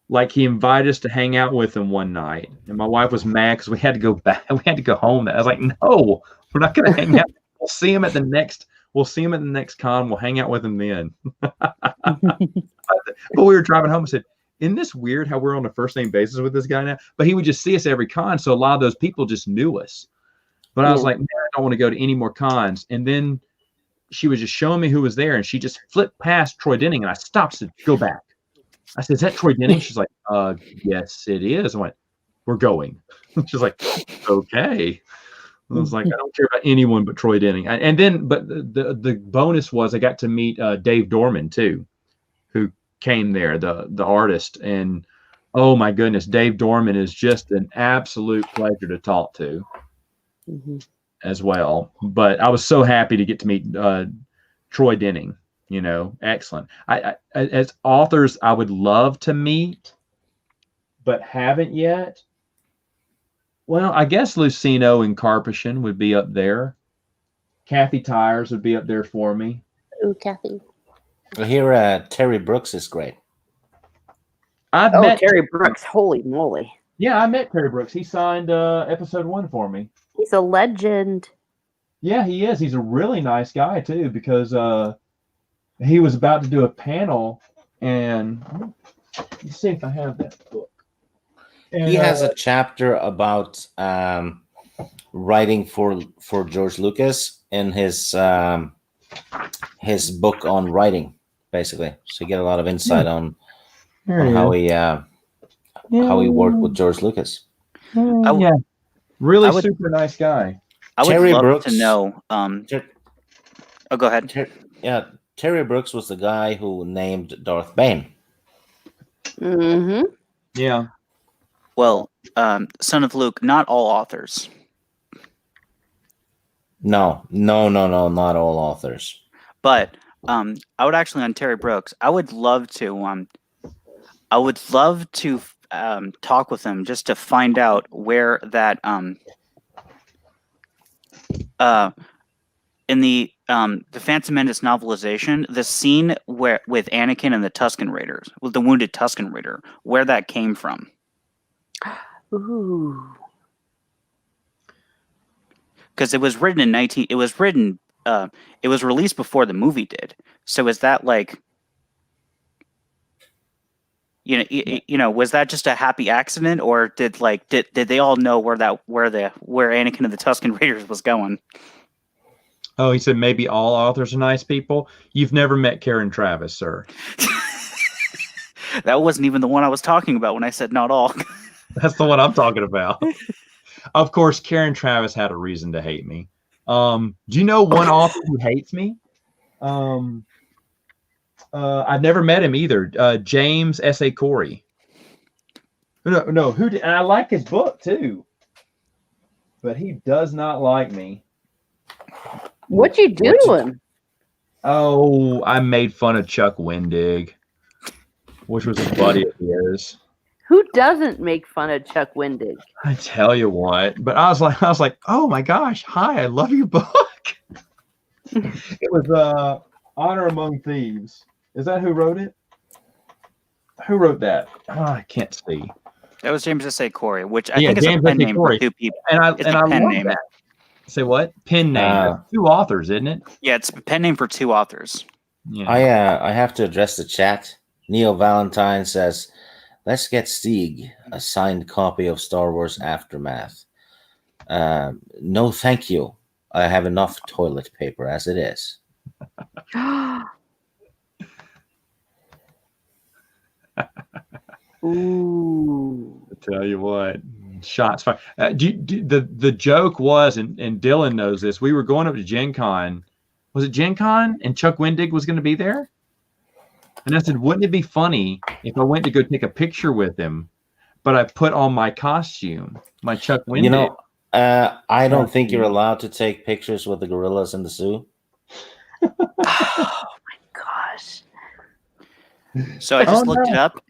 Like, he invited us to hang out with him one night, and my wife was mad because we had to go back. We had to go home. I was like, no, we're not going to hang out. We'll see him at the next con. We'll hang out with him then. But we were driving home and said, isn't this weird how we're on a first name basis with this guy now? But he would just see us every con, so a lot of those people just knew us. But I was like, man, I don't want to go to any more cons. And then she was just showing me who was there, and she just flipped past Troy Denning, and I stopped and said, go back. I said, is that Troy Denning? She's like, yes, it is. I went, we're going. She's like, okay. I was like, I don't care about anyone but Troy Denning. But the bonus was I got to meet Dave Dorman too, who came there, the artist. And oh my goodness, Dave Dorman is just an absolute pleasure to talk to. as well. But I was so happy to get to meet Troy Denning. Excellent. I as authors, I would love to meet, but haven't yet. Well, I guess Lucino and Carpathian would be up there. Kathy Tyers would be up there for me. Ooh, Kathy. I hear Terry Brooks is great. I've Oh, met Terry Brooks. Holy moly. Yeah, I met Terry Brooks. He signed episode 1 for me. He's a legend. Yeah, he is. He's a really nice guy too, because he was about to do a panel, and let's see if I have that book. And, He has a chapter about writing for George Lucas in his book on writing, basically. So you get a lot of insight on how he worked with George Lucas. Yeah, really super nice guy. I would Terry love Brooks, to know. Go ahead. Terry Brooks was the guy who named Darth Bane. Mm-hmm. Yeah. Well, Son of Luke, not all authors. No, not all authors. But I would actually, on Terry Brooks, I would love to talk with him just to find out where that in the Phantom Menace novelization, the scene with Anakin and the Tusken Raiders, with the wounded Tusken Raider, where that came from. Ooh. Because it was written it was released before the movie did. So is that like, was that just a happy accident, or did they all know where Anakin and the Tusken Raiders was going? Oh, he said maybe all authors are nice people. You've never met Karen Travis, sir. That wasn't even the one I was talking about when I said not all. That's the one I'm talking about. Of course, Karen Travis had a reason to hate me. Do you know one author who hates me? I've never met him either. James S.A. Corey. No, who did? And I like his book too, but he does not like me. What you do to him? Oh, I made fun of Chuck Wendig, which was a buddy of his. Who doesn't make fun of Chuck Wendig? I tell you what, but I was like, oh my gosh, hi, I love your book. It was Honor Among Thieves. Is that who wrote it? Who wrote that? Oh, I can't see. That was James S.A. Corey, which I think is a pen name for two people. And I pen love name. that. Say what? Pen name. 2 authors, isn't it? Yeah, it's a pen name for 2 authors. Yeah. I have to address the chat. Neil Valentine says, "Let's get Stieg a signed copy of Star Wars Aftermath." No, thank you. I have enough toilet paper as it is. Ooh. I tell you what, shots fired. The joke was, and Dylan knows this, we were going up to Gen Con. Was it Gen Con? And Chuck Wendig was going to be there? And I said, wouldn't it be funny if I went to go take a picture with him, but I put on my costume, my Chuck Wendig? I don't think you're allowed to take pictures with the gorillas in the zoo. Oh my gosh. So I just looked it up.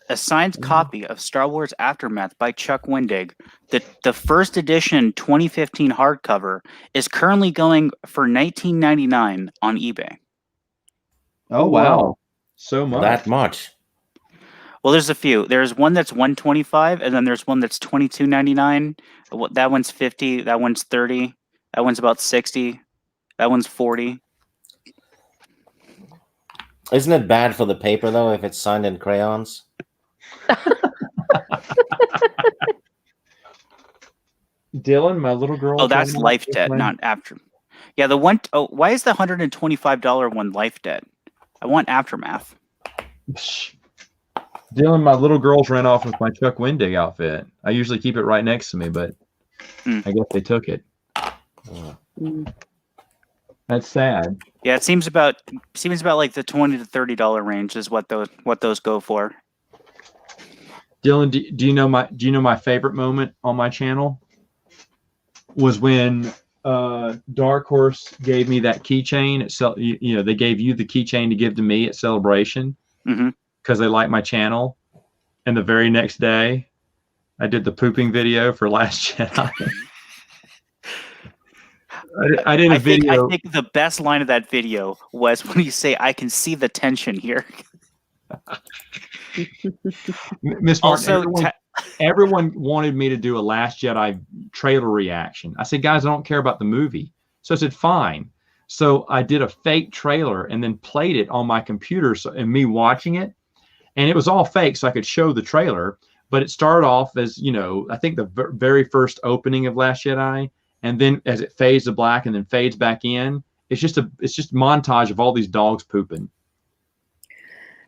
A signed copy of Star Wars Aftermath by Chuck Wendig, the first edition 2015 hardcover, is currently going for $19.99 on eBay. Oh wow, so much. That much. Well, there's a few. There's one that's $125, and then there's one that's $22.99. That one's $50. That one's $30. That one's about $60. That one's $40. Isn't it bad for the paper though if it's signed in crayons? Dylan, my little girl. Oh, that's Life Debt, not After. Yeah, the one oh why is the $125 one Life Debt? I want Aftermath. Dylan, my little girls ran off with my Chuck Wendig outfit. I usually keep it right next to me, but I guess they took it. That's sad. Yeah, it seems about like the $20 to $30 range is what those go for. Dylan, do you know my favorite moment on my channel? was when Dark Horse gave me that keychain. They gave you the keychain to give to me at Celebration because they like my channel. And the very next day, I did the pooping video for Last Jedi. I did a video. I think the best line of that video was when you say, "I can see the tension here." Miss Martin, everyone wanted me to do a Last Jedi trailer reaction. I said, guys, I don't care about the movie. So I said, fine. So I did a fake trailer and then played it on my computer and me watching it. And it was all fake, so I could show the trailer. But it started off as, I think the very first opening of Last Jedi. And then as it fades to black and then fades back in, it's just a montage of all these dogs pooping.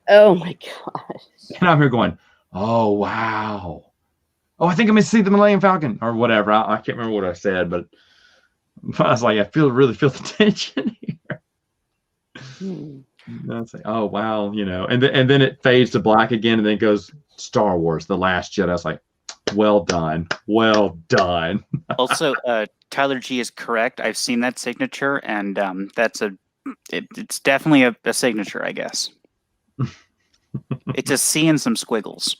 Oh my gosh. And I'm here going, oh, wow. Oh, I think I'm going to see the Millennium Falcon or whatever. I can't remember what I said, but I was like, I really feel the tension here. And I was like, oh, wow, and then it fades to black again and then it goes Star Wars, The Last Jedi. I was like, well done. Well done. Also, Tyler G is correct. I've seen that signature, and it's definitely a signature, I guess. It's a C and some squiggles.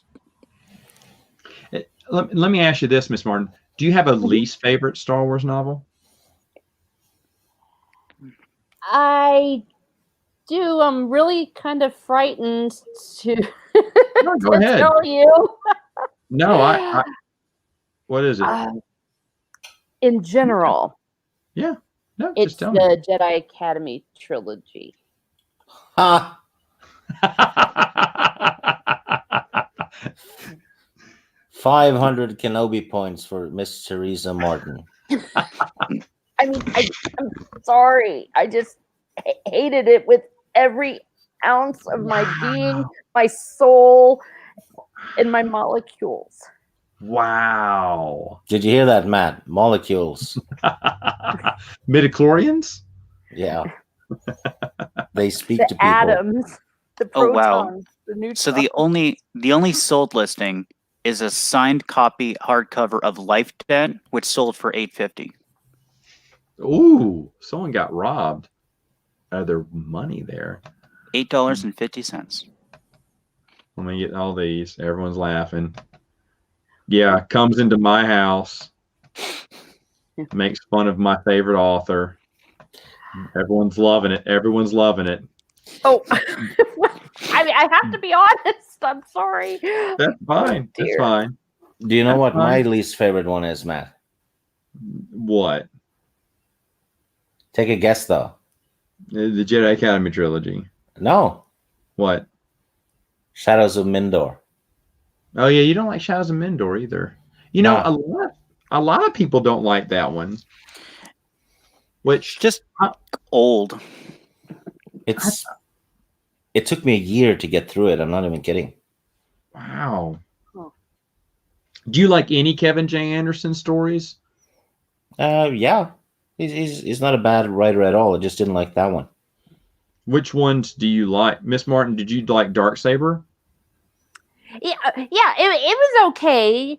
Let me ask you this, Miss Martin. Do you have a least favorite Star Wars novel? I do. I'm really kind of frightened to, Go ahead. tell you. No, I what is it? In general. Yeah. No, it's just tell me. the Jedi Academy trilogy. 500 Kenobi points for Miss Teresa Martin. I mean, I'm sorry. I just hated it with every ounce of my being, my soul, and my molecules. Wow. Did you hear that, Matt? Molecules. Midichlorians? Yeah. They speak the to people. Atoms, the protons, wow. the neutrons. So the only sold listing is a signed copy hardcover of Life Debt, which sold for $8.50. Ooh, someone got robbed out of their money there. $8.50. Let me get all these. Everyone's laughing. Yeah, comes into my house, makes fun of my favorite author. Everyone's loving it. Everyone's loving it. Oh, I mean, I have to be honest. I'm sorry. That's fine. Oh, that's fine. Do you know That's what fine. my least favorite one is, Matt? What? Take a guess, though. The Jedi Academy trilogy. No. What? Shadows of Mindor. Oh yeah, you don't like Shadows of Mindor either. A lot of people don't like that one. Which just old. It took me a year to get through it. I'm not even kidding. Wow. Do you like any Kevin J. Anderson stories? Yeah. He's not a bad writer at all. I just didn't like that one. Which ones do you like? Miss Martin, did you like Darksaber? Yeah, it was okay.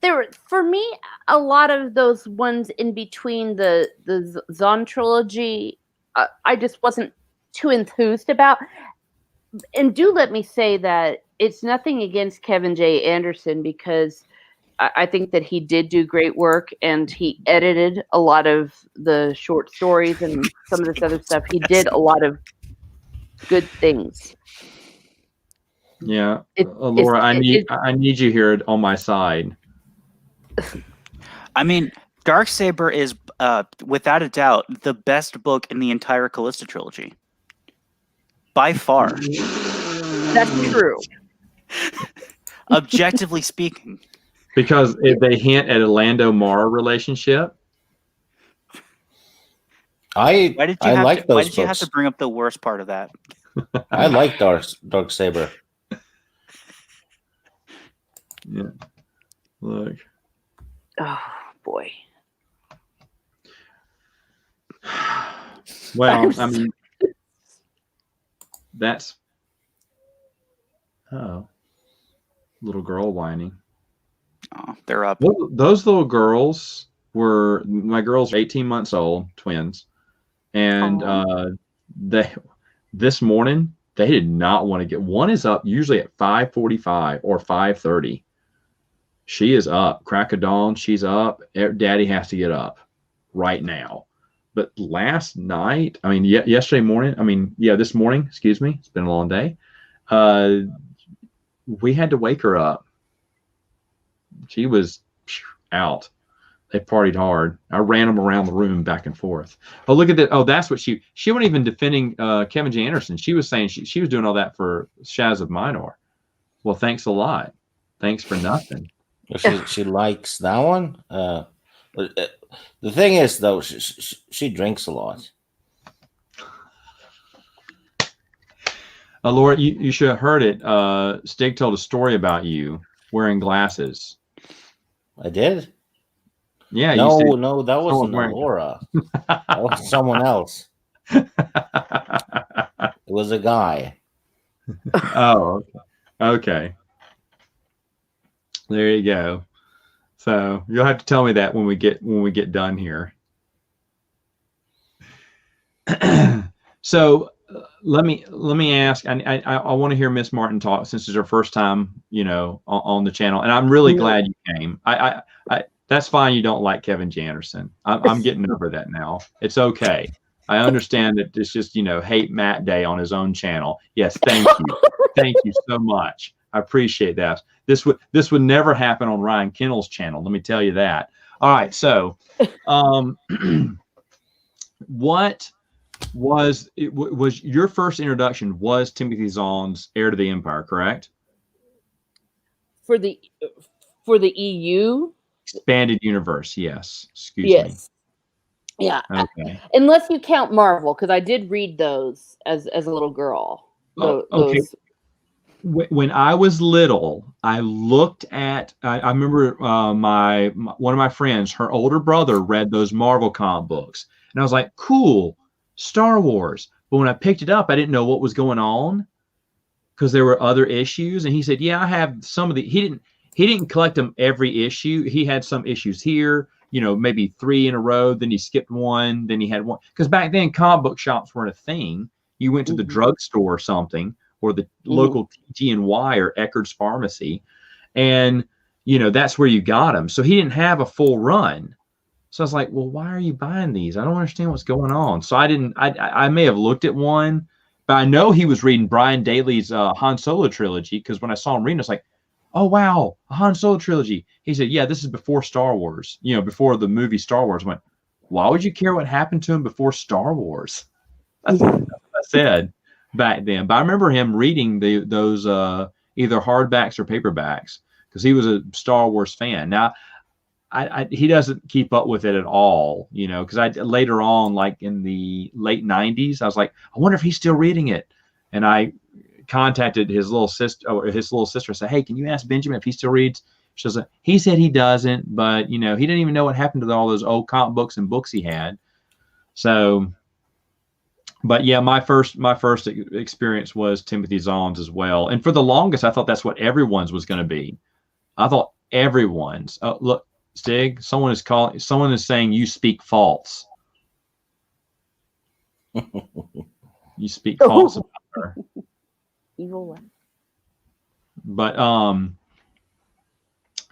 There were, for me, a lot of those ones in between the Zahn trilogy, I just wasn't too enthused about. And do let me say that it's nothing against Kevin J. Anderson, because I think that he did do great work, and he edited a lot of the short stories and some of this other stuff. He did a lot of good things. Yeah, Laura, I need you here on my side. I mean, Darksaber is, without a doubt, the best book in the entire Callista trilogy. By far. That's true. Objectively speaking. Because if they hint at a Lando-Mara relationship. Why did you have to bring up the worst part of that? I like Darksaber. Yeah. Look. Oh boy. Well, I mean, that's little girl whining. Oh, they're up. Those little girls were my girls are 18 months old, twins, and this morning they did not want to get. One is up usually at 5:45 or 5:30. She is up, crack of dawn. She's up. Daddy has to get up right now. But last night, I mean, yesterday morning, this morning, excuse me, it's been a long day. We had to wake her up. She was out. They partied hard. I ran them around the room back and forth. Oh, look at that. Oh, that's what she wasn't even defending Kevin J. Anderson. She was saying she was doing all that for Shaz of Minor. Well, thanks a lot. Thanks for nothing. She likes that one. The thing is, though, she drinks a lot. Laura, you should have heard it. Stig told a story about you wearing glasses. I did? Yeah. No, that wasn't Laura. That was someone else. It was a guy. Oh, okay. There you go. So you'll have to tell me that when we get done here. So let me ask. I want to hear Miss Martin talk since it's her first time, on the channel, and I'm really glad you came. I that's fine. You don't like Kevin J. Anderson. I'm getting over that now. It's okay. I understand that it's just hate Matt Day on his own channel. Yes, thank you, thank you so much. I appreciate that. This would never happen on Ryan Kennel's channel. Let me tell you that. All right. So, what was your first introduction? Was Timothy Zahn's Heir to the Empire, correct? For the EU expanded universe, yes. Excuse me. Yeah. Okay. Unless you count Marvel, because I did read those as a little girl. Okay. When I was little, I looked at. I remember one of my friends, her older brother, read those Marvel comic books, and I was like, "Cool, Star Wars." But when I picked it up, I didn't know what was going on because there were other issues. And he said, "Yeah, I have some of the." He didn't collect them every issue. He had some issues here, maybe 3 in a row. Then he skipped one. Then he had one because back then comic book shops weren't a thing. You went to the drugstore or something, or the local TG&Y or Eckerd's Pharmacy. And, that's where you got them. So he didn't have a full run. So I was like, well, why are you buying these? I don't understand what's going on. So I may have looked at one, but I know he was reading Brian Daley's Han Solo trilogy because when I saw him reading, I was like, oh, wow, a Han Solo trilogy. He said, yeah, this is before Star Wars, before the movie Star Wars. I went, why would you care what happened to him before Star Wars? That's what I said back then. But I remember him reading those either hardbacks or paperbacks because he was a Star Wars fan. Now, he doesn't keep up with it at all, because later on, like in the late 90s, I was like, I wonder if he's still reading it. And I contacted his little sister and said, hey, can you ask Benjamin if he still reads? She said, he said he doesn't, but he didn't even know what happened to all those old comic books and books he had. So, but yeah, my first experience was Timothy Zahn's as well. And for the longest, I thought that's what everyone's was going to be. I thought everyone's. Look, Stig, someone is saying you speak false. You speak false about her. Evil one. But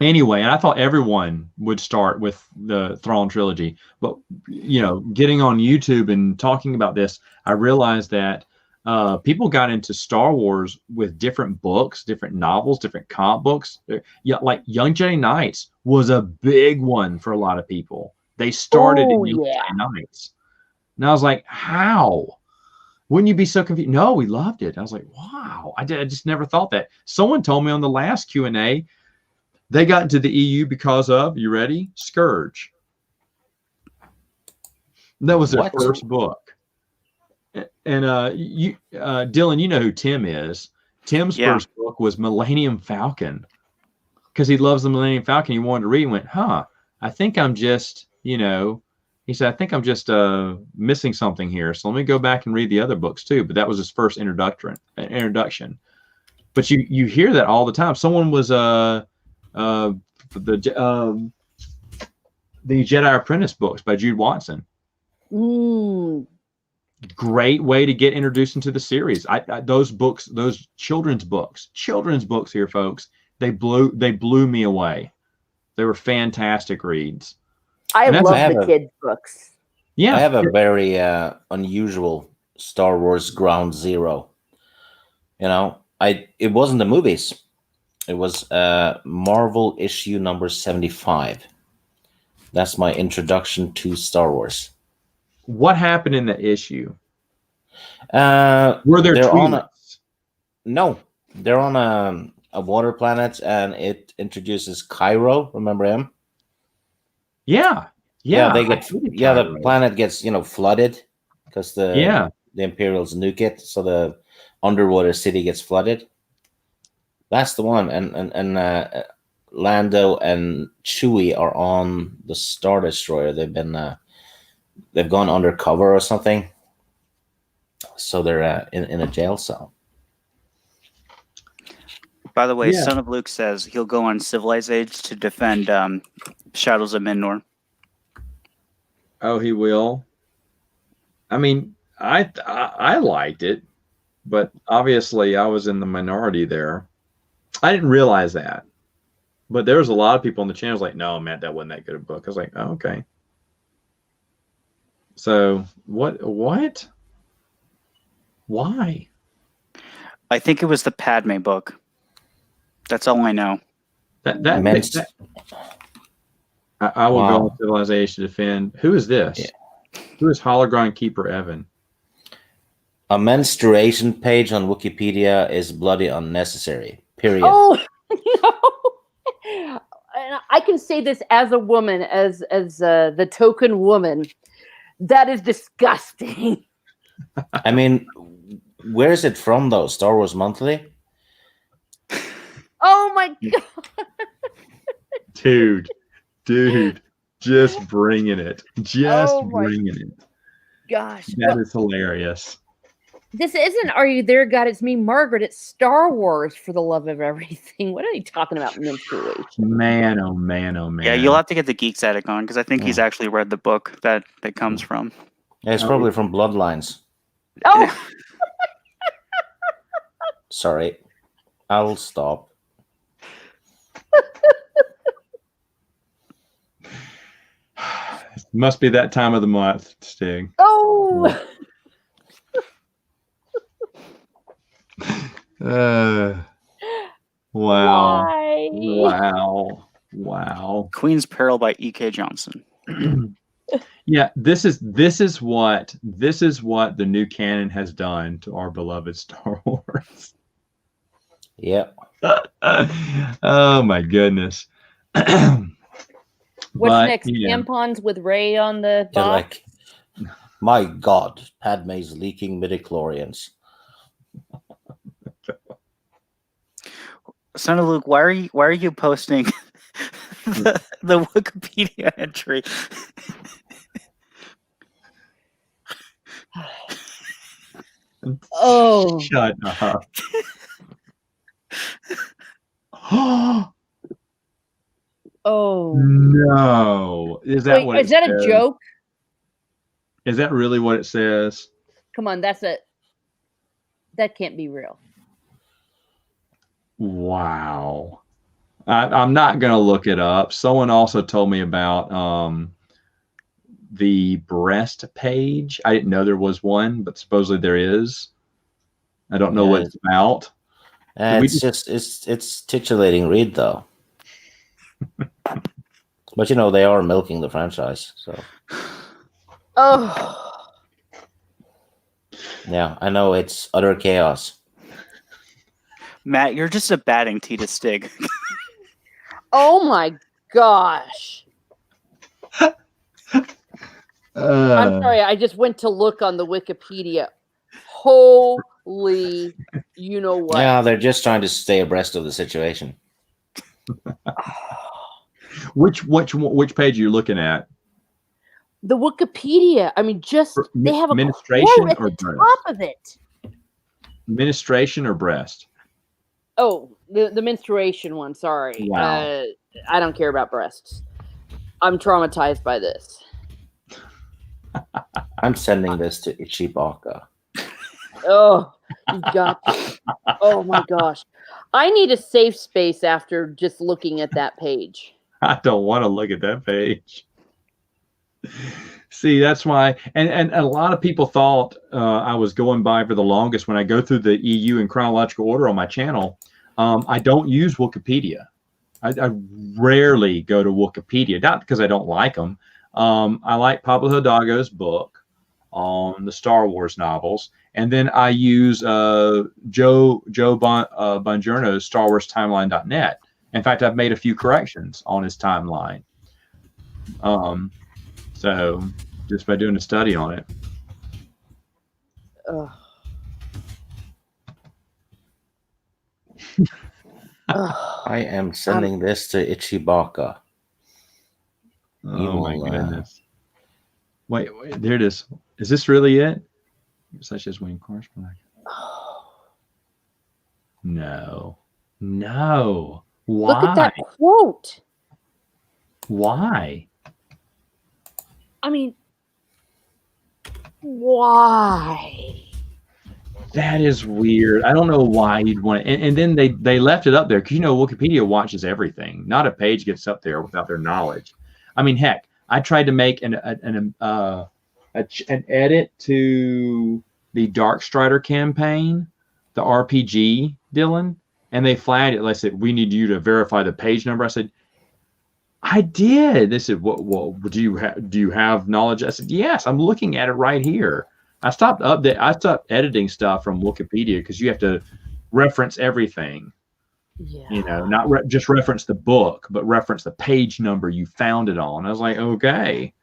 anyway, and I thought everyone would start with the Thrawn trilogy. But getting on YouTube and talking about this, I realized that people got into Star Wars with different books, different novels, different comic books. Yeah, like Young Jedi Knights was a big one for a lot of people. They started in Young Jedi Knights. And I was like, how? Wouldn't you be so confused? No, we loved it. I was like, wow, I just never thought that. Someone told me on the last Q&A, they got into the EU because of, you ready? Scourge. That was their first book. And Dylan, you know who Tim is. Tim's first book was Millennium Falcon because he loves the Millennium Falcon. He wanted to read and went, I think I'm just, he said, I think I'm just missing something here. So let me go back and read the other books too. But that was his first introduction. But you hear that all the time. Someone was the Jedi Apprentice books by Jude Watson. Great way to get introduced into the series. Those books, those children's books here, folks. They blew me away. They were fantastic reads. I love the kids' books. Yeah, I have a very unusual Star Wars Ground Zero. You know, it wasn't the movies. It was Marvel issue number 75. That's my introduction to Star Wars. What happened in the issue? Were there Twi'leks? No, they're on a water planet, and it introduces Cairo. Remember him? Yeah. They get the planet gets flooded because the Imperials nuke it, so the underwater city gets flooded. That's the one, and Lando and Chewie are on the Star Destroyer. They've gone undercover or something, so they're in a jail cell. By the way, Son of Luke says he'll go on Civilized Age to defend Shadows of Mendor. Oh, he will. I mean, I liked it, but obviously I was in the minority there. I didn't realize that, but there was a lot of people on the channel like, "No, Matt, that wasn't that good a book." I was like, "Oh, okay." So what? Why? I think it was the Padme book. That's all I know. I will go on Civilization to defend. Who is this? Yeah. Who is Hologron Keeper Evan? A menstruation page on Wikipedia is bloody unnecessary. Period. Oh no! And I can say this as a woman, as the token woman. That is disgusting. I mean, where is it from though? Star Wars Monthly? Oh my god. Dude, just bringing it. Bringing it. Gosh. That is hilarious. This isn't Are You There, God? It's Me, Margaret. It's Star Wars, for the love of everything. What are you talking about, menstruation? Man, oh man, oh man. Yeah, you'll have to get the Geeks Attic on, because I think he's actually read the book that comes from. Yeah, it's probably from Bloodlines. Oh! Sorry. I'll stop. Must be that time of the month, Stig. Oh! Wow. Why? Wow. Queen's Peril by E.K. Johnson. Yeah, this is what the new canon has done to our beloved Star Wars. Yep. Oh my goodness. What's next? Tampons with Ray on the box? Like, my God, Padme's leaking midichlorians. Son of Luke, why are you posting the Wikipedia entry? Oh, shut up. Oh no! Is that Wait, is that a joke? Is that really what it says? Come on, that can't be real. Wow. I'm not gonna look it up. Someone also told me about the breast page. I didn't know there was one, but supposedly there is. I don't know what it's about. It's titillating read though. But they are milking the franchise, so. Oh. Yeah, I know it's utter chaos. Matt, you're just a batting tee to Stig. Oh my gosh. I'm sorry, I just went to look on the Wikipedia. Holy, you know what? Yeah, they're just trying to stay abreast of the situation. Which page are you looking at? The Wikipedia. I mean, they have a administration quote at or the breast? top of it. Administration or breast? Oh, the menstruation one. Sorry. Wow. I don't care about breasts. I'm traumatized by this. I'm sending this to Ichibaka. Oh, you got. Oh my gosh, I need a safe space after just looking at that page. I don't want to look at that page. See, that's why, and a lot of people thought I was going by for the longest when I go through the EU in chronological order on my channel. I don't use Wikipedia. I rarely go to Wikipedia, not because I don't like them. I like Pablo Hidalgo's book on the Star Wars novels, and then I use Joe Bongiorno's Star Wars Timeline.net. In fact, I've made a few corrections on his timeline. So just by doing a study on it. I am sending this to Ichibaka. Oh my goodness. Wait, there it is. Is this really it? Such as when corresponding. No. Why? Look at that quote. Why? I mean, why? That is weird. I don't know why you'd want it. And then they left it up there because, Wikipedia watches everything. Not a page gets up there without their knowledge. I mean, heck, I tried to make an edit to the Darkstrider campaign, the RPG, Dylan, and they flagged it. They said, we need you to verify the page number. I said, I did. They said, well, do you have knowledge? I said, yes, I'm looking at it right here. I stopped editing stuff from Wikipedia because you have to reference everything. Yeah. Not just reference the book, but reference the page number you found it on. I was like, okay.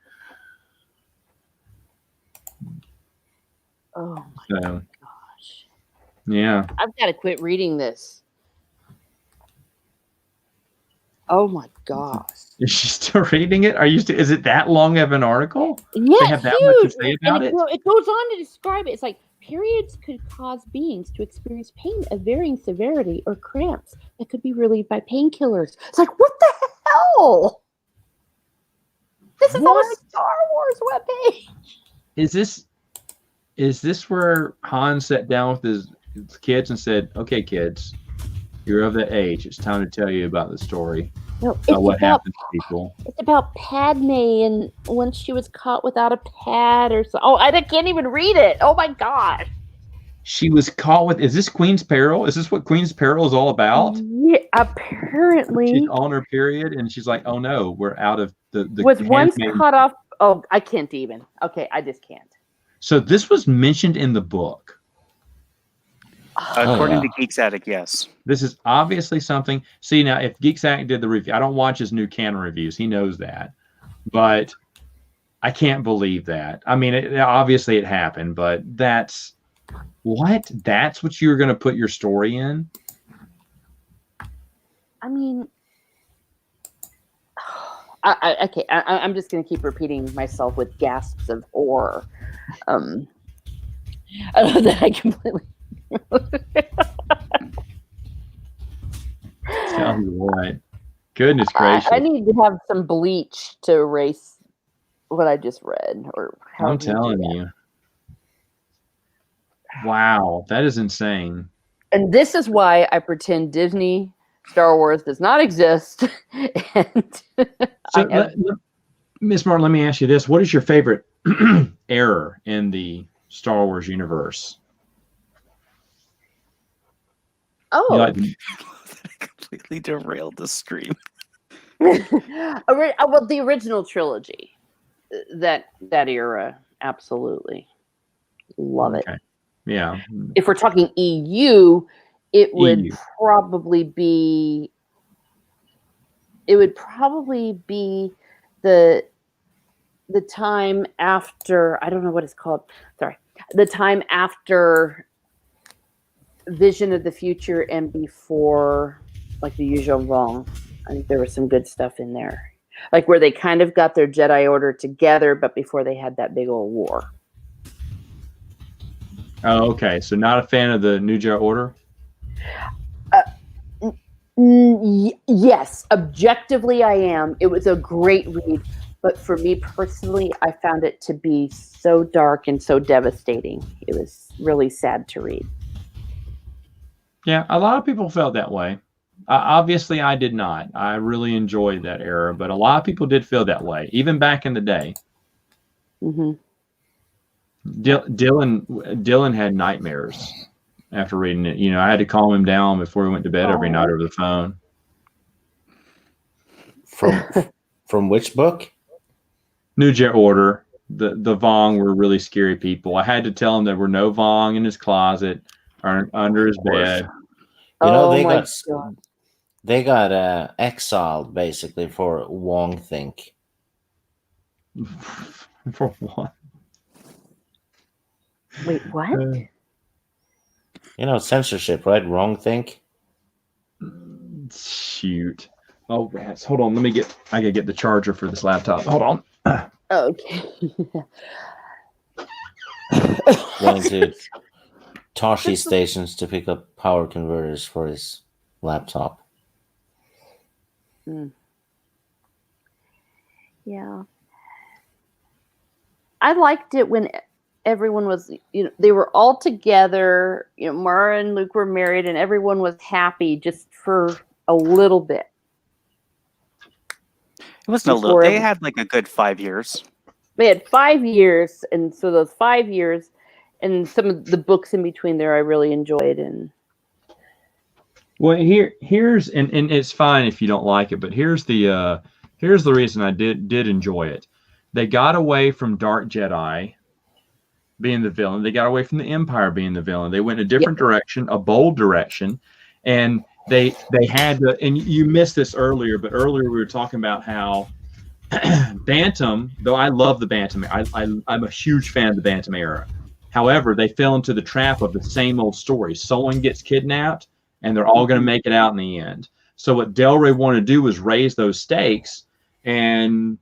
Oh my gosh. Yeah. I've got to quit reading this. Oh my gosh. Is she still reading it? Is it that long of an article? Yeah, they have that much to say about it? It goes on to describe it. It's like periods could cause beings to experience pain of varying severity or cramps that could be relieved by painkillers. It's like, what the hell? This is on a Star Wars webpage. Is this where Han sat down with his kids and said, "Okay, kids, you're of that age. It's time to tell you about the story." No, what happened to people. It's about Padme and when she was caught without a pad or so. Oh, I can't even read it. Oh my god. She was caught with. Is this Queen's Peril? Is this what Queen's Peril is all about? Yeah, apparently. She's on her period, and she's like, "Oh no, we're out of the." Was once cut off. Oh, I can't even. Okay, I just can't. So this was mentioned in the book. According to Geeks Addict, yes. This is obviously something. See, now, if Geeks Addict did the review, I don't watch his new canon reviews. He knows that. But I can't believe that. I mean, obviously it happened, but that's what you're going to put your story in? I mean, okay, I'm just going to keep repeating myself with gasps of horror. I completely... Tell you what. Goodness gracious. I need to have some bleach to erase what I just read. I'm telling you. Wow, that is insane. And this is why I pretend Disney Star Wars does not exist. So, Miss Martin, let me ask you this. What is your favorite error in the Star Wars universe? Oh. Completely derailed the stream. Well, the original trilogy. That era. Absolutely. Love it. Okay. Yeah. If we're talking EU, it would probably be the time after, I don't know what it's called. Sorry. The time after Vision of the Future and before, like, the usual wrong. I think there was some good stuff in there. Like where they kind of got their Jedi Order together, but before they had that big old war. Oh, okay. So not a fan of the New Jedi Order? Yes, objectively, I am. It was a great read, but for me personally, I found it to be so dark and so devastating. It was really sad to read. Yeah, a lot of people felt that way. Obviously, I did not. I really enjoyed that era, but a lot of people did feel that way, even back in the day. Mm-hmm. Dylan had nightmares after reading it. I had to calm him down before he went to bed every night over the phone. From which book? New Jet Order. The Vong were really scary people. I had to tell him there were no Vong in his closet or under his bed. They got exiled basically for Wong Think. For what? Wait, what? Censorship, right? Wrong Think. Shoot. Oh, rats. Hold on. I gotta get the charger for this laptop. Hold on. Okay. Going to Toshi stations to pick up power converters for his laptop. Yeah. I liked it when everyone was, they were all together. Mara and Luke were married and everyone was happy just for a little bit. It wasn't a little. They had like a good 5 years. They had 5 years, and so those 5 years, and some of the books in between there, I really enjoyed. And well, here's and it's fine if you don't like it, but here's the reason I did enjoy it. They got away from Dark Jedi being the villain. They got away from the Empire being the villain. They went in a different direction, a bold direction, and they had to. And you missed this earlier, but earlier we were talking about how Bantam, though I love the Bantam, I'm a huge fan of the Bantam era. However, they fell into the trap of the same old story. Someone gets kidnapped, and they're all going to make it out in the end. So what Del Rey wanted to do was raise those stakes and,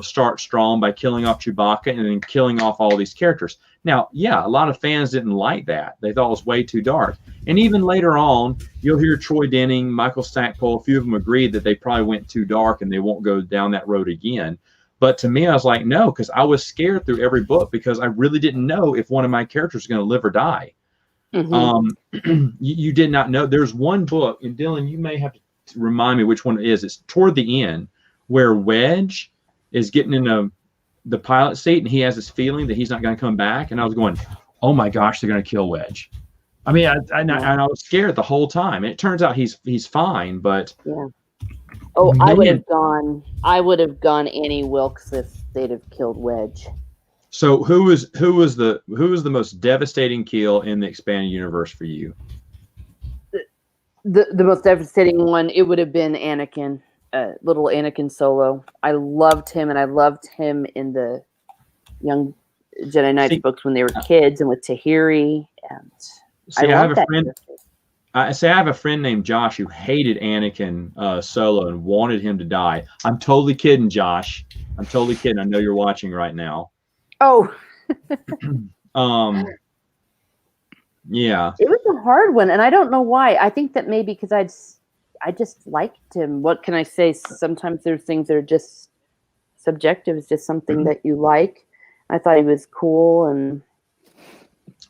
start strong by killing off Chewbacca and then killing off all these characters. Now, yeah, a lot of fans didn't like that. They thought it was way too dark. And even later on, you'll hear Troy Denning, Michael Stackpole, a few of them agreed that they probably went too dark and they won't go down that road again. But to me, I was like, no, because I was scared through every book because I really didn't know if one of my characters was going to live or die. Mm-hmm. You did not know. There's one book, and Dylan, you may have to remind me which one it is. It's toward the end where Wedge is getting in the pilot seat and he has this feeling that he's not going to come back. And I was going, oh my gosh, they're going to kill Wedge. I mean, I was scared the whole time. And it turns out he's fine, but yeah. Oh, man. I would have gone Annie Wilkes if they'd have killed Wedge. So who was the most devastating kill in the expanded universe for you? The most devastating one, it would have been Anakin, little Anakin Solo. I loved him, and I loved him in the Young Jedi Knights books when they were kids, and with Tahiri. And I have a friend. I have a friend named Josh who hated Anakin Solo and wanted him to die. I'm totally kidding, Josh. I'm totally kidding. I know you're watching right now. Oh. Yeah. It was a hard one, and I don't know why. I think that maybe because I just liked him. What can I say? Sometimes there's things that are just subjective. It's just something that you like. I thought he was cool, and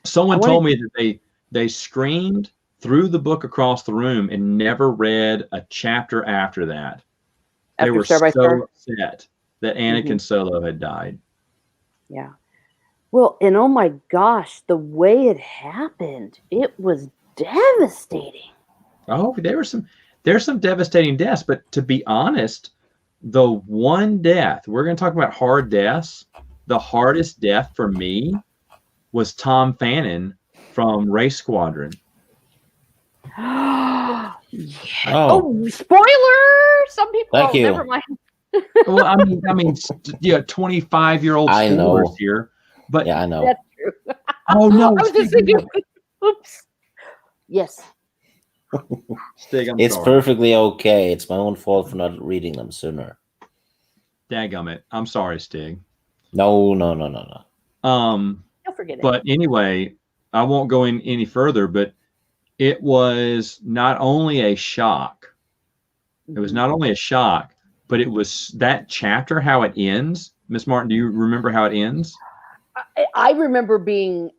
someone told me that they screamed through the book across the room and never read a chapter after that. They were so upset that Anakin Solo had died. Yeah. Well, and oh my gosh, the way it happened, it was devastating. Oh, there's some devastating deaths, but to be honest, the one death, we're going to talk about hard deaths. The hardest death for me was Tom Fannin from Race Squadron. Yeah. Oh, spoiler! Some people never mind. Well, I mean, 25-year-old spoilers here. But yeah, I know. That's true. Oh no! I was just thinking. Oops. Yes. Stig, it's sorry. Perfectly okay. It's my own fault for not reading them sooner. Dadgummit. I'm sorry, Stig. No. Don't forget it. But anyway, I won't go in any further. But it was not only a shock It was not only a shock, but it was that chapter, how it ends. Miss Martin, do you remember how it ends? I remember being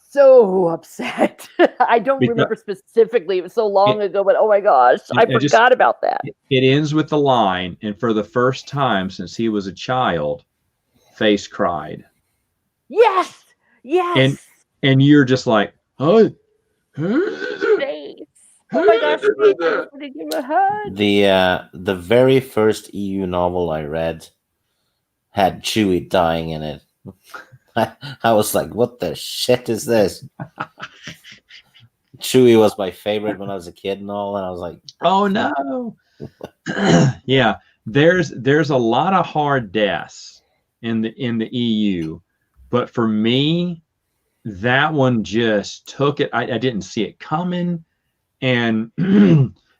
so upset. I don't remember specifically. It was so long ago, but oh my gosh, I forgot about that. It ends with the line, and for the first time since he was a child, Face cried. Yes, yes. And you're just like, oh, Face. Oh my gosh, Face, I want to give him a hug. The very first EU novel I read had Chewie dying in it. I was like, what the shit is this? Chewie was my favorite when I was a kid and all, and I was like, oh no. Yeah, there's a lot of hard deaths in the EU, but for me, that one just took it. I didn't see it coming, and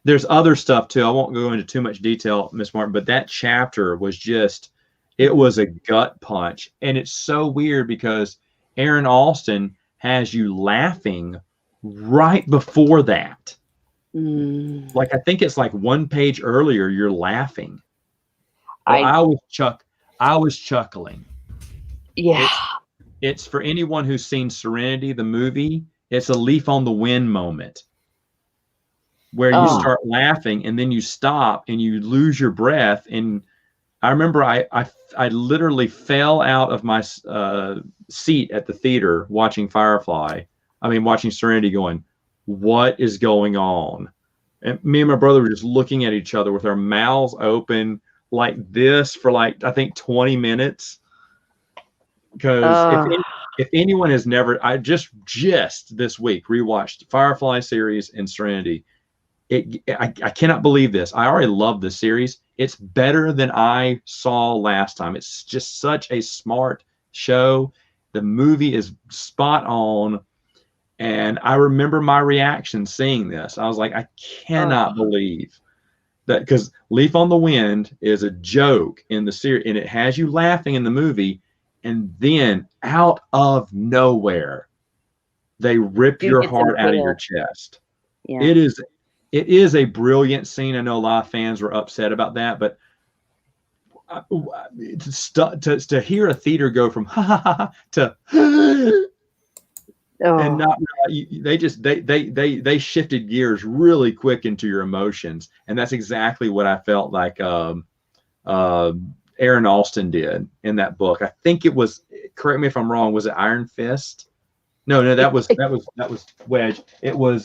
there's other stuff too. I won't go into too much detail, Miss Martin, but that chapter was just, it was a gut punch. And it's so weird because Aaron Alston has you laughing right before that. Like, I think it's like one page earlier, you're laughing. I was chuckling. Yeah. It's for anyone who's seen Serenity, the movie, it's a leaf on the wind moment where you start laughing and then you stop and you lose your breath. And I remember I literally fell out of my seat at the theater watching watching Serenity, going, what is going on? And me and my brother were just looking at each other with our mouths open like this for like, I think 20 minutes. Because if anyone has never, I just this week rewatched Firefly series and Serenity. I cannot believe this. I already love this series. It's better than I saw last time. It's just such a smart show. The movie is spot on. And I remember my reaction seeing this. I was like, I cannot believe that, because Leaf on the Wind is a joke in the series and it has you laughing in the movie. And then out of nowhere, they rip your heart out of your chest. Yeah. It is a brilliant scene. I know a lot of fans were upset about that, but to hear a theater go from ha ha ha to and not they shifted gears really quick into your emotions, and that's exactly what I felt like Aaron Alston did in that book. I think it was, correct me if I'm wrong, was it Iron Fist? No, that was Wedge. It was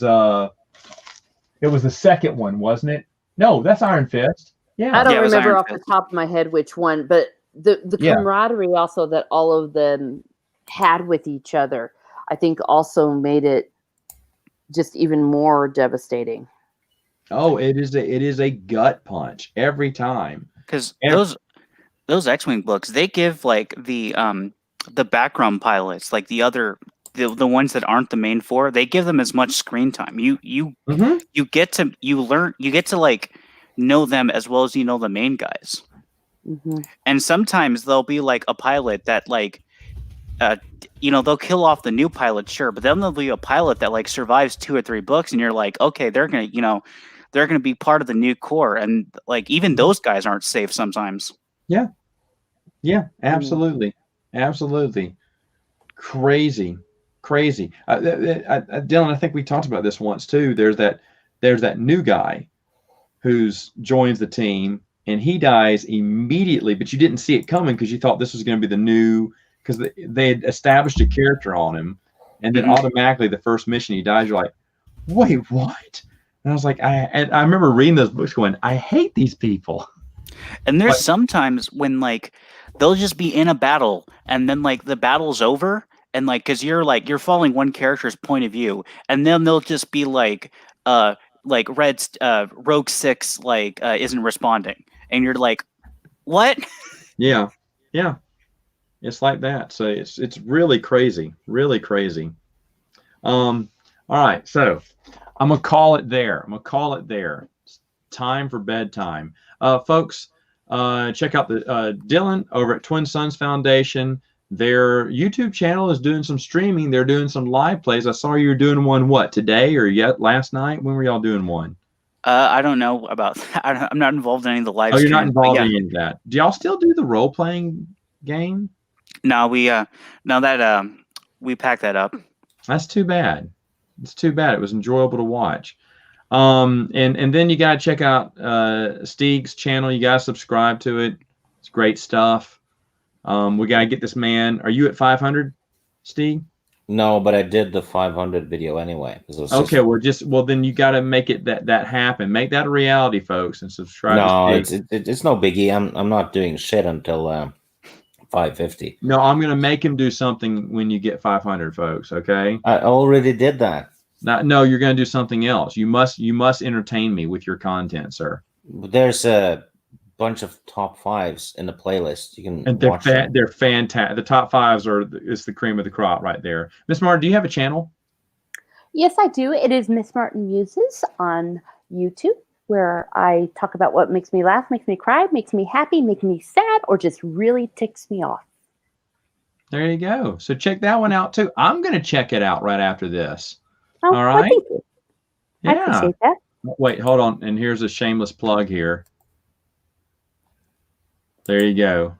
the second one, wasn't it? No, that's Iron Fist. Yeah. I don't remember off the top of my head which one, but the camaraderie also that all of them had with each other, I think also made it just even more devastating. Oh, it is a gut punch every time. Because those X-Wing books, they give like the background pilots, like the ones that aren't the main four, they give them as much screen time. You get to like know them as well as you know the main guys. Mm-hmm. And sometimes there'll be like a pilot that like they'll kill off the new pilot, sure, but then there'll be a pilot that like survives 2 or 3 books and you're like, okay, they're gonna be part of the new core, and like even those guys aren't safe sometimes. Yeah, absolutely. Crazy. Dylan, I think we talked about this once too. There's that new guy who's joins the team and he dies immediately, but you didn't see it coming because you thought this was going to be the new, because they had established a character on him, and then automatically the first mission he dies. You're like, wait, what? And I was like, I remember reading those books going, I hate these people. And there's sometimes when like they'll just be in a battle and then like the battle's over, and like because you're following one character's point of view, and then they'll just be like Rogue 6 isn't responding, and you're like, what? Yeah, it's like that. So it's really crazy. All right, so I'm gonna call it there. It's time for bedtime, folks. Check out the Dylan over at Twin Suns Foundation. Their YouTube channel is doing some streaming. They're doing some live plays. I saw you were doing one today or last night? When were y'all doing one? I don't know about that. I'm not involved in any of the live Oh, you're not streams, but involved yeah. in any of that. Do y'all still do the role playing game? No, we we packed that up. That's too bad. It's too bad. It was enjoyable to watch. And then you gotta check out Steeg's channel. You gotta subscribe to it. It's great stuff. We gotta get this man. Are you at 500, Steeg? No, but I did the 500 video anyway. Okay, well then you got to make it that happen. Make that a reality, folks, and subscribe. No, to it's no biggie. I'm not doing shit until 550. No, I'm gonna make him do something when you get 500, folks. Okay. I already did that. No, you're gonna do something else. You must entertain me with your content, sir. There's a bunch of top fives in the playlist. You can And watch them. they're fantastic. The top fives is the cream of the crop right there. Miss Martin, do you have a channel? Yes, I do. It is Miss Martin Muses on YouTube, where I talk about what makes me laugh, makes me cry, makes me happy, makes me sad, or just really ticks me off. There you go. So check that one out too. I'm gonna check it out right after this. Oh, All right. thank you. I Yeah. appreciate that. Wait, hold on. And here's a shameless plug here. There you go.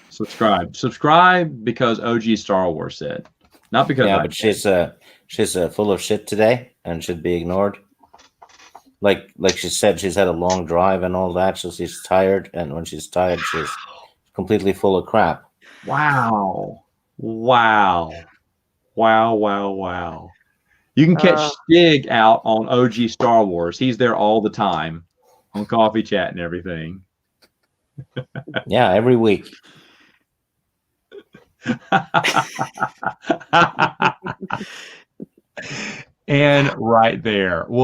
Subscribe because OG Star Wars said, not because. Yeah, but she's full of shit today and should be ignored. Like she said, she's had a long drive and all that, so she's tired. And when she's tired, she's completely full of crap. Wow. You can catch Stig out on OG Star Wars. He's there all the time on Coffee Chat and everything. Yeah, every week. And right there.